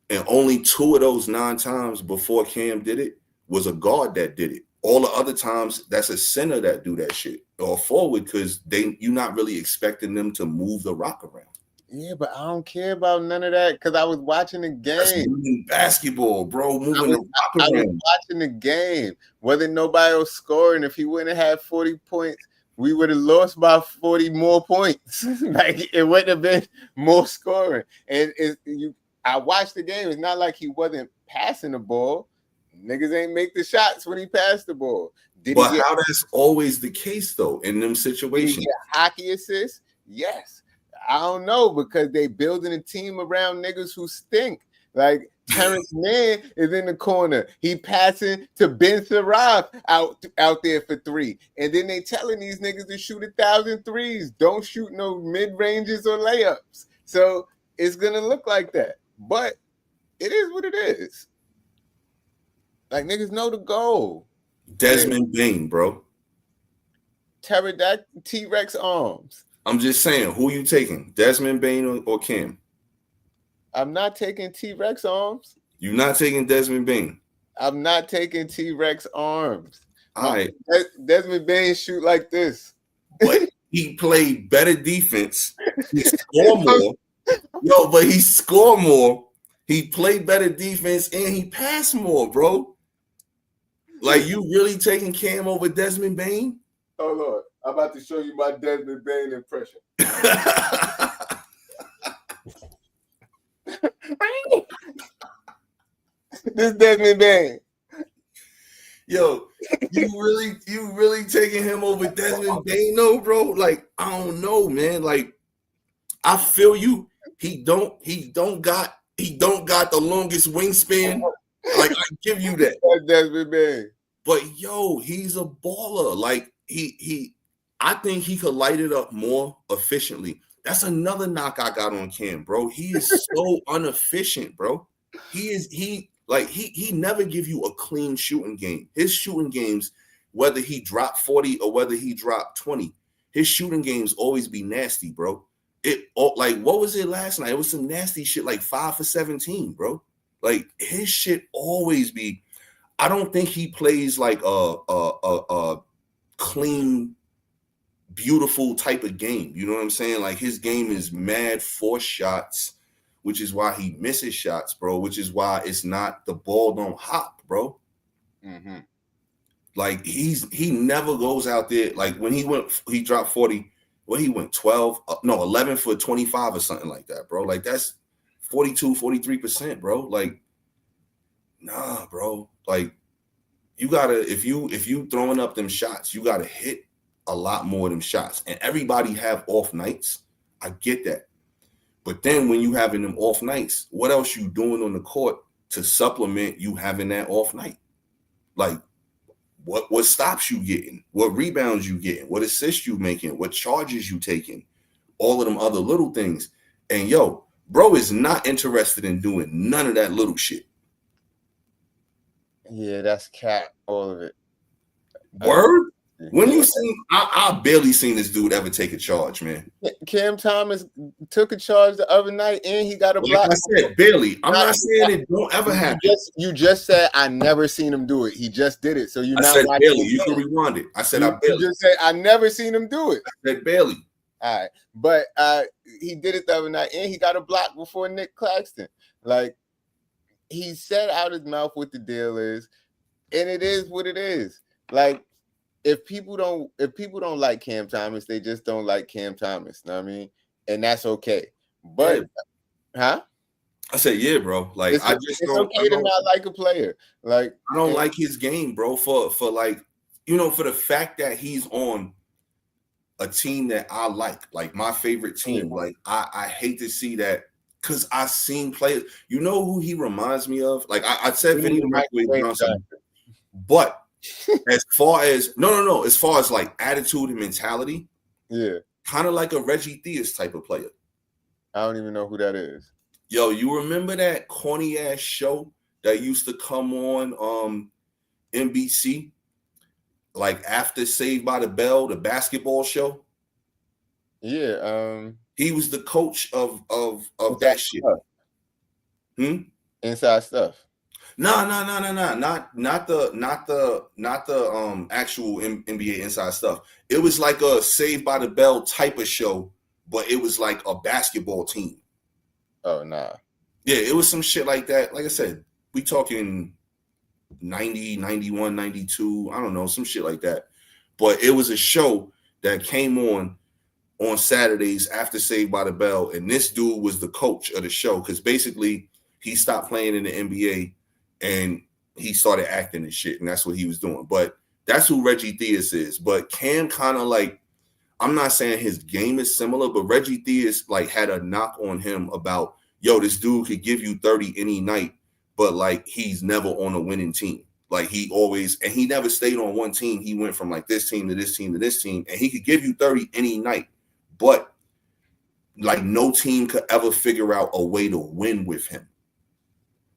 Speaker 4: And only 2 of those 9 times before Cam did it was a guard that did it. All the other times, that's a center that do that shit or forward because you're not really expecting them to move the rock around.
Speaker 3: Yeah, but I don't care about none of that because I was watching the game.
Speaker 4: That's moving basketball, bro. Moving the rock around.
Speaker 3: I was watching the game. Wasn't nobody was scoring. If he wouldn't have had 40 points, we would have lost by 40 more points. Like it wouldn't have been more scoring. And I watched the game. It's not like he wasn't passing the ball. Niggas ain't make the shots when he passed the ball.
Speaker 4: But how that's always the case, though, in them situations.
Speaker 3: Did he get hockey assists? Yes. I don't know because they building a team around niggas who stink. Like Terrence Mann is in the corner. He passing to Ben Saraf out there for 3. And then they telling these niggas to shoot 1,000 threes. Don't shoot no mid-ranges or layups. So it's going to look like that. But it is what it is. Like, niggas know the goal.
Speaker 4: Desmond Bain, bro.
Speaker 3: Pterodactyl T-Rex arms.
Speaker 4: I'm just saying, who you taking? Desmond Bain or Cam?
Speaker 3: I'm not taking T-Rex arms.
Speaker 4: You're not taking Desmond Bain?
Speaker 3: I'm not taking T-Rex arms.
Speaker 4: All right.
Speaker 3: Desmond Bain shoot like this.
Speaker 4: But he played better defense. He scored more. Yo, but he scored more. He played better defense and he passed more, bro. Like, you really taking Cam over Desmond Bain?
Speaker 3: Oh, Lord. I'm about to show you my Desmond Bain impression. This Desmond Bain.
Speaker 4: Yo, you really taking him over Desmond Bain, though, bro? Like, I don't know, man. Like, I feel you. He don't got the longest wingspan. Like, I give you that.
Speaker 3: Desmond Bain.
Speaker 4: But yo, he's a baller. Like, I think he could light it up more efficiently. That's another knock I got on Cam, bro. He is so inefficient, bro. He never give you a clean shooting game. His shooting games, whether he dropped 40 or whether he dropped 20, his shooting games always be nasty, bro. Like, what was it last night? It was some nasty shit, like 5 for 17, bro. Like, his shit always be. I don't think he plays like a clean, beautiful type of game. You know what I'm saying? Like, his game is mad force shots, which is why he misses shots, bro. Which is why it's not the ball don't hop, bro.
Speaker 3: Mm-hmm.
Speaker 4: Like, he never goes out there. Like, when he dropped 40. Well, he went 11 for 25 or something like that, bro. Like, that's 42, 43%, bro. Like, nah, bro. Like, you gotta, if you throwing up them shots, you gotta hit a lot more of them shots. And everybody have off nights. I get that. But then when you having them off nights, what else you doing on the court to supplement you having that off night? Like, what stops you getting? What rebounds you getting? What assists you making? What charges you taking? All of them other little things. And yo, bro is not interested in doing none of that little shit.
Speaker 3: Yeah, that's cap, all of it.
Speaker 4: Word? When you seen, I barely seen this dude ever take a charge, man.
Speaker 3: Cam Thomas took a charge the other night and he got a block.
Speaker 4: Like I said, barely. I'm not saying it don't ever happen.
Speaker 3: You just said I never seen him do it. He just did it. So I
Speaker 4: said barely. You can rewind it. I said I barely.
Speaker 3: You just said I never seen him do it.
Speaker 4: I said barely.
Speaker 3: All right, but he did it the other night and he got a block before Nick Claxton. Like, he said out his mouth what the deal is, and it is what it is. Like, if people don't like Cam Thomas, they just don't like Cam Thomas. You know what I mean? And that's okay. But huh?
Speaker 4: I said, yeah, bro. Like,
Speaker 3: it's okay to not like a player. Like,
Speaker 4: I don't like his game, bro. For like, for the fact that he's on a team that I like my favorite team. Like, I hate to see that, because I've seen players. You know who he reminds me of? Like, I said Vinny Microwave Johnson, but as far as as far as like attitude and mentality, kind of like a Reggie Theus type of player.
Speaker 3: I don't even know who that is.
Speaker 4: Yo, you remember that corny ass show that used to come on NBC, like after Saved by the Bell, the basketball show?
Speaker 3: Yeah,
Speaker 4: he was the coach of that shit.
Speaker 3: Inside Stuff.
Speaker 4: No, not the actual NBA Inside Stuff. It was like a Saved by the Bell type of show, but it was like a basketball team.
Speaker 3: Oh, nah.
Speaker 4: Yeah, it was some shit like that. Like I said, we talking 90, 91, 92, I don't know, some shit like that. But it was a show that came on Saturdays after Saved by the Bell, and this dude was the coach of the show, because basically he stopped playing in the NBA and he started acting and shit, and that's what he was doing. But that's who Reggie Theus is. But Cam kind of like, I'm not saying his game is similar, but Reggie Theus like had a knock on him about, yo, this dude could give you 30 any night, but like he's never on a winning team. Like he never stayed on one team. He went from like this team to this team to this team, and he could give you 30 any night, but like no team could ever figure out a way to win with him.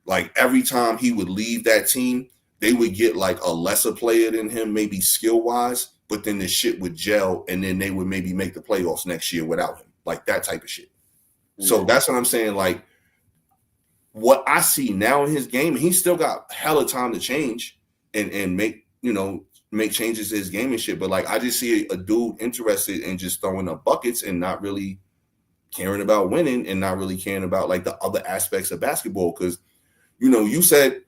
Speaker 4: Like every time he would leave that team, they would get like a lesser player than him, maybe skill-wise, but then the shit would gel, and then they would maybe make the playoffs next year without him. Like that type of shit. Yeah. So that's what I'm saying. Like what I see now in his game, he's still got hella time to change and make changes to his game and shit. But like I just see a dude interested in just throwing up buckets and not really caring about winning and not really caring about like the other aspects of basketball. Because you said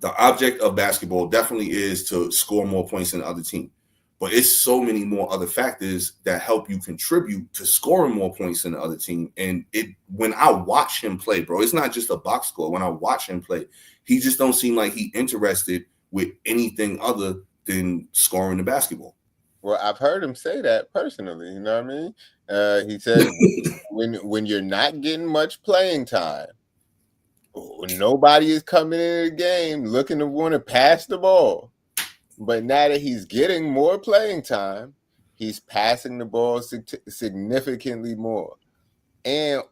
Speaker 4: the object of basketball definitely is to score more points than the other team. But it's so many more other factors that help you contribute to scoring more points than the other team. And when I watch him play, bro, it's not just a box score. When I watch him play, he just don't seem like he interested with anything other than scoring the basketball.
Speaker 3: Well, I've heard him say that personally. You know what I mean? He said when you're not getting much playing time, nobody is coming into the game looking to want to pass the ball. But now that he's getting more playing time, he's passing the ball significantly more. And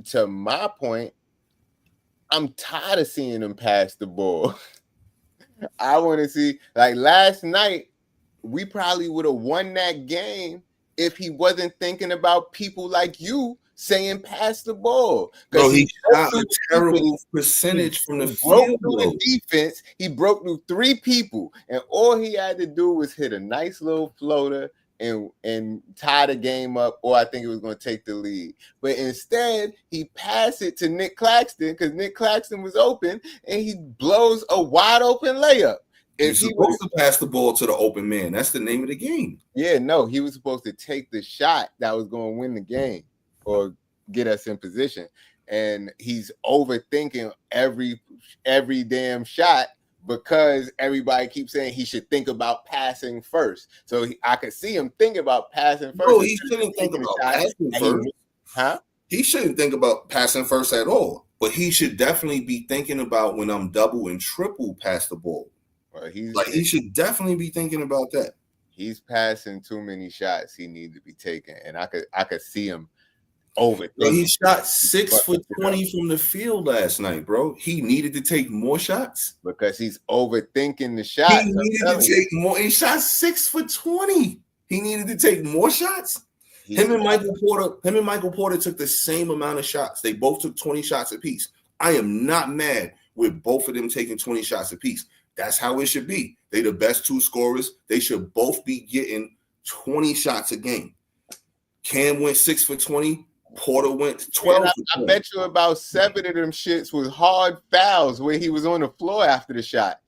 Speaker 3: to my point, I'm tired of seeing him pass the ball. I want to see, like last night, we probably would have won that game if he wasn't thinking about people like you saying pass the ball.
Speaker 4: Bro, he shot a terrible percentage from the field.
Speaker 3: The defense, he broke through 3 people, and all he had to do was hit a nice little floater and tie the game up, or I think it was going to take the lead. But instead, he passed it to Nick Claxton because Nick Claxton was open, and he blows a wide open layup.
Speaker 4: He's supposed to pass the ball to the open man. That's the name of the game. Yeah,
Speaker 3: no, he was supposed to take the shot that was going to win the game or get us in position. And he's overthinking every damn shot because everybody keeps saying he should think about passing first. So I could see him thinking about passing first.
Speaker 4: No, he shouldn't think about passing first. He shouldn't think about passing first at all. But he should definitely be thinking about when I'm double and triple pass the ball. He should definitely be thinking about that.
Speaker 3: He's passing too many shots he needs to be taking, and I could see him over.
Speaker 4: He shot 6 for 20 from the field last night, bro. He needed to take more shots
Speaker 3: because he's overthinking the shot.
Speaker 4: He needed to take more. He shot 6 for 20. He needed to take more shots. Him and Michael Porter took the same amount of shots. They both took 20 shots apiece. I am not mad with both of them taking 20 shots apiece. That's how it should be. They the best 2 scorers. They should both be getting 20 shots a game. Cam went 6 for 20. Porter went 12.
Speaker 3: And I bet you about 7 of them shits was hard fouls where he was on the floor after the shot.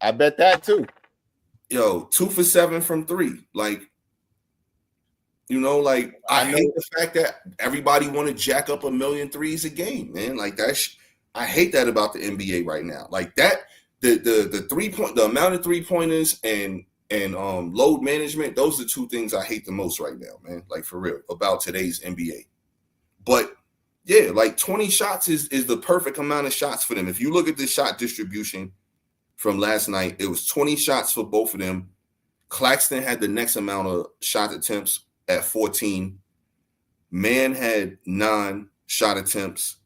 Speaker 3: I bet that too.
Speaker 4: Yo, 2 for 7 from 3. Like, you know, like I hate the fact that everybody want to jack up 1,000,000 threes a game, man. Like I hate that about the NBA right now. Like that, the 3-point, the amount of 3-pointers and load management, those are 2 things I hate the most right now, man. Like for real about today's NBA. But yeah, like 20 shots is the perfect amount of shots for them. If you look at the shot distribution from last night, it was 20 shots for both of them. Claxton had the next amount of shot attempts at 14. Mann had 9 shot attempts.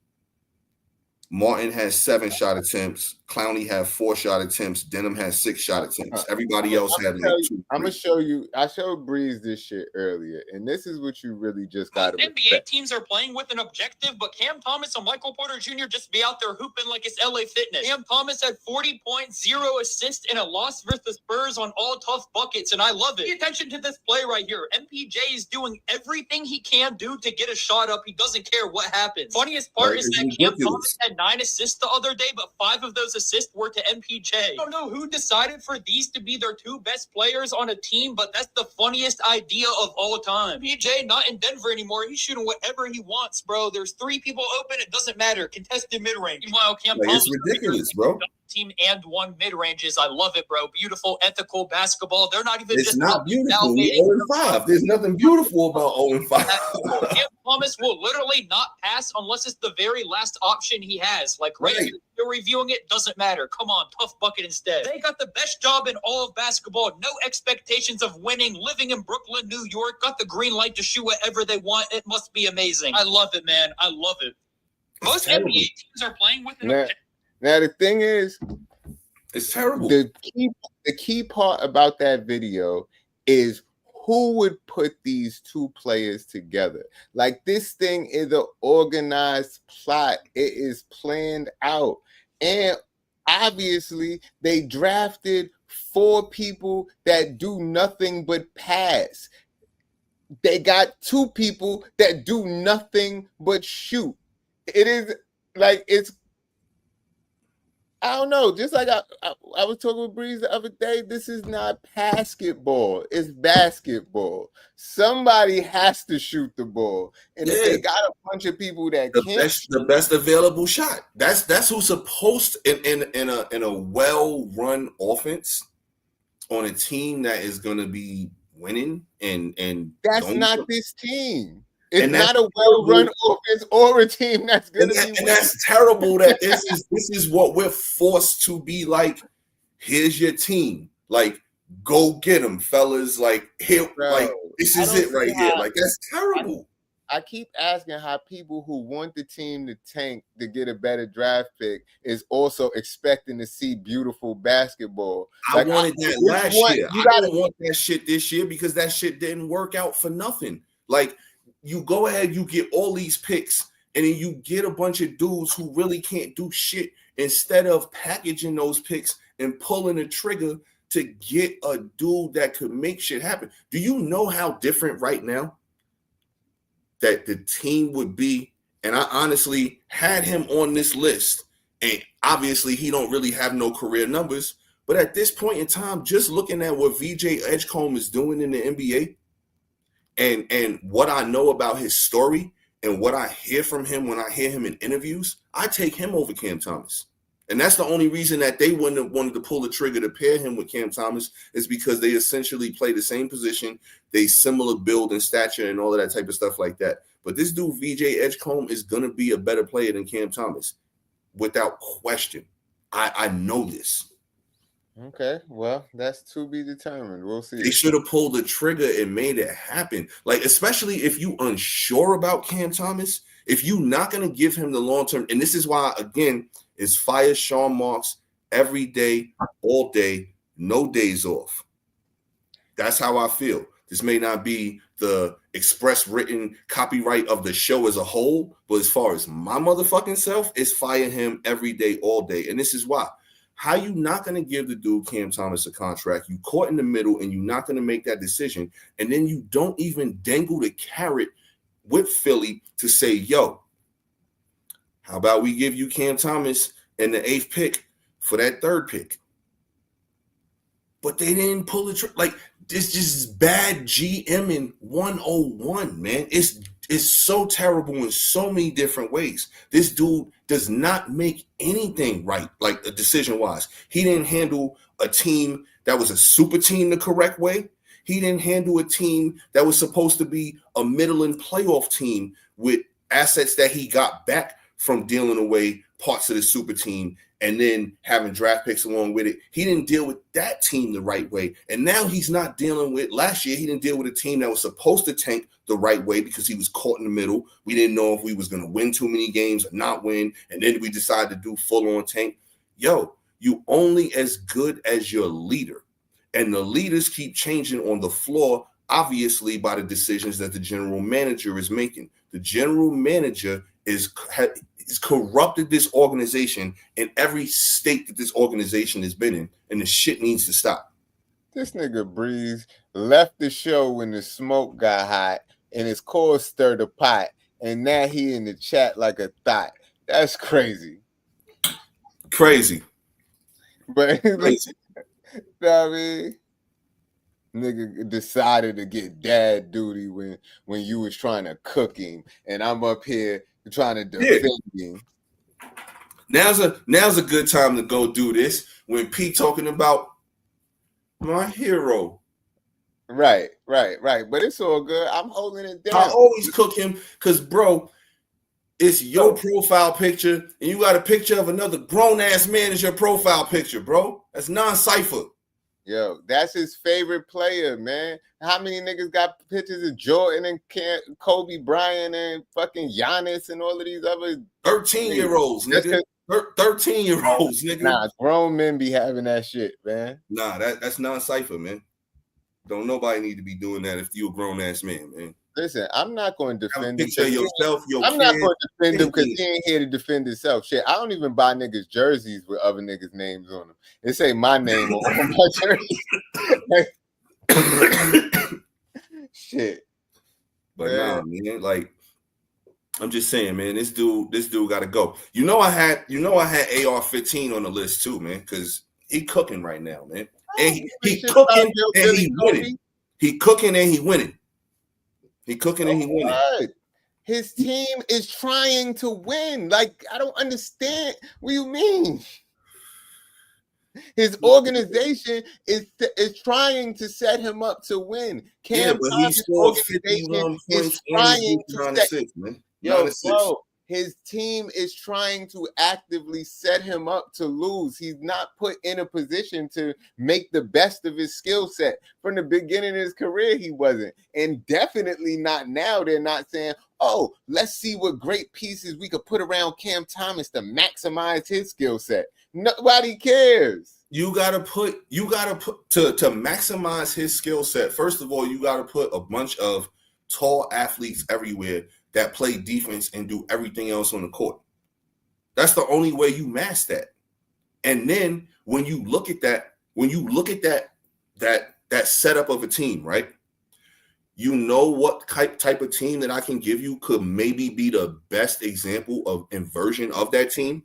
Speaker 4: Martin has 7 shot attempts. Clowney had 4 shot attempts. Denham had 6 shot attempts. Everybody else had like 2.
Speaker 3: I'm gonna show you. I showed Breeze this shit earlier, and this is what you really just got to
Speaker 7: NBA
Speaker 3: respect.
Speaker 7: teams are playing with an objective, but Cam Thomas and Michael Porter Jr. just be out there hooping like it's LA Fitness. Cam Thomas had 40 points, 0 assists in a loss versus the Spurs on all tough buckets, and I love it. Pay attention to this play right here. MPJ is doing everything he can do to get a shot up. He doesn't care what happens. Funniest part is that Cam Thomas had 9 assists the other day, but 5 of those assists were to MPJ. I don't know who decided for these to be their 2 best players on a team, but that's the funniest idea of all time. MPJ not in Denver anymore. He's shooting whatever he wants, bro. There's 3 people open. It doesn't matter. Contested mid-range. Meanwhile, Cam
Speaker 4: Like,
Speaker 7: Thomas
Speaker 4: it's ridiculous, bro.
Speaker 7: Team and 1 mid-ranges. I love it, bro. Beautiful, ethical basketball. They're not even
Speaker 4: It's
Speaker 7: just
Speaker 4: not beautiful. 0-5. There's nothing beautiful about 0-5.
Speaker 7: Cam Thomas will literally not pass unless it's the very last option he has. Like right here, you're reviewing it, doesn't matter. Come on, tough bucket instead. They got the best job in all of basketball. No expectations of winning. Living in Brooklyn, New York. Got the green light to shoot whatever they want. It must be amazing. I love it, man. I love it. Most NBA teams are playing with an objective.
Speaker 3: Now the thing is,
Speaker 4: it's terrible.
Speaker 3: The key part about that video is who would put these 2 players together. Like this thing is an organized plot. It is planned out. And obviously they drafted 4 people that do nothing but pass. They got 2 people that do nothing but shoot. It is like I don't know. Just like I was talking with Breeze the other day, this is not basketball. It's basketball. Somebody has to shoot the ball, and if they got a bunch of people that
Speaker 4: the best available shot. That's who's supposed in a well-run offense on a team that is going to be winning. And
Speaker 3: that's not this team. It's not a well-run offense or a team that's going to be winning.
Speaker 4: And that's terrible that this is what we're forced to be like. Here's your team. Like, go get them, fellas. Like, here, like this is it right here. Like, that's terrible.
Speaker 3: I keep asking how people who want the team to tank to get a better draft pick is also expecting to see beautiful basketball.
Speaker 4: I wanted that last year. I don't want that shit this year because that shit didn't work out for nothing. Like, you go ahead, you get all these picks, and then you get a bunch of dudes who really can't do shit instead of packaging those picks and pulling the trigger to get a dude that could make shit happen. Do you know how different right now that the team would be? And I honestly had him on this list, and obviously he don't really have no career numbers, but at this point in time, just looking at what VJ Edgecombe is doing in the NBA, and what I know about his story and what I hear from him when I hear him in interviews, I take him over Cam Thomas. And that's the only reason that they wouldn't have wanted to pull the trigger to pair him with Cam Thomas is because they essentially play the same position, they similar build and stature and all of that type of stuff like that. But this dude, VJ Edgecombe, is going to be a better player than Cam Thomas without question. I know this.
Speaker 3: Okay, well, that's to be determined. We'll see.
Speaker 4: They should have pulled the trigger and made it happen. Like, especially if you unsure about Cam Thomas, if you not going to give him the long-term, and this is why, again, is fire Sean Marks every day, all day, no days off. That's how I feel. This may not be the express written copyright of the show as a whole, but as far as my motherfucking self, it's fire him every day, all day. And this is why. How you not going to give the dude Cam Thomas a contract? You caught in the middle and you're not going to make that decision. And then you don't even dangle the carrot with Philly to say, yo, how about we give you Cam Thomas and the 8th pick for that 3rd pick? But they didn't pull it. Like, this just bad GM 101, man. It's so terrible in so many different ways. This dude does not make anything right, like decision-wise. He didn't handle a team that was a super team the correct way. He didn't handle a team that was supposed to be a middling playoff team with assets that he got back from dealing away parts of the super team and then having draft picks along with it. He didn't deal with that team the right way. And now he's not dealing with, last year, he didn't deal with a team that was supposed to tank the right way because he was caught in the middle. We didn't know if we was going to win too many games or not win. And then we decided to do full on tank. Yo, you only as good as your leader. And the leaders keep changing on the floor, obviously by the decisions that the general manager is making. The general manager is corrupted this organization in every state that this organization has been in, and the shit needs to stop.
Speaker 3: This nigga Breeze left the show when the smoke got hot and his core stirred the pot, and now he in the chat like a thought. That's crazy.
Speaker 4: Crazy.
Speaker 3: But
Speaker 4: Crazy.
Speaker 3: You know what I mean? Nigga decided to get dad duty when you was trying to cook him, and I'm up here trying to defend him.
Speaker 4: Now's a good time to go do this when Pete talking about my hero.
Speaker 3: Right. But it's all good. I'm holding it down.
Speaker 4: I always cook him because, bro, it's your profile picture, and you got a picture of another grown-ass man as your profile picture, bro. That's non-cipher.
Speaker 3: Yo, that's his favorite player, man. How many niggas got pictures of Jordan and Kobe Bryant and fucking Giannis and all of these other
Speaker 4: 13-year-olds, nigga. 13-year-olds, nigga.
Speaker 3: Nah, grown men be having that shit, man.
Speaker 4: Nah, that's non-cipher, man. Don't nobody need to be doing that if you a grown-ass man, man.
Speaker 3: Listen, I'm not going to defend him.
Speaker 4: I'm
Speaker 3: not going to defend him because he ain't here to defend himself. Shit, I don't even buy niggas jerseys with other niggas' names on them. It say my name on my jersey. Shit.
Speaker 4: But nah, man, like I'm just saying, man, this dude got to go. You know I had AR-15 on the list too, man, because he cooking right now, man. And he cooking and he winning. He cooking and he winning. He cooking and he winning.
Speaker 3: Right. His team is trying to win. Like, I don't understand. What do you mean? His organization is trying to set him up to win.
Speaker 4: Cam Thomas' organization is trying to set
Speaker 3: man. Yo, bro, his team is trying to actively set him up to lose. He's not put in a position to make the best of his skill set. From the beginning of his career, he wasn't. And definitely not now. They're not saying, oh, let's see what great pieces we could put around Cam Thomas to maximize his skill set. Nobody cares.
Speaker 4: You gotta put to maximize his skill set. First of all, you gotta put a bunch of tall athletes everywhere that play defense and do everything else on the court. That's the only way you master that. And then when you look at that setup of a team, right? You know what type of team that I can give you could maybe be the best example of inversion of that team.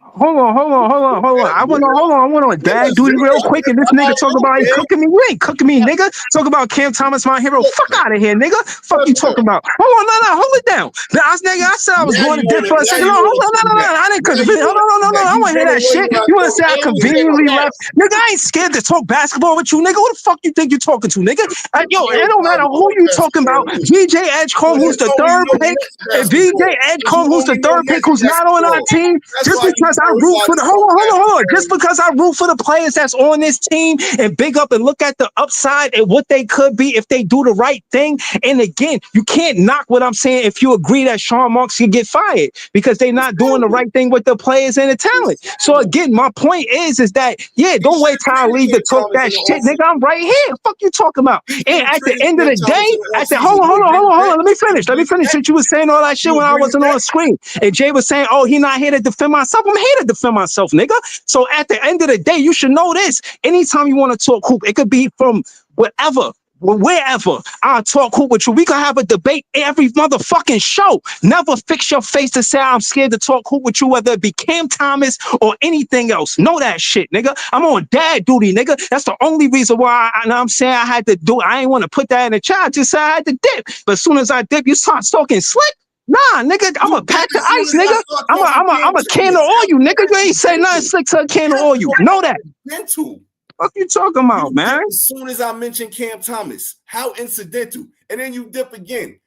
Speaker 2: Hold on. I went on dad duty real quick, and this nigga talk about he cooking me. You ain't cooking me, nigga. Talk about Cam Thomas, my hero. Fuck out of here, nigga. Fuck you talking about. Hold on, no, hold it down. I said I was going to dip for a second. No, I didn't cook. Hold on, I want to hear that shit. You want to say I conveniently left? Nigga, I ain't scared to talk basketball with you, nigga. Who the fuck you think you talking to, nigga? Yo, it don't matter who you talking about. VJ Edgecombe, who's the third pick, and VJ Edgecombe, who's the third pick, who's not on our team, just because I root for the hold on. Just because I root for the players that's on this team and big up and look at the upside and what they could be if they do the right thing. And again, you can't knock what I'm saying if you agree that Sean Marks can get fired because they're not doing the right thing with the players and the talent. So again, my point is that don't wait till I leave to talk that shit, nigga. I'm right here. Fuck you talking about. And at the end of the day, hold on. Let me finish. Since you was saying all that shit when I wasn't on screen, and Jay was saying, "Oh, he not here to defend myself." I'm here to defend myself, nigga. So at the end of the day, you should know this. Anytime you want to talk hoop, it could be from whatever.
Speaker 8: wherever. I'll talk hoop with you. We can have a debate every motherfucking show. Never fix your face to say I'm scared to talk hoop with you, whether it be Cam Thomas or anything else. Know that shit, nigga. I'm on dad duty, nigga. That's the only reason why I'm saying I had to do it. I ain't want to put that in the chat. Just say I had to dip. But as soon as I dip, you start talking slick. Nah, nigga, I'm a patch of ice, nigga. I'm a can of oil, nigga. You ain't say nothing slick to a can of oil. Know that.
Speaker 4: Mental.
Speaker 8: What you talking about, man?
Speaker 4: As soon as I mention Cam Thomas, how incidental, and then you dip again.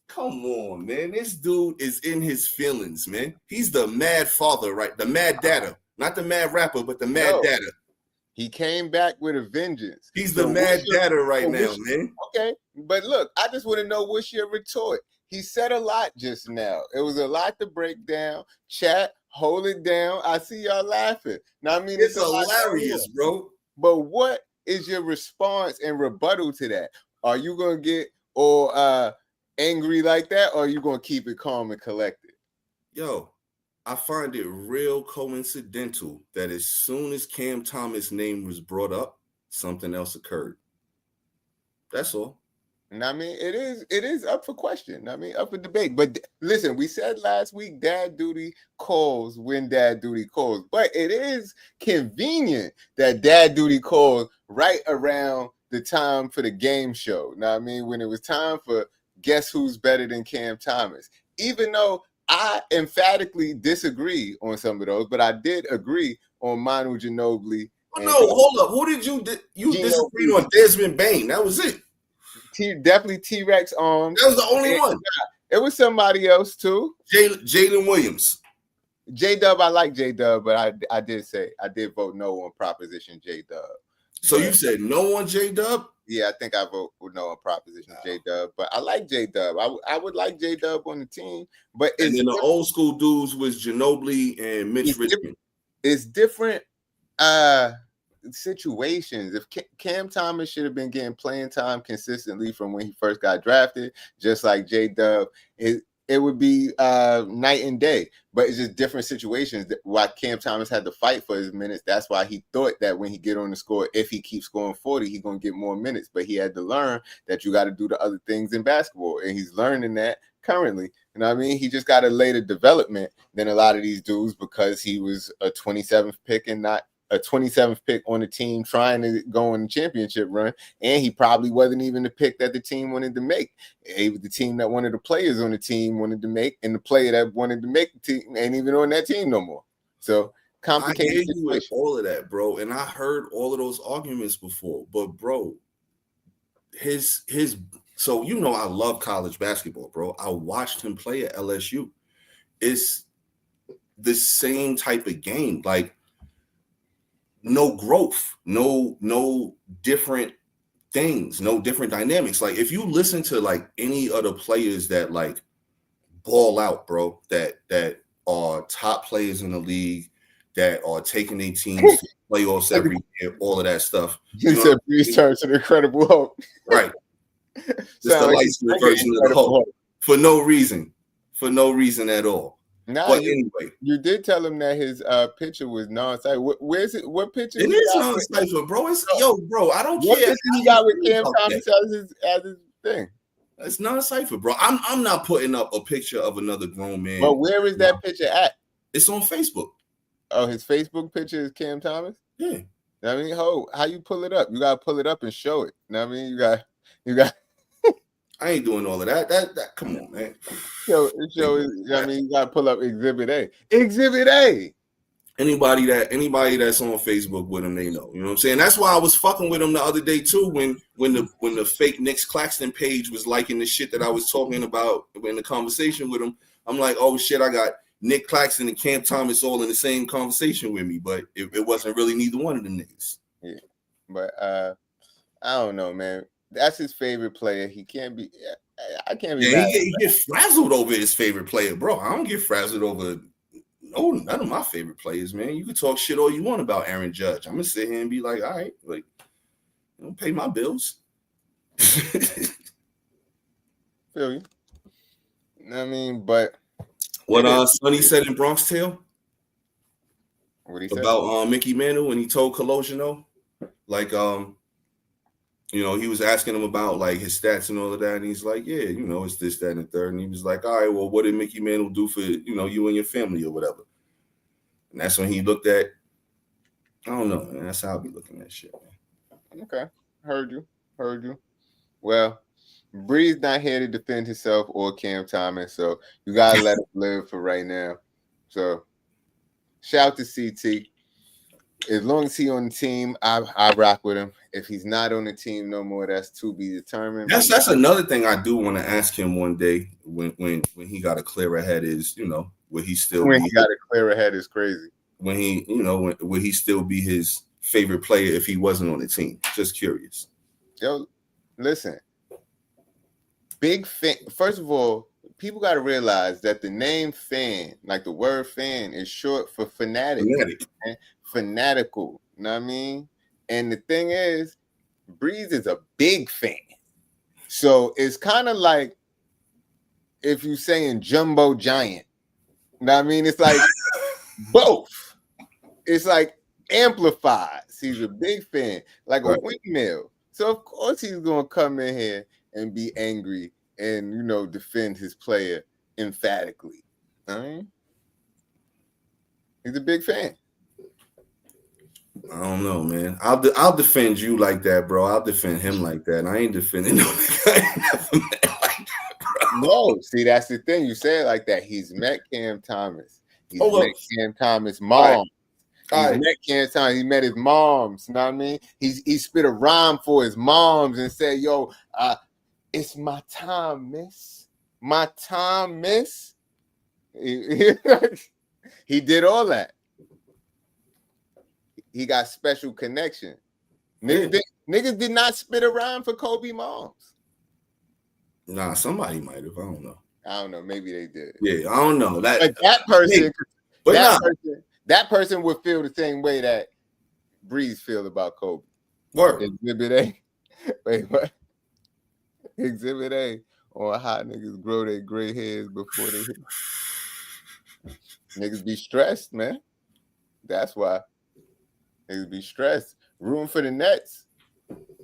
Speaker 4: Come on, man. This dude is in his feelings, man. He's the mad father, right? The mad dadder, not the mad rapper, but the mad dadder.
Speaker 3: He came back with a vengeance.
Speaker 4: He's the mad dadder right now, man.
Speaker 3: Okay, but look, I just want to know what's your retort. He said a lot just now. It was a lot to break down. Chat, hold it down. I see y'all laughing. Now, I mean,
Speaker 4: it's hilarious, bro.
Speaker 3: But what is your response and rebuttal to that? Are you gonna get angry like that, or are you gonna keep it calm and collected?
Speaker 4: Yo, I find it real coincidental that as soon as Cam Thomas' name was brought up, something else occurred. That's all.
Speaker 3: And I mean, it is up for question. I mean, up for debate. But listen, we said last week, dad duty calls when dad duty calls. But it is convenient that dad duty calls right around the time for the game show. Now, I mean, when it was time for Guess Who's Better Than Cam Thomas. Even though I emphatically disagree on some of those, but I did agree on Manu Ginobili.
Speaker 4: Oh, no, hold up. Who did you disagreed on? Desmond Bain. That was it.
Speaker 3: Definitely T-Rex arms.
Speaker 4: That was the only one.
Speaker 3: It was somebody else too.
Speaker 4: Jalen Williams.
Speaker 3: J-Dub, I like J-Dub, but I did vote no on Proposition J-Dub.
Speaker 4: So you said no on J-Dub?
Speaker 3: Yeah, I think I vote no on Proposition J-Dub, but I like J-Dub. I would like J-Dub on the team, but
Speaker 4: and then the old school dudes was Ginobili and Mitch Richmond.
Speaker 3: It's different situations. If Cam Thomas should have been getting playing time consistently from when he first got drafted, just like J-Dub, it would be night and day. But it's just different situations. Why Cam Thomas had to fight for his minutes. That's why he thought that when he get on the score, if he keeps scoring 40, he's going to get more minutes. But he had to learn that you got to do the other things in basketball. And he's learning that currently. You know what I mean? He just got a later development than a lot of these dudes because he was a 27th pick and not a 27th pick on the team trying to go on the championship run, and he probably wasn't even the pick that the team wanted to make. It was the team that one of the players on the team wanted to make, and the player that wanted to make the team ain't even on that team no more. So complicated.
Speaker 4: I hear you with all of that, bro, and I heard all of those arguments before. But bro, his so you know I love college basketball, bro. I watched him play at LSU. It's the same type of game, like. No growth, no different things, no different dynamics. Like if you listen to like any other players that like ball out, bro, that are top players in the league, that are taking their teams to playoffs every year, all of that stuff.
Speaker 3: You said please turn to the Incredible Hulk.
Speaker 4: Right. Just the light version of the Hulk. For no reason at all.
Speaker 3: Now,
Speaker 4: but anyway,
Speaker 3: you did tell him that his picture was non-cipher. Where's it? What picture?
Speaker 4: It is non-cipher, bro. It's bro. I don't care.
Speaker 3: What picture he got with Cam Thomas as his thing?
Speaker 4: It's non-cipher, bro. I'm not putting up a picture of another grown man.
Speaker 3: But where is that picture at?
Speaker 4: It's on Facebook.
Speaker 3: Oh, his Facebook picture is Cam Thomas.
Speaker 4: Yeah.
Speaker 3: I mean, how you pull it up? You gotta pull it up and show it. You know what I mean? You got.
Speaker 4: I ain't doing all of that. That come on, man.
Speaker 3: Show I mean, you gotta pull up Exhibit A. Exhibit A.
Speaker 4: Anybody that's on Facebook with him, they know. You know what I'm saying? That's why I was fucking with him the other day too. When the fake Nick Claxton page was liking the shit that I was talking about in the conversation with him. I'm like, oh shit, I got Nick Claxton and Cam Thomas all in the same conversation with me, but it wasn't really neither one of the niggas.
Speaker 3: Yeah, but I don't know, man. That's his favorite player. He can't be. I can't be.
Speaker 4: Yeah, he get frazzled over his favorite player, bro. I don't get frazzled over none of my favorite players, man. You can talk shit all you want about Aaron Judge. I'm gonna sit here and be like, all right, like, don't pay my bills.
Speaker 3: Feel you. I mean, but
Speaker 4: what Sonny said in Bronx Tale?
Speaker 3: What he said
Speaker 4: about Mickey Mantle when he told Colosimo, like you know, he was asking him about like his stats and all of that, and he's like, yeah, you know, it's this, that, and the third. And he was like, all right, well, what did Mickey Mantle do for, you know, you and your family or whatever? And that's when he looked at, I don't know, man. That's how I'll be looking at shit, man.
Speaker 3: Okay, heard you. Well, Breeze not here to defend himself or Cam Thomas, so you gotta let him live for right now. So, shout to CT. As long as he on the team, I rock with him. If he's not on the team no more, that's to be determined.
Speaker 4: That's another thing I do want to ask him one day when he got a clearer head is, you know, will he still
Speaker 3: when he got a clearer head is crazy.
Speaker 4: When he, you know, will he still be his favorite player if he wasn't on the team? Just curious.
Speaker 3: Yo, listen. Big fan. First of all, people got to realize that the name fan, like the word fan, is short for fanatic. Fanatical. You know what I mean? And the thing is, Breeze is a big fan. So it's kind of like if you're saying jumbo giant. You know what I mean? It's like both. It's like amplifies. He's a big fan, like a windmill. So of course he's gonna come in here and be angry and, you know, defend his player emphatically. All right? He's a big fan.
Speaker 4: I don't know, man. I'll defend you like that, bro. I'll defend him like that. I ain't defending no nigga like that, bro.
Speaker 3: No, see, that's the thing. You say it like that. He's met Cam Thomas. He's met Cam Thomas' mom. He's met Cam Thomas. He met his moms. You know what I mean? He spit a rhyme for his moms and said, "Yo, it's my time, miss. My time, miss." He did all that. He got special connection. Niggas did not spit a rhyme for Kobe moms.
Speaker 4: Nah, somebody might have. I
Speaker 3: don't know. Maybe they did.
Speaker 4: Yeah, I don't know.
Speaker 3: But that person would feel the same way that Breeze feel about Kobe.
Speaker 4: Word.
Speaker 3: Exhibit A. Wait, what? Exhibit A on how niggas grow their gray hairs before they hit. Niggas be stressed, man. That's why. Niggas be stressed. Room for the Nets.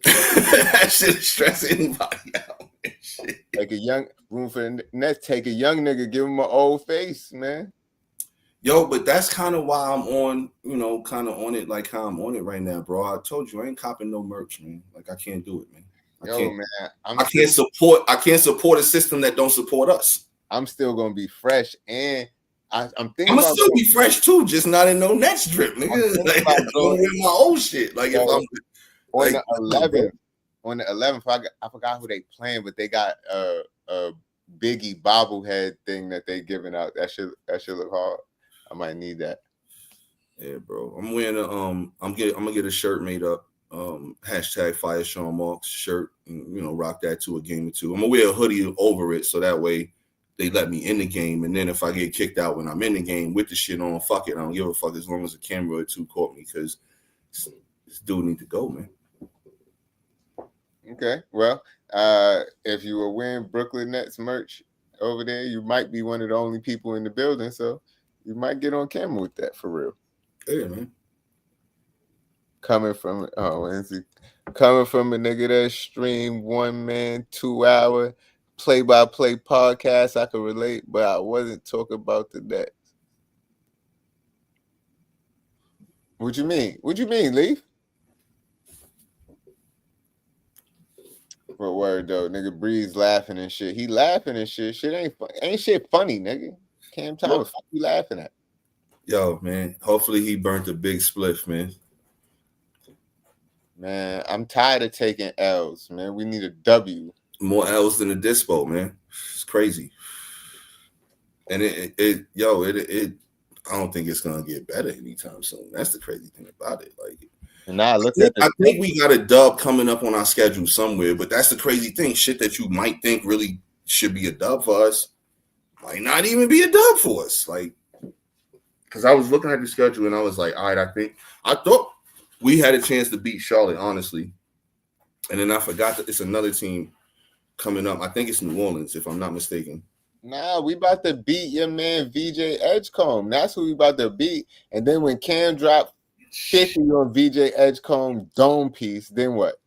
Speaker 4: That shit stress anybody out. Shit.
Speaker 3: Like a young room for the Nets. Take a young nigga, give him an old face, man.
Speaker 4: Yo, but that's kind of why I'm on, you know, kind of on it like how I'm on it right now, bro. I told you I ain't copping no merch, man. Like I can't do it, man. I can't support a system that don't support us.
Speaker 3: I'm still gonna be fresh, and I'm thinking
Speaker 4: I'm gonna still be fresh too, just not in no Nets drip, nigga. Like, I'm with my old shit. Like if I'm
Speaker 3: on the 11th, I forgot who they playing, but they got a Biggie bobblehead thing that they giving out. That should look hard. I might need that.
Speaker 4: Yeah, bro. I'm wearing I'm gonna get a shirt made up. Hashtag Fire Sean Marks shirt, and, you know, rock that to a game or two. I'm gonna wear a hoodie over it so that way they let me in the game. And then if I get kicked out when I'm in the game with the shit on, fuck it. I don't give a fuck as long as a camera or two caught me, because this dude need to go, man.
Speaker 3: Okay, well, if you were wearing Brooklyn Nets merch over there, you might be one of the only people in the building, so you might get on camera with that for real.
Speaker 4: Yeah, man.
Speaker 3: Coming from a nigga that streamed 1 man 2 hour play-by-play podcast, I could relate, but I wasn't talking about the Nets. What you mean? What you mean, Leaf? For word though, nigga, Breeze laughing and shit. He laughing and shit. Shit ain't shit funny, nigga. Cam Thomas, what you laughing at?
Speaker 4: Yo, man. Hopefully he burnt a big spliff, man.
Speaker 3: Man, I'm tired of taking L's, man. We need a W.
Speaker 4: More L's than a dispo, man. It's crazy. And it I don't think it's gonna get better anytime soon. That's the crazy thing about it. Like,
Speaker 3: and now
Speaker 4: I think we got a dub coming up on our schedule somewhere, but that's the crazy thing. Shit that you might think really should be a dub for us might not even be a dub for us. Like, because I was looking at the schedule and I was like, all right, I thought we had a chance to beat Charlotte, honestly. And then I forgot that it's another team coming up. I think it's New Orleans, if I'm not mistaken.
Speaker 3: Nah, we about to beat your man VJ Edgecombe. That's who we about to beat. And then when Cam dropped 50 on VJ Edgecombe dome piece, then what?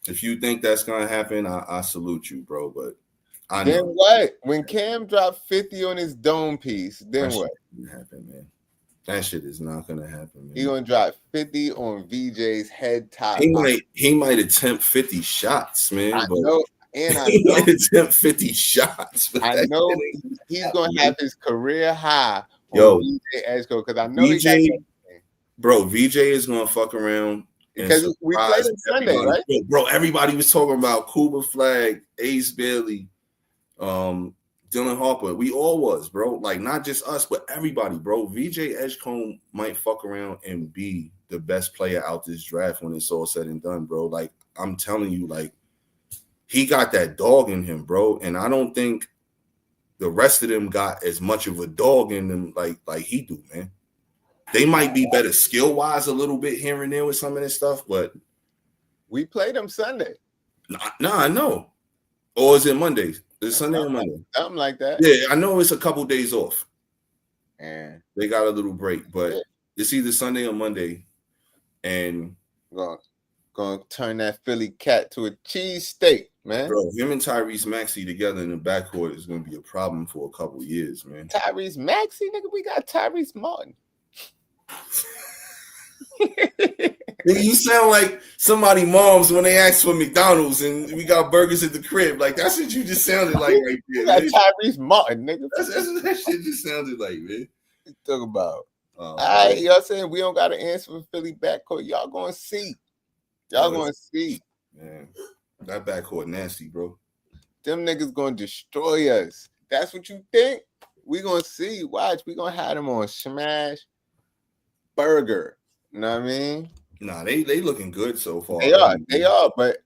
Speaker 4: If you think that's gonna happen, I salute you, bro. But I
Speaker 3: Then
Speaker 4: know
Speaker 3: what? When Cam dropped 50 on his dome piece, then
Speaker 4: that
Speaker 3: what?
Speaker 4: shit gonna happen, man. That shit is not gonna happen, man.
Speaker 3: He gonna drop 50 on VJ's head top.
Speaker 4: He might attempt 50 shots, man.
Speaker 3: I
Speaker 4: but
Speaker 3: know, and I
Speaker 4: he
Speaker 3: know
Speaker 4: might attempt 50 shots. But
Speaker 3: I
Speaker 4: that
Speaker 3: know
Speaker 4: shit ain't
Speaker 3: he's
Speaker 4: happening.
Speaker 3: gonna have his career high on
Speaker 4: Yo,
Speaker 3: VJ Edgeco because I know he got
Speaker 4: VJ,
Speaker 3: that.
Speaker 4: bro, VJ is gonna fuck around.
Speaker 3: Because we played him Sunday, right?
Speaker 4: Bro, everybody was talking about Cuba Flag, Ace Bailey, Dylan Harper. We all was, bro. Like, not just us, but everybody, bro. VJ Edgecombe might fuck around and be the best player out this draft when it's all said and done, bro. Like, I'm telling you, like, he got that dog in him, bro. And I don't think the rest of them got as much of a dog in them like he do, man. They might be better skill-wise a little bit here and there with some of this stuff, but
Speaker 3: we played them Sunday.
Speaker 4: Nah, I know. Or is it Mondays? Is it Sunday or Monday?
Speaker 3: Something like that.
Speaker 4: Yeah, I know it's a couple days off.
Speaker 3: And
Speaker 4: they got a little break, but it's either Sunday or Monday. And
Speaker 3: gonna turn that Philly cat to a cheese steak, man.
Speaker 4: Bro, him and Tyrese Maxey together in the backcourt is gonna be a problem for a couple of years, man.
Speaker 3: Tyrese Maxey, nigga, we got Tyrese Martin.
Speaker 4: You sound like somebody moms when they ask for McDonald's and we got burgers at the crib. Like, that's what you just sounded like right there.
Speaker 3: Got Tyrese Martin, nigga.
Speaker 4: That shit just sounded like, man.
Speaker 3: What you talking about? All right, y'all saying we don't got an answer for Philly backcourt. Y'all gonna see. Y'all gonna see.
Speaker 4: Man, that backcourt nasty, bro.
Speaker 3: Them niggas gonna destroy us. That's what you think? We gonna see. Watch. We gonna have them on Smash Burger. You know what I mean?
Speaker 4: Nah, they looking good so far.
Speaker 3: They are. But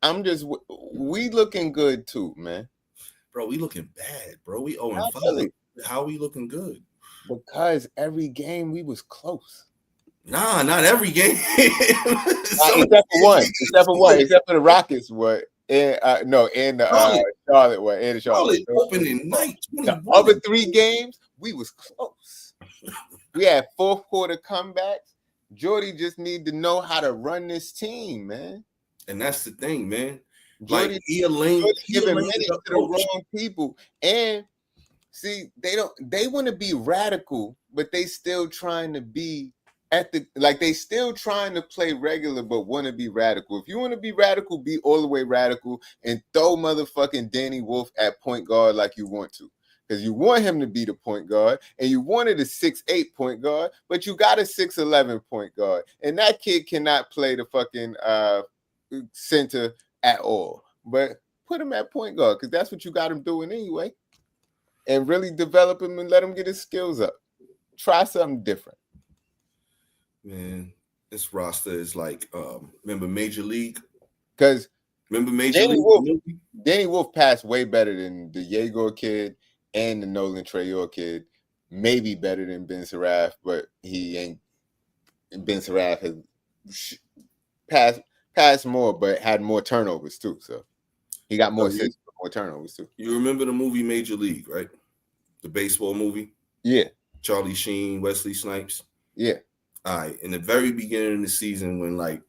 Speaker 3: we looking good too, man.
Speaker 4: Bro, we looking bad, bro. We 0-5. How we looking good?
Speaker 3: Because every game we was close.
Speaker 4: Nah, not every game.
Speaker 3: Except for one. Except for the Rockets. What? And Charlotte. What? And Charlotte.
Speaker 4: Opening night.
Speaker 3: The other 3 games, we was close. We had fourth quarter comebacks. Jordy just need to know how to run this team, man.
Speaker 4: And that's the thing, man.
Speaker 3: Jordy,
Speaker 4: like giving
Speaker 3: minutes to the wrong people. And see, they want to be radical, but they still trying to be they still trying to play regular, but want to be radical. If you want to be radical, be all the way radical and throw motherfucking Danny Wolf at point guard like you want to. Because you want him to be the point guard, and you wanted a 6'8" point guard, but you got a 6'11" point guard. And that kid cannot play the fucking center at all. But put him at point guard, because that's what you got him doing anyway. And really develop him and let him get his skills up. Try something different.
Speaker 4: Man, this roster is like, remember Major League?
Speaker 3: Because
Speaker 4: remember Major League?
Speaker 3: Danny Wolf passed way better than the Yegor kid and the Nolan Trayor kid. Maybe better than Ben Seraph, but he ain't. Ben Seraph has passed more, but had more turnovers too. So he got more assists, more turnovers too.
Speaker 4: You remember the movie Major League, right? The baseball movie?
Speaker 3: Yeah.
Speaker 4: Charlie Sheen, Wesley Snipes?
Speaker 3: Yeah.
Speaker 4: All right. In the very beginning of the season when, like,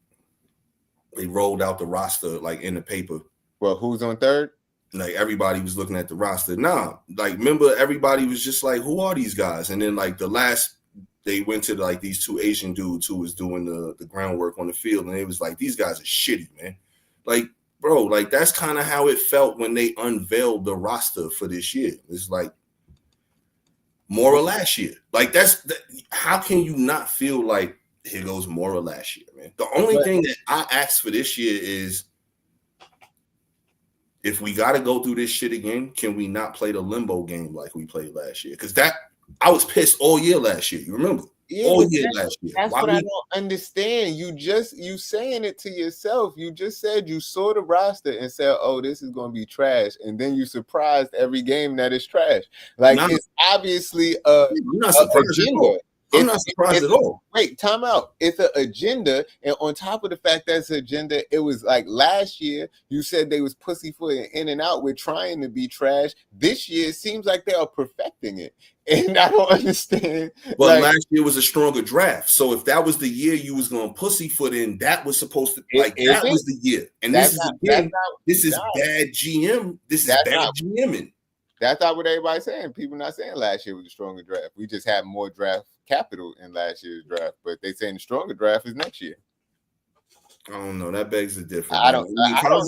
Speaker 4: they rolled out the roster, like, in the paper.
Speaker 3: Well, who's on third?
Speaker 4: Like, everybody was looking at the roster. Nah, like, remember, everybody was just like, who are these guys? And then, like, they went to, like, these 2 Asian dudes who was doing the groundwork on the field, and it was like, these guys are shitty, man. Like, bro, like, that's kind of how it felt when they unveiled the roster for this year. It's like more or last year. Like, how can you not feel like here goes more or last year, man? The only thing that I ask for this year is, if we got to go through this shit again, can we not play the limbo game like we played last year? Because I was pissed all year last year. You remember?
Speaker 3: Yeah,
Speaker 4: all year last year.
Speaker 3: That's what I don't understand. You saying it to yourself. You just said you saw the roster and said, "Oh, this is going to be trash," and then you surprised every game that is trash. Like, it's obviously
Speaker 4: I'm not surprised.
Speaker 3: agenda.
Speaker 4: I'm not surprised at all.
Speaker 3: Wait, time out. It's an agenda, and on top of the fact that it's an agenda, it was like last year you said they was pussyfooting in and out with trying to be trash. This year it seems like they are perfecting it, and I don't understand.
Speaker 4: But last year was a stronger draft, so if that was the year you was going to pussyfoot in, that was supposed to that was the year. And this is bad GM. This is bad GMing.
Speaker 3: That's not what everybody's saying. People not saying last year was a stronger draft. We just had more draft capital in last year's draft, but they saying the stronger draft is next year.
Speaker 4: I don't know. That begs the difference.
Speaker 3: I don't know. I don't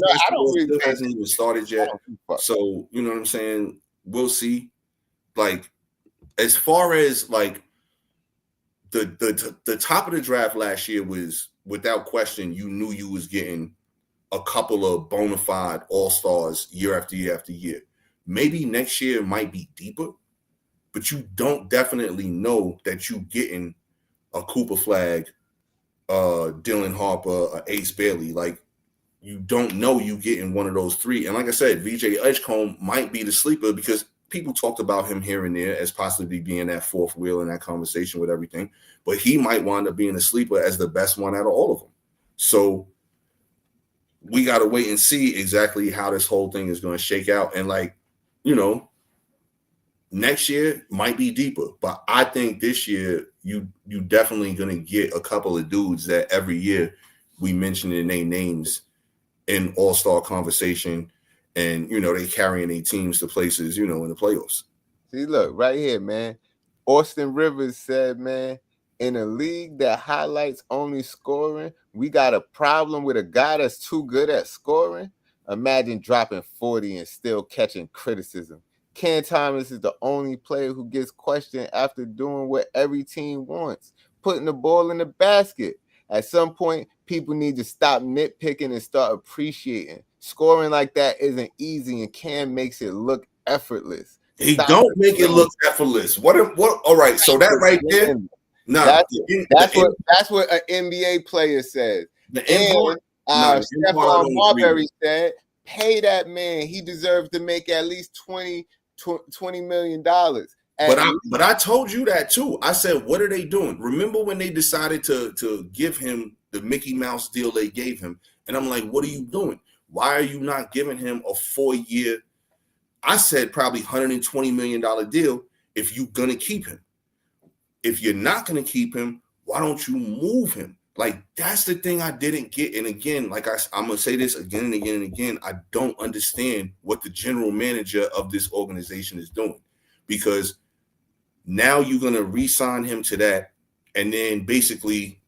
Speaker 3: really
Speaker 4: still hasn't even started yet. So you know what I'm saying? We'll see. Like, as far as like the top of the draft last year was without question, you knew you was getting a couple of bona fide all-stars year after year after year. Maybe next year might be deeper, but you don't definitely know that you getting a Cooper Flag, Dylan Harper, Ace Bailey. Like, you don't know you getting one of those three. And like I said, VJ Edgecombe might be the sleeper because people talked about him here and there as possibly being that fourth wheel in that conversation with everything. But he might wind up being a sleeper as the best one out of all of them. So we got to wait and see exactly how this whole thing is going to shake out. And like, you know, next year might be deeper, but I think this year you definitely gonna get a couple of dudes that every year we mention in their names in all-star conversation, and you know they carrying their teams to places, you know, in the playoffs.
Speaker 3: See, look right here, man. Austin Rivers said, man, in a league that highlights only scoring, we got a problem with a guy that's too good at scoring. Imagine dropping 40 and still catching criticism. Cam Thomas is the only player who gets questioned after doing what every team wants, putting the ball in the basket. At some point, people need to stop nitpicking and start appreciating. Scoring like that isn't easy, and Cam makes it look effortless.
Speaker 4: He don't make it look effortless. What? All right, so that right there,
Speaker 3: that's what an NBA player says. Stephon Marbury said, pay that man. He deserves to make at least $20 million.
Speaker 4: But I told you that too. I said, what are they doing? Remember when they decided to give him the Mickey Mouse deal they gave him? And I'm like, what are you doing? Why are you not giving him a 4-year, I said probably $120 million deal if you're going to keep him? If you're not going to keep him, why don't you move him? Like, that's the thing I didn't get. And again, like I'm going to say this again and again and again, I don't understand what the general manager of this organization is doing, because now you're going to re-sign him to that and then basically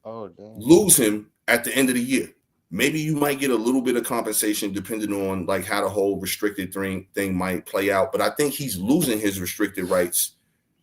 Speaker 4: lose him at the end of the year. Maybe you might get a little bit of compensation depending on like how the whole restricted thing might play out. But I think he's losing his restricted rights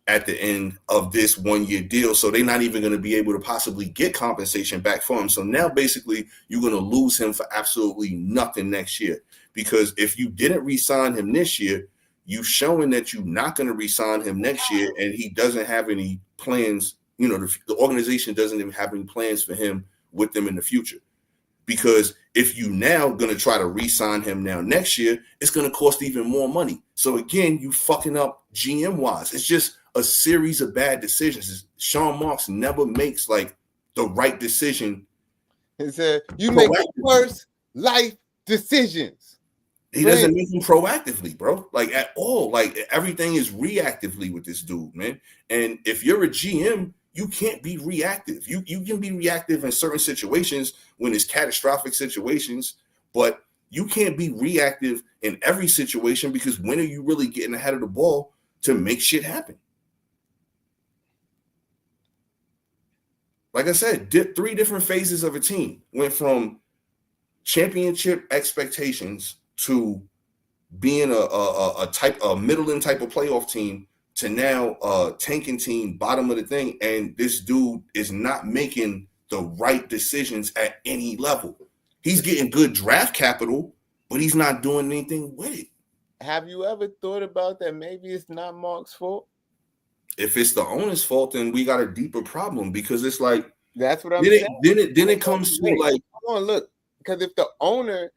Speaker 4: at the end of this 1-year deal. So they're not even going to be able to possibly get compensation back for him. So now basically you're going to lose him for absolutely nothing next year, because if you didn't re-sign him this year, you showing that you're not going to re-sign him next year, and he doesn't have any plans. You know, the organization doesn't even have any plans for him with them in the future. Because if you now going to try to re-sign him now next year, it's going to cost even more money. So again, you fucking up GM wise. It's just a series of bad decisions. Sean Marks never makes like the right decision.
Speaker 3: He said, you make the worst life decisions.
Speaker 4: He doesn't make them proactively, bro. Like at all. Like everything is reactively with this dude, man. And if you're a GM, you can't be reactive. You can be reactive in certain situations when it's catastrophic situations, but you can't be reactive in every situation, because when are you really getting ahead of the ball to make shit happen? Like I said, 3 different phases of a team went from championship expectations to being a middling type of playoff team to now tanking team, bottom of the thing, and this dude is not making the right decisions at any level. He's getting good draft capital, but he's not doing anything with it.
Speaker 3: Have you ever thought about that? Maybe it's not Mark's fault.
Speaker 4: If it's the owner's fault, then we got a deeper problem, because it's like,
Speaker 3: that's what I'm saying.
Speaker 4: Then it comes to like,
Speaker 3: come on, look, because if the owner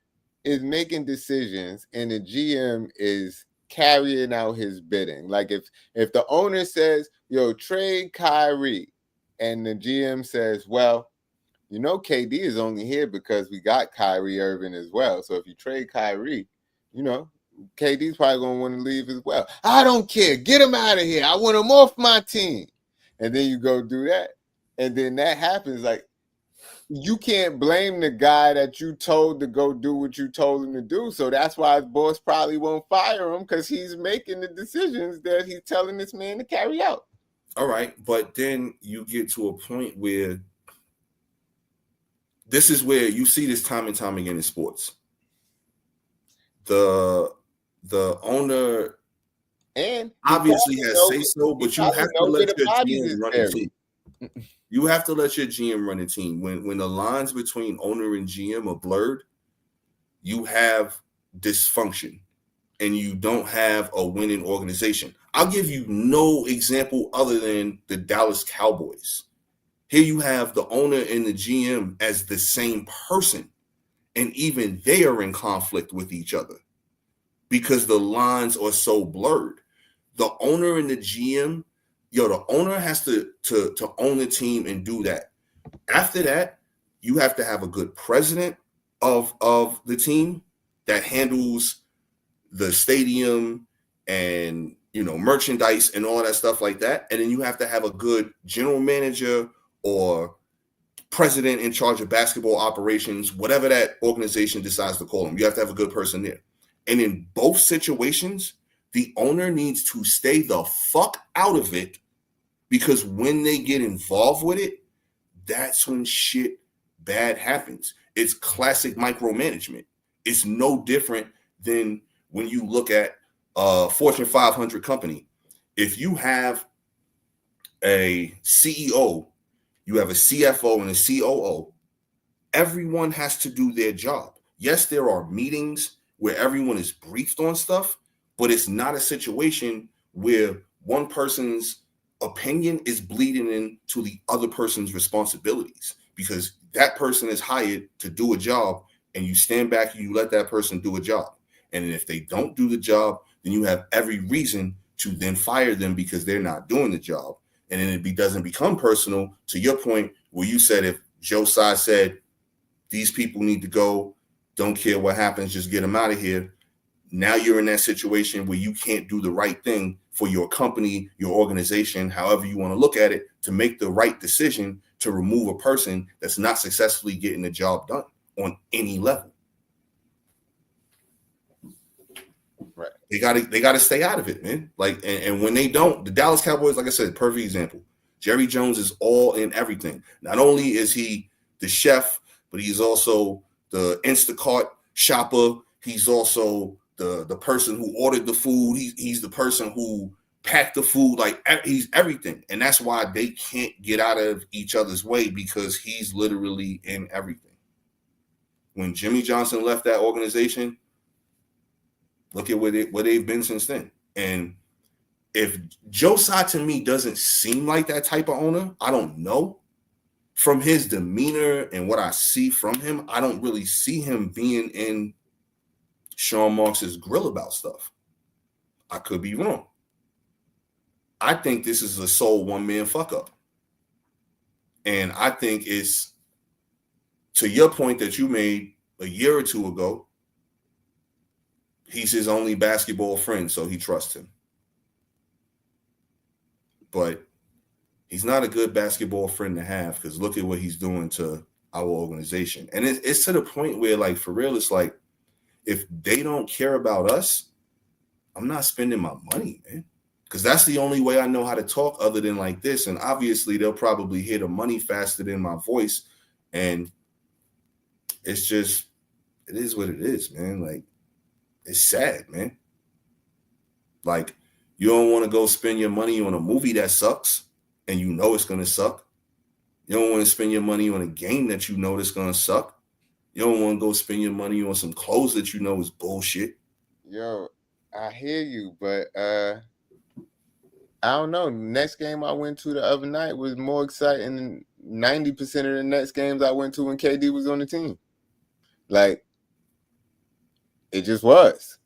Speaker 3: is making decisions and the GM is carrying out his bidding. Like if the owner says, yo, trade Kyrie, and the GM says, well, you know, KD is only here because we got Kyrie Irving as well. So if you trade Kyrie, you know, KD's probably going to want to leave as well. I don't care. Get him out of here. I want him off my team. And then you go do that. And then that happens. Like, you can't blame the guy that you told to go do what you told him to do. So that's why his boss probably won't fire him, because he's making the decisions that he's telling this man to carry out.
Speaker 4: All right. But then you get to a point where this is where you see this time and time again in sports. The owner
Speaker 3: and
Speaker 4: obviously has say so, but you have to let your GM run the team. You have to let your GM run the team. When the lines between owner and GM are blurred, you have dysfunction and you don't have a winning organization. I'll give you no example other than the Dallas Cowboys. Here you have the owner and the GM as the same person, and even they are in conflict with each other because the lines are so blurred. The owner and the GM, the owner has to own the team and do that. After that, you have to have a good president of the team that handles the stadium and, merchandise and all that stuff like that. And then you have to have a good general manager or president in charge of basketball operations, whatever that organization decides to call them. You have to have a good person there. And in both situations, the owner needs to stay the fuck out of it, because when they get involved with it, that's when shit bad happens. It's classic micromanagement. It's no different than when you look at a Fortune 500 company. If you have a CEO, you have a CFO and a COO, everyone has to do their job. Yes, there are meetings where everyone is briefed on stuff, but it's not a situation where one person's opinion is bleeding into the other person's responsibilities, because that person is hired to do a job and you stand back and you let that person do a job. And if they don't do the job, then you have every reason to then fire them because they're not doing the job. And then it doesn't become personal, to your point where you said if Joe Tsai said, these people need to go, don't care what happens, just get them out of here. Now you're in that situation where you can't do the right thing for your company, your organization, however you want to look at it, to make the right decision to remove a person that's not successfully getting the job done on any level.
Speaker 3: Right.
Speaker 4: They gotta stay out of it, man. Like, and when they don't, the Dallas Cowboys, like I said, perfect example. Jerry Jones is all in everything. Not only is he the chef, but he's also the Instacart shopper. He's also the person who ordered the food. He's the person who packed the food. Like, he's everything. And that's why they can't get out of each other's way, because he's literally in everything. When Jimmy Johnson left that organization, look at where they've been since then. And if Joe Tsai to me doesn't seem like that type of owner, I don't know. From his demeanor and what I see from him, I don't really see him being in Sean Marks's grill about stuff. I could be wrong. I think this is a sole one-man fuck-up. And I think it's, to your point that you made a year or two ago, he's his only basketball friend, so he trusts him. But he's not a good basketball friend to have, because look at what he's doing to our organization. And it's to the point where, like, for real, it's like, if they don't care about us, I'm not spending my money, man. Because that's the only way I know how to talk other than like this. And obviously, they'll probably hear the money faster than my voice. And it's just, it is what it is, man. Like, it's sad, man. Like, you don't want to go spend your money on a movie that sucks and you know it's going to suck. You don't want to spend your money on a game that you know that's going to suck. You don't want to go spend your money on some clothes that you know is bullshit.
Speaker 3: Yo, I hear you, but I don't know. Next game I went to the other night was more exciting than 90% of the next games I went to when KD was on the team. Like, it just was.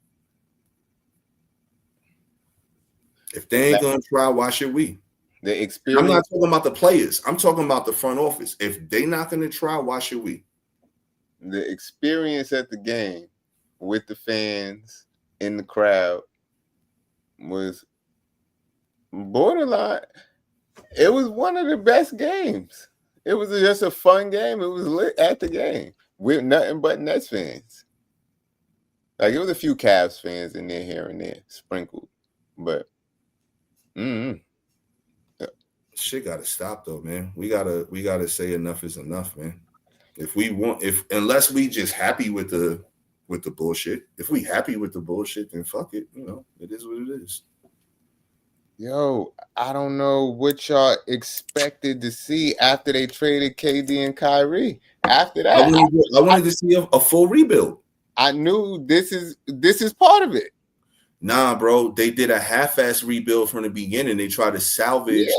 Speaker 4: If they ain't gonna try, why should we?
Speaker 3: The experience.
Speaker 4: I'm not talking about the players. I'm talking about the front office. If they not gonna try, why should we?
Speaker 3: The experience at the game with the fans in the crowd was borderline. It was one of the best games. It was just a fun game. It was lit at the game with nothing but Nets fans. Like, it was a few Cavs fans in there here and there sprinkled, but
Speaker 4: shit gotta stop though, man. We gotta say enough is enough, man. Unless we just happy with the bullshit. If we happy with the bullshit, then fuck it. You know, it is what it is.
Speaker 3: Yo, I don't know what y'all expected to see after they traded KD and Kyrie. After that,
Speaker 4: I wanted to see a full rebuild.
Speaker 3: I knew this is part of it.
Speaker 4: Nah, bro, they did a half-ass rebuild from the beginning. They tried to salvage.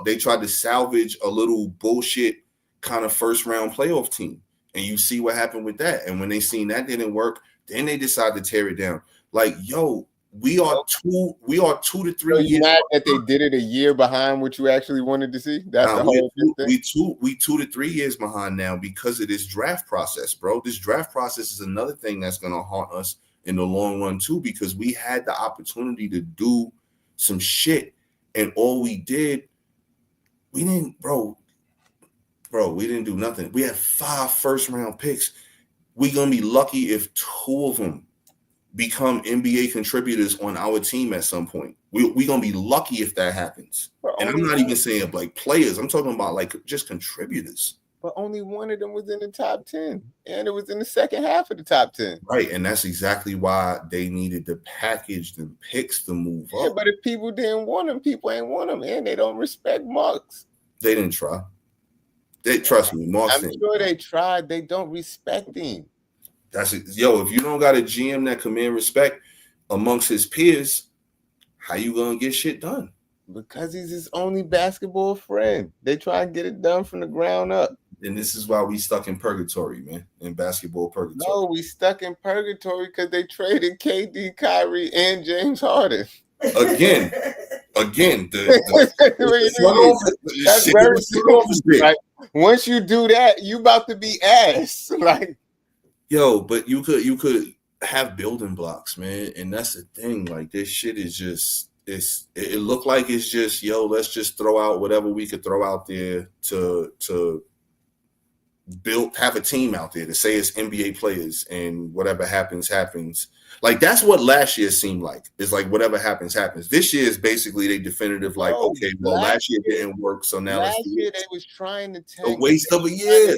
Speaker 4: They tried to salvage a little bullshit kind of first-round playoff team, and you see what happened with that. And when they seen that didn't work, then they decided to tear it down. Like, yo, we are 2 to 3 years.
Speaker 3: Mad that they did it a year behind what you actually wanted to see. That's the whole thing.
Speaker 4: We 2 to 3 years behind now because of this draft process, bro. This draft process is another thing that's gonna haunt us in the long run too, because we had the opportunity to do some shit, and all we did, we didn't do nothing. We had 5 first-round picks. We're gonna be lucky if 2 of them become NBA contributors on our team at some point. We're gonna be lucky if that happens. And I'm not even saying like players, I'm talking about like just contributors.
Speaker 3: But only one of them was in the top 10, and it was in the second half of the top 10.
Speaker 4: Right, and that's exactly why they needed to package the picks to move up.
Speaker 3: Yeah, but if people didn't want them, people ain't want them, and they don't respect Marks.
Speaker 4: They didn't try. They trust me, Marks.
Speaker 3: I'm sure they tried. They don't respect him.
Speaker 4: That's it. Yo, if you don't got a GM that command respect amongst his peers, how you gonna get shit done?
Speaker 3: Because he's his only basketball friend. They try and get it done from the ground up.
Speaker 4: And this is why we stuck in purgatory, man. In basketball purgatory.
Speaker 3: No, we stuck in purgatory because they traded KD, Kyrie, and James Harden.
Speaker 4: Again,
Speaker 3: like, once you do that, you about to be ass. Like,
Speaker 4: yo, but you could have building blocks, man. And that's the thing. Like, this shit is just it looked like it's just, yo, let's just throw out whatever we could throw out there to have a team out there to say it's NBA players, and whatever happens. Like, that's what last year seemed like. It's like whatever happens. This year is basically they definitive, like, okay, well, last year didn't work, so now
Speaker 3: last year they was trying to tank.
Speaker 4: A waste of a year.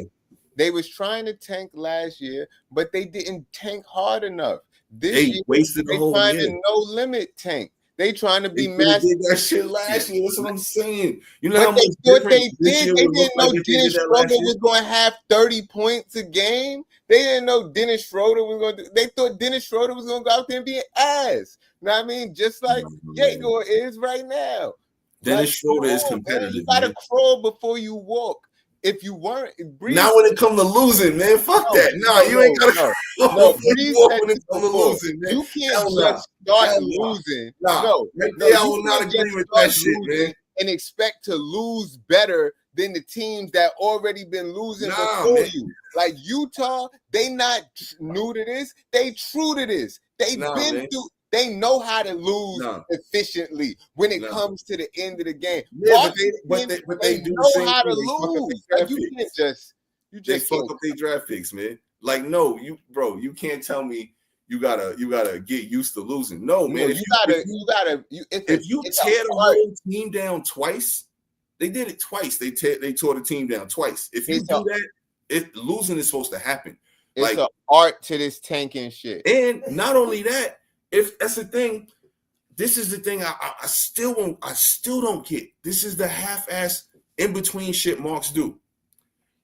Speaker 3: They was trying to tank last year, but they didn't tank hard enough.
Speaker 4: This year, wasted the whole year.
Speaker 3: They trying to no limit tank. They trying to be
Speaker 4: massive. They did that shit last year. That's what I'm saying. You know
Speaker 3: but
Speaker 4: how much
Speaker 3: what they did? They didn't know Dennis Schroeder was going to have 30 points a game. They didn't know Dennis Schroeder was going to. They thought Dennis Schroeder was going to go out there and be an ass. You know what I mean? Just like Jaeger is right now.
Speaker 4: Dennis Schroeder is competitive.
Speaker 3: You gotta crawl before you walk. If you weren't,
Speaker 4: now when it comes to losing, man, fuck that. No, you ain't gotta.
Speaker 3: No, when it comes to losing, man. You can't just start losing.
Speaker 4: I will not agree with that shit, man.
Speaker 3: And expect to lose better than the teams that already been losing before you. Like Utah, they not new to this. They true to this. They've been through. They know how to lose efficiently when it comes to the end of the game.
Speaker 4: Yeah, but they do
Speaker 3: know how to lose. Like, you just
Speaker 4: fuck up their draft picks, man. Like, no, you can't tell me you gotta get used to losing. No, man.
Speaker 3: If
Speaker 4: you tear the whole team down twice, they did it twice. They tore the team down twice. If you do that, losing is supposed to happen.
Speaker 3: It's an art to this tanking shit.
Speaker 4: And not only that, if that's the thing, this is the thing I still don't get. This is the half-ass in-between shit Marks do.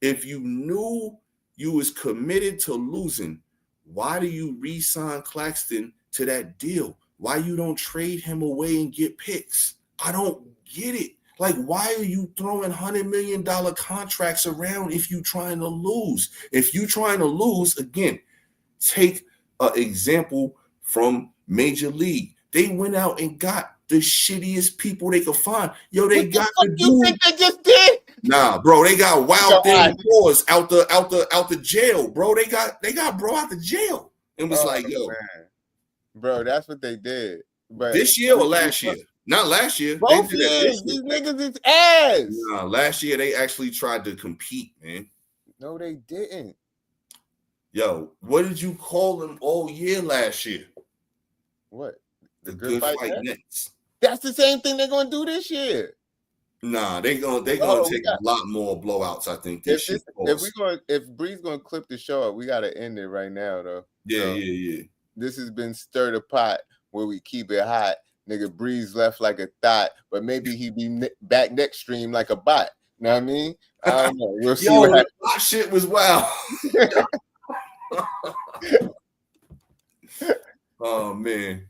Speaker 4: If you knew you was committed to losing, why do you re-sign Claxton to that deal? Why you don't trade him away and get picks? I don't get it. Like, why are you throwing $100 million contracts around if you trying to lose? If you trying to lose, again, take an example from Major League. They went out and got the shittiest people they could find. Yo, they
Speaker 3: What
Speaker 4: got
Speaker 3: the
Speaker 4: the
Speaker 3: fuck you
Speaker 4: dude.
Speaker 3: think they just did?
Speaker 4: Nah, bro, they got Wild
Speaker 3: Yo,
Speaker 4: Thing Boys out the jail, bro. They got bro out the jail. It was like, yo,
Speaker 3: man. Bro, that's what they did. But
Speaker 4: this year or last year? Not last year.
Speaker 3: both
Speaker 4: They did that
Speaker 3: years,
Speaker 4: this year.
Speaker 3: these niggas is ass.
Speaker 4: Nah, last year they actually tried to compete, man.
Speaker 3: No, they didn't.
Speaker 4: Yo, what did you call them all year last year?
Speaker 3: What?
Speaker 4: The Good Fight Nets.
Speaker 3: That's the same thing they're gonna do this year.
Speaker 4: Nah, they gonna take a lot more blowouts. I think this year.
Speaker 3: If Bree's gonna clip the show up, we gotta end it right now, though.
Speaker 4: Yeah.
Speaker 3: This has been Stir the Pot, where we keep it hot. Nigga, Breeze left like a thought, but maybe he be back next stream like a bot. Know what I mean? I don't know. We'll see.
Speaker 4: Yo,
Speaker 3: What happens.
Speaker 4: that shit was wild. Oh man.